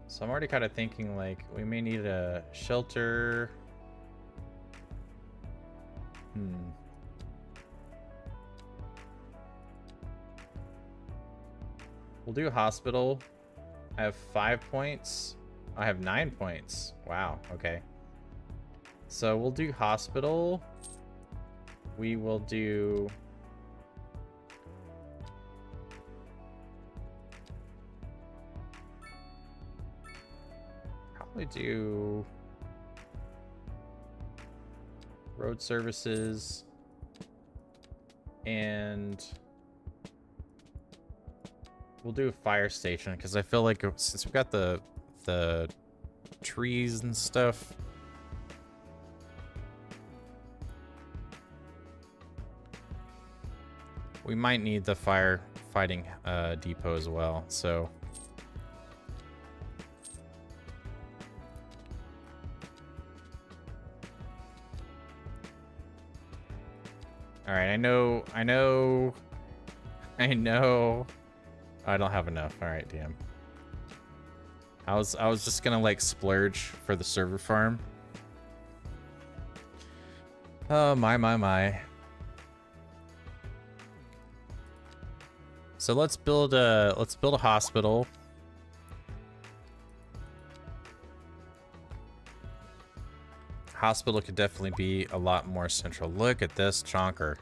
So I'm already kind of thinking like we may need a shelter. We'll do hospital. I have 5 points. I have 9 points. Wow, okay. So we'll do hospital. We will do... probably do... road services. And... we'll do a fire station, because I feel like since we've got the trees and stuff... we might need the firefighting depot as well, so... Alright, I know... I don't have enough. Alright, damn. I was just gonna, like, splurge for the server farm. Oh, my. So let's build a hospital. Hospital could definitely be a lot more central. Look at this chonker.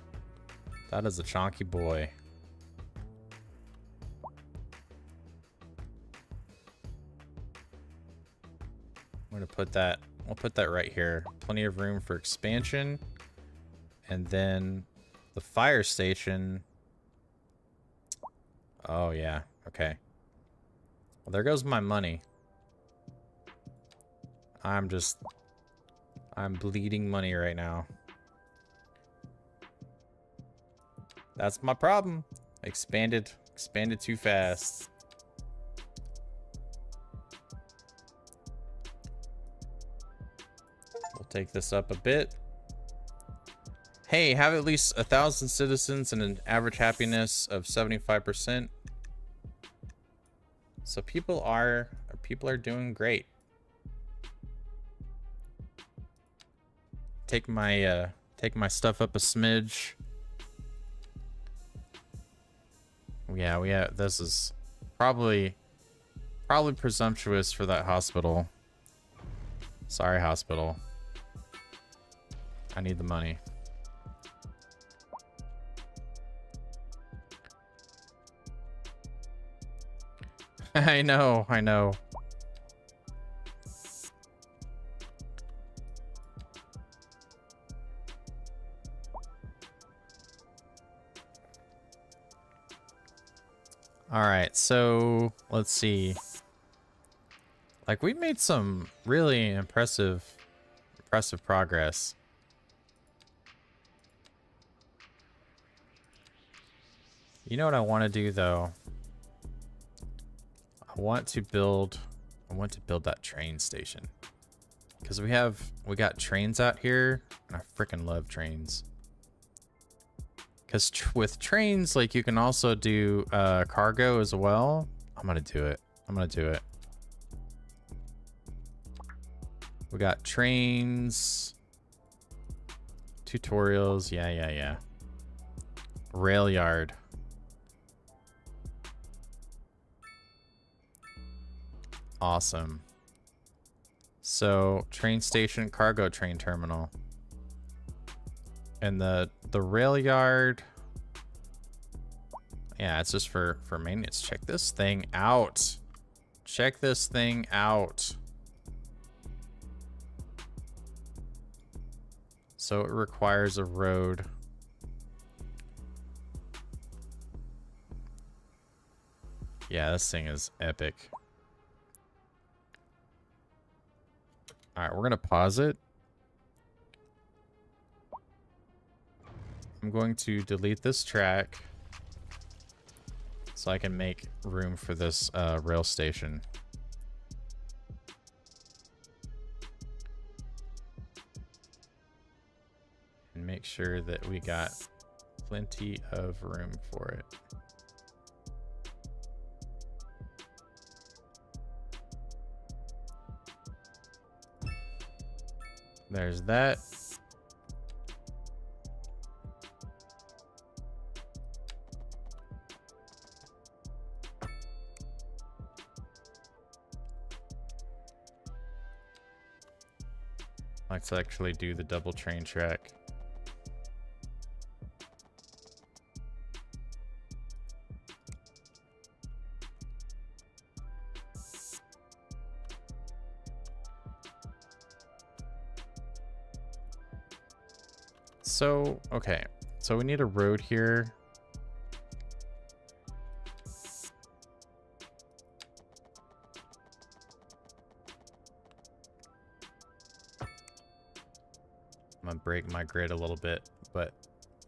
That is a chonky boy. I'm gonna put that. We'll put that right here. Plenty of room for expansion, and then the fire station. Oh, yeah. Okay. Well, there goes my money. I'm bleeding money right now. That's my problem. Expanded too fast. We'll take this up a bit. Hey, have at least 1,000 citizens and an average happiness of 75%. So people are doing great. Take my stuff up a smidge. Yeah, this is probably presumptuous for that hospital. Sorry, hospital. I need the money. I know. All right, so let's see. Like, we made some really impressive progress. You know what I want to do though? I want to build that train station. Because we got trains out here, and I freaking love trains. Because with trains, like, you can also do cargo as well. I'm gonna do it. We got trains, tutorials. Yeah. Rail yard. Awesome. So, train station, cargo train terminal. And the rail yard. Yeah, it's just for maintenance. Check this thing out. So it requires a road. Yeah, this thing is epic. All right, we're gonna pause it. I'm going to delete this track so I can make room for this rail station. And make sure that we got plenty of room for it. There's that. Let's actually do the double train track. So, okay. So we need a road here. I'm gonna break my grid a little bit, but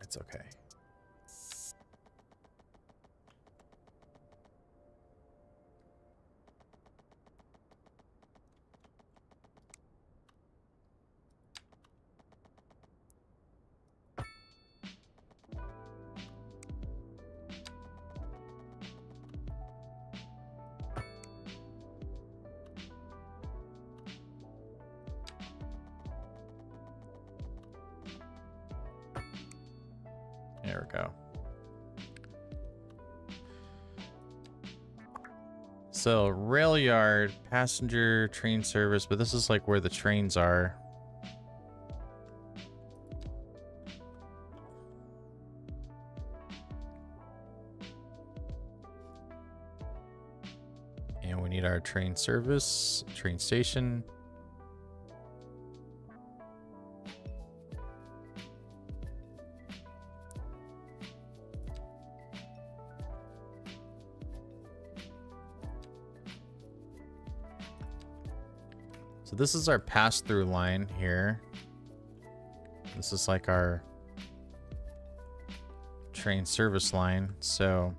it's okay. There we go. So, rail yard, passenger train service, but this is like where the trains are. And we need our train service, train station. So this is our pass-through line here. This is like our train service line. So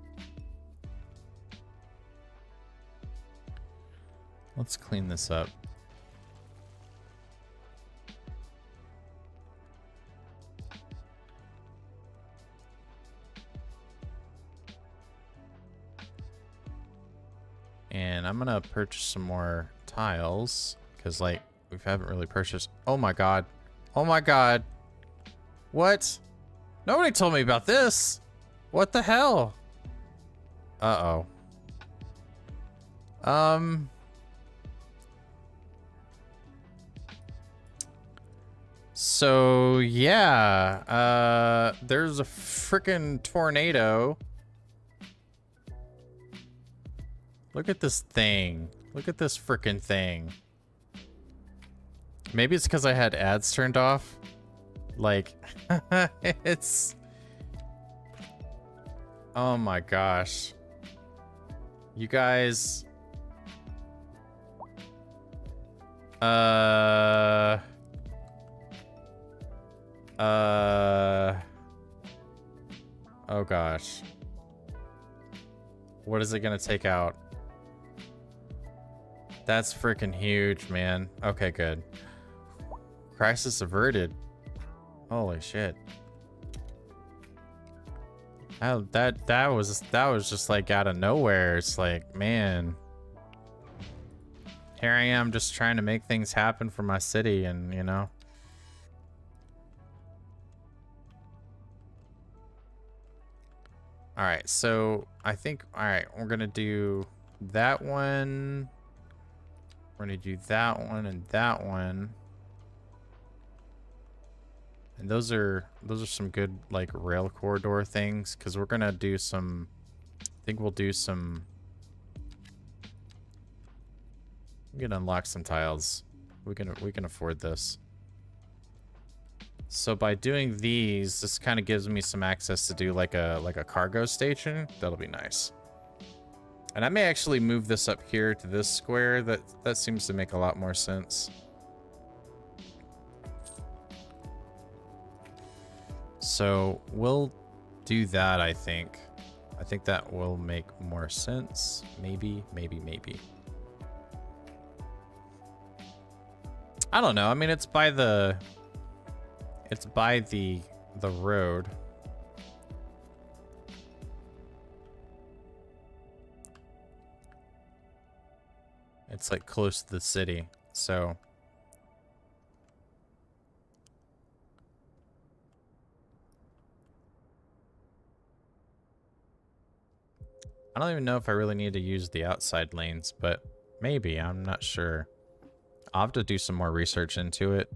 let's clean this up. And I'm gonna purchase some more tiles. Because, like, we haven't really purchased... Oh, my God. Oh, my God. What? Nobody told me about this. What the hell? Uh-oh. So, yeah. There's a freaking tornado. Look at this thing. Look at this freaking thing. Maybe it's because I had ads turned off. Like, it's... Oh my gosh. You guys... Oh gosh. What is it gonna take out? That's freaking huge, man. Okay, good. Crisis averted. Holy shit. That was just like out of nowhere. It's like, man. Here I am just trying to make things happen for my city, and you know. Alright, so I think, alright, we're gonna do that one. We're gonna do that one and that one. And those are some good like rail corridor things, because we're gonna do some, I think we'll do some, we can unlock some tiles. We can afford this. So by doing these, this kind of gives me some access to do like a cargo station. That'll be nice. And I may actually move this up here to this square. That seems to make a lot more sense. So we'll do that, I think. I think that will make more sense. Maybe. I don't know. I mean, it's by the road. It's like close to the city, so I don't even know if I really need to use the outside lanes, but maybe, I'm not sure. I'll have to do some more research into it.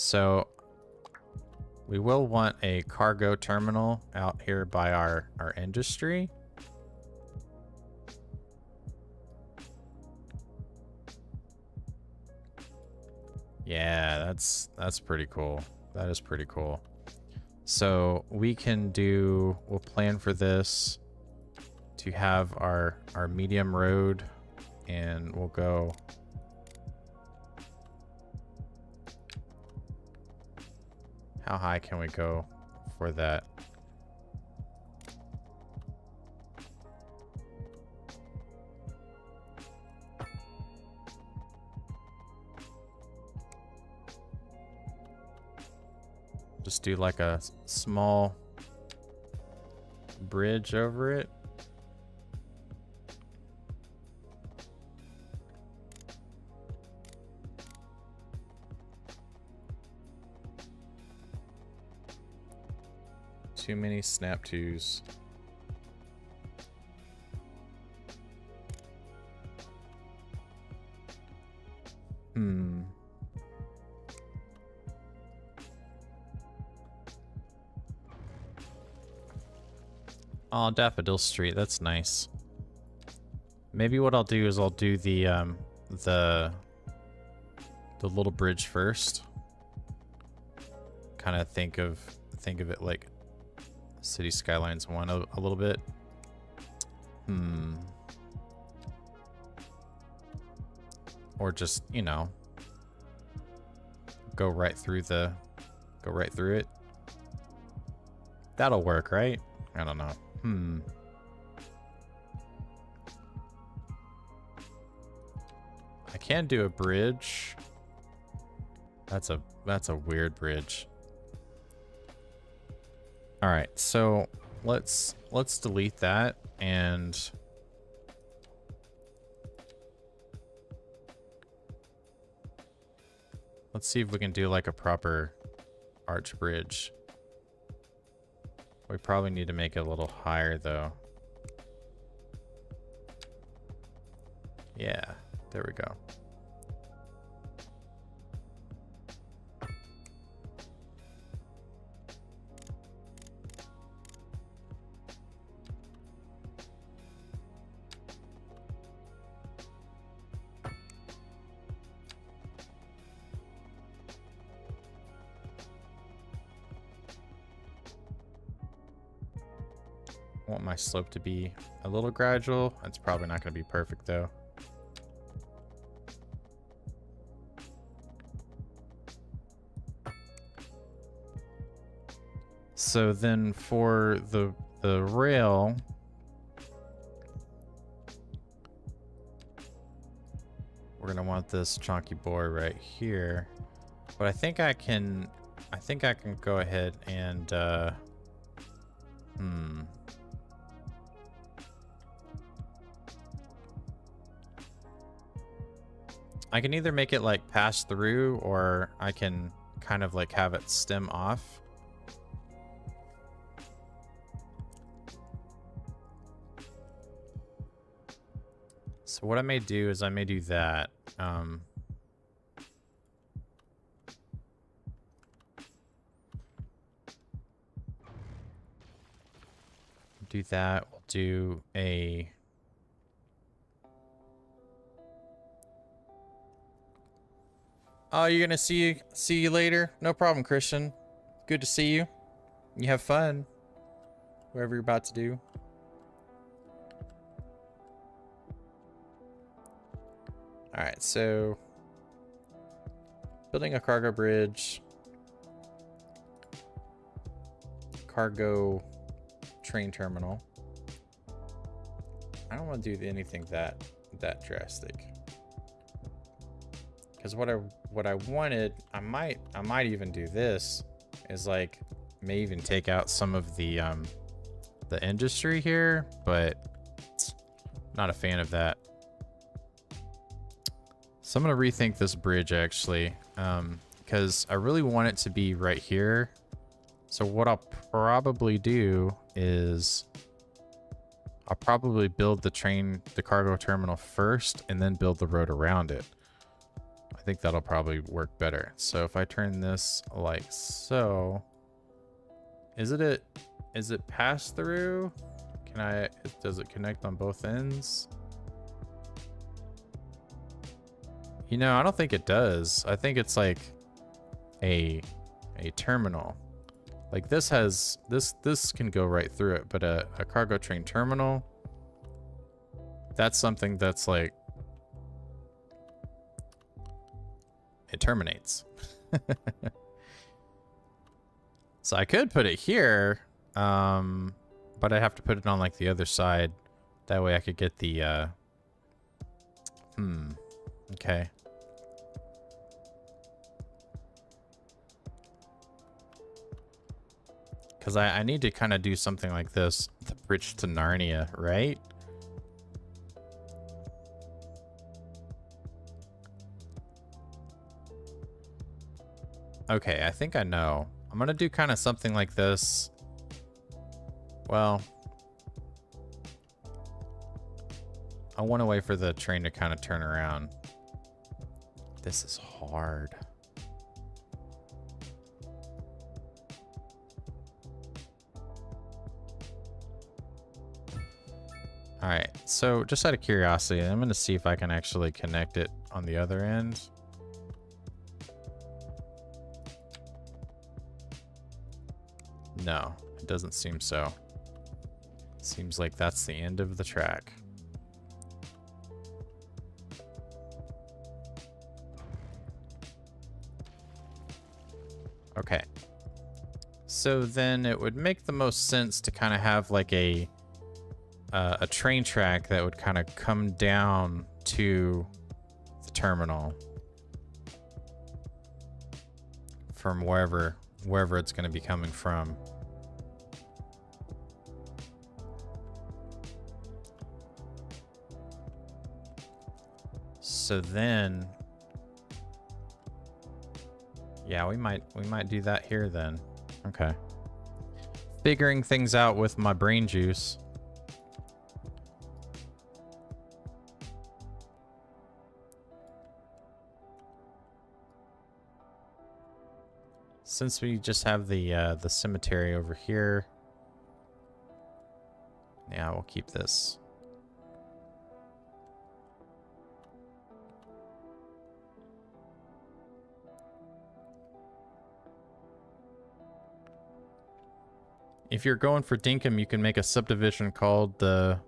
So we will want a cargo terminal out here by our industry. Yeah, that's pretty cool. That is pretty cool. So we can do, we'll plan for this to have our medium road, and we'll go how high can we go for that? Just do like a small bridge over it. Too many snap twos. Oh, Daffodil Street, that's nice. Maybe what I'll do is I'll do the little bridge first. Kind of think of it like City Skylines 1 a little bit. Or just, you know, go right through it. That'll work, right? I don't know. I can do a bridge. That's a weird bridge. All right, so let's delete that, and let's see if we can do like a proper arch bridge. We probably need to make it a little higher though. Yeah, there we go. I want my slope to be a little gradual. It's probably not going to be perfect though. So then for the rail, we're gonna want this chunky boy right here. But I think I can go ahead and I can either make it like pass through, or I can kind of like have it stem off. So what I may do is I may do that. Do that. We'll do a... Oh, you're gonna see you later? No problem, Christian. Good to see you. You have fun. Whatever you're about to do. Alright, so building a cargo bridge, cargo train terminal. I don't want to do anything that drastic, because what I wanted, I might even do this, is like may even take out some of the industry here, but not a fan of that. So I'm gonna rethink this bridge actually, because I really want it to be right here. So what I'll probably do is I'll probably build the cargo terminal first, and then build the road around it. I think that'll probably work better. So if I turn this like so, is it pass through? Does it connect on both ends? You know, I don't think it does. I think it's like a terminal. Like this can go right through it, but a cargo train terminal, that's something that's like, it terminates. So I could put it here, but I have to put it on like the other side. That way I could get the, okay. Because I need to kind of do something like this, the bridge to Narnia, right? Okay, I think I know. I'm going to do kind of something like this. Well, I want to wait for the train to kind of turn around. This is hard. All right, so just out of curiosity, I'm going to see if I can actually connect it on the other end. No, it doesn't seem so. Seems like that's the end of the track. Okay. So then it would make the most sense to kind of have like a train track that would kind of come down to the terminal from wherever it's going to be coming from. So then, yeah, we might do that here then. Okay. Figuring things out with my brain juice. Since we just have the cemetery over here, yeah, we'll keep this. If you're going for Dinkum, you can make a subdivision called the...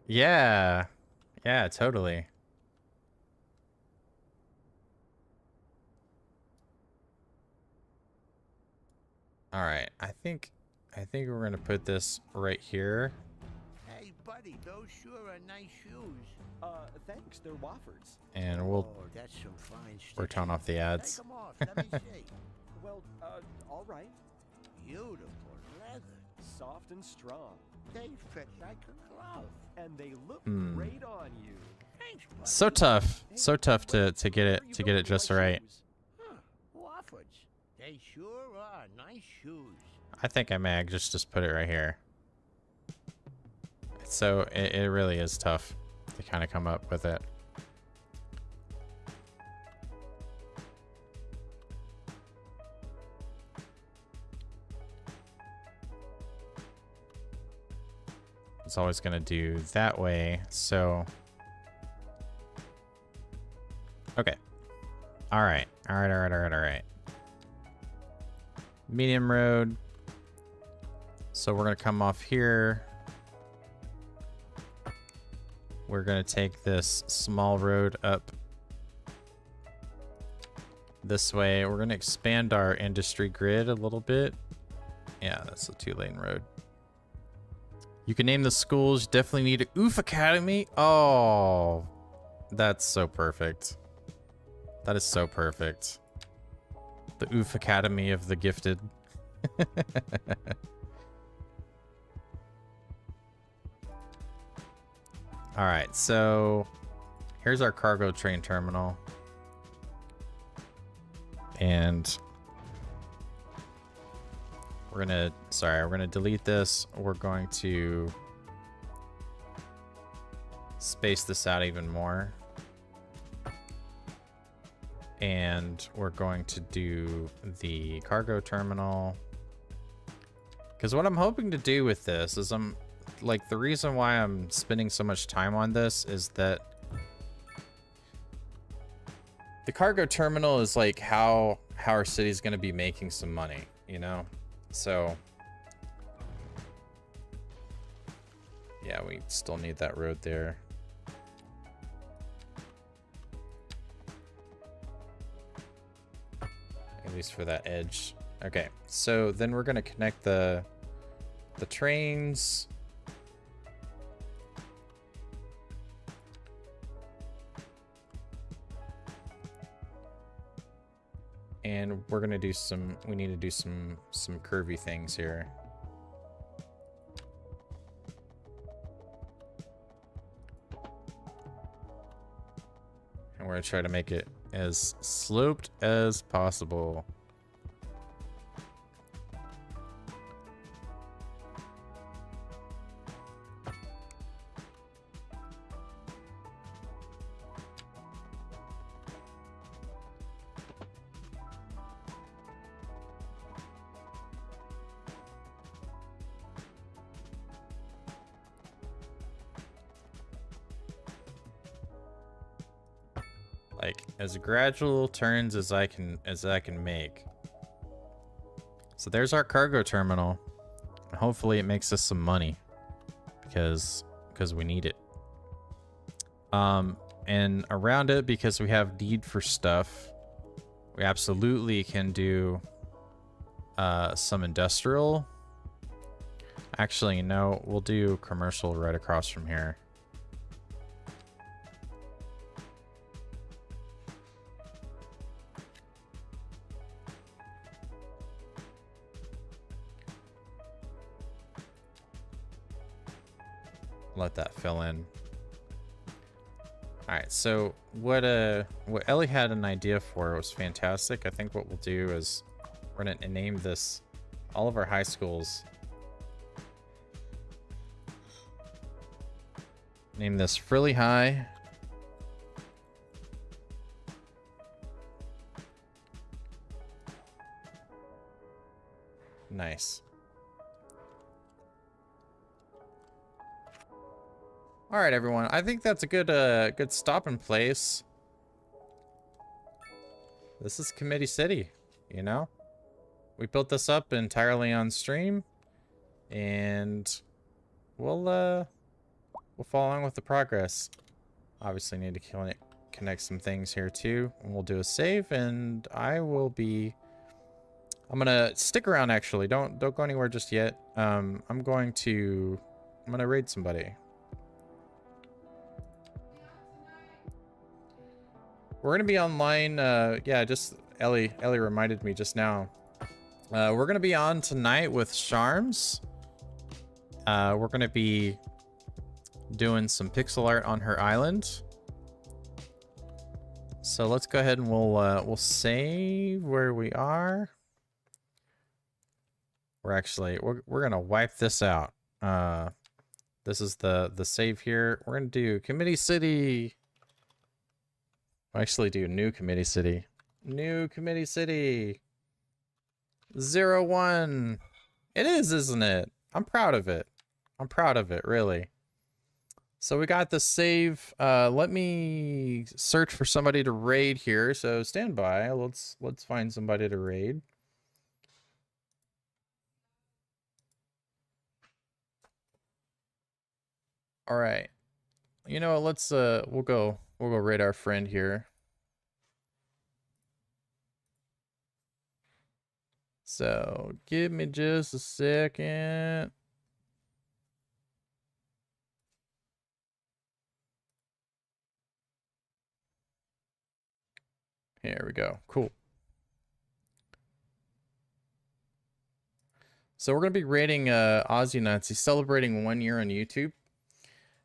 Yeah. Yeah, totally. All right, I think we're gonna put this right here. Hey, buddy, those sure are nice shoes. Thanks, they're Wofford's. And we'll Oh, that's some fine stuff. we're turning off the ads. Take 'em off. Let me see. Well, all right. Beautiful leather. Soft and strong. They fit like a glove. And they look Hmm. great on you. Thanks, buddy. So tough to get Where it you to get going it with just my right. shoes? Huh, Wofford's. They sure are nice shoes. I think I may just put it right here. So it really is tough to kind of come up with it. It's always going to do that way. So, okay. All right. All right. Medium road. So we're going to come off here. We're going to take this small road up this way. We're going to expand our industry grid a little bit. Yeah, that's a 2-lane road. You can name the schools. You definitely need a Oof Academy. Oh, that's so perfect. That is so perfect. The Oof Academy of the Gifted. All right, so here's our cargo train terminal. And we're gonna delete this. We're going to space this out even more. And we're going to do the cargo terminal. Because what I'm hoping to do with this is like, the reason why I'm spending so much time on this is that the cargo terminal is like how our city's going to be making some money, you know? So yeah, we still need that road there. At least for that edge. Okay, so then we're going to connect the trains. And we're going to do we need to do some curvy things here. And we're going to try to make it as sloped as possible. Like as gradual turns as I can make. So there's our cargo terminal. Hopefully it makes us some money because we need it. And around it, because we have need for stuff, we absolutely can do some industrial. Actually, no, we'll do commercial right across from here. Let that fill in. All right, so what Ellie had an idea for was fantastic. I think what we'll do is we're gonna name this all of our high schools. Name this Frilly High. Nice. All right, everyone. I think that's a good stopping place. This is Committee City, you know? We built this up entirely on stream, and we'll follow along with the progress. Obviously need to connect some things here too, and we'll do a save, and I'm gonna stick around actually. Don't go anywhere just yet. I'm gonna raid somebody. We're gonna be online, yeah, just Ellie reminded me just now. We're gonna be on tonight with Charms. We're gonna be doing some pixel art on her island. So let's go ahead and we'll save where we are. We're gonna wipe this out. This is the save here. We're gonna do Committee City. Actually do new Committee City. New Committee City. 01. It is, isn't it? I'm proud of it. I'm proud of it, really. So we got the save. Let me search for somebody to raid here. So stand by. Let's find somebody to raid. All right. You know, let's we'll go raid our friend here. So give me just a second. Here we go. Cool. So we're gonna be rating Aussie Nuts. He's celebrating 1 year on YouTube.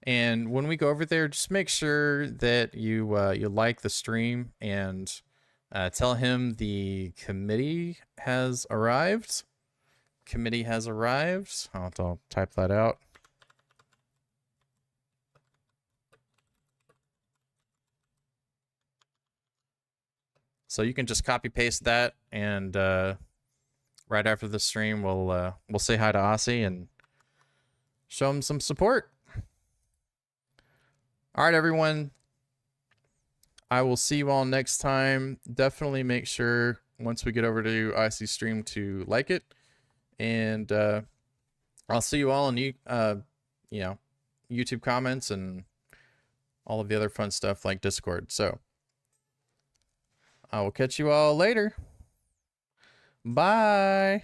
And when we go over there, just make sure that you like the stream and tell him the committee has arrived. Committee has arrived. I'll type that out. So you can just copy paste that, and right after the stream, we'll say hi to Aussie and show him some support. All right, everyone. I will see you all next time. Definitely make sure once we get over to IC stream to like it, and I'll see you all in you know, YouTube comments and all of the other fun stuff like Discord. So I will catch you all later. Bye.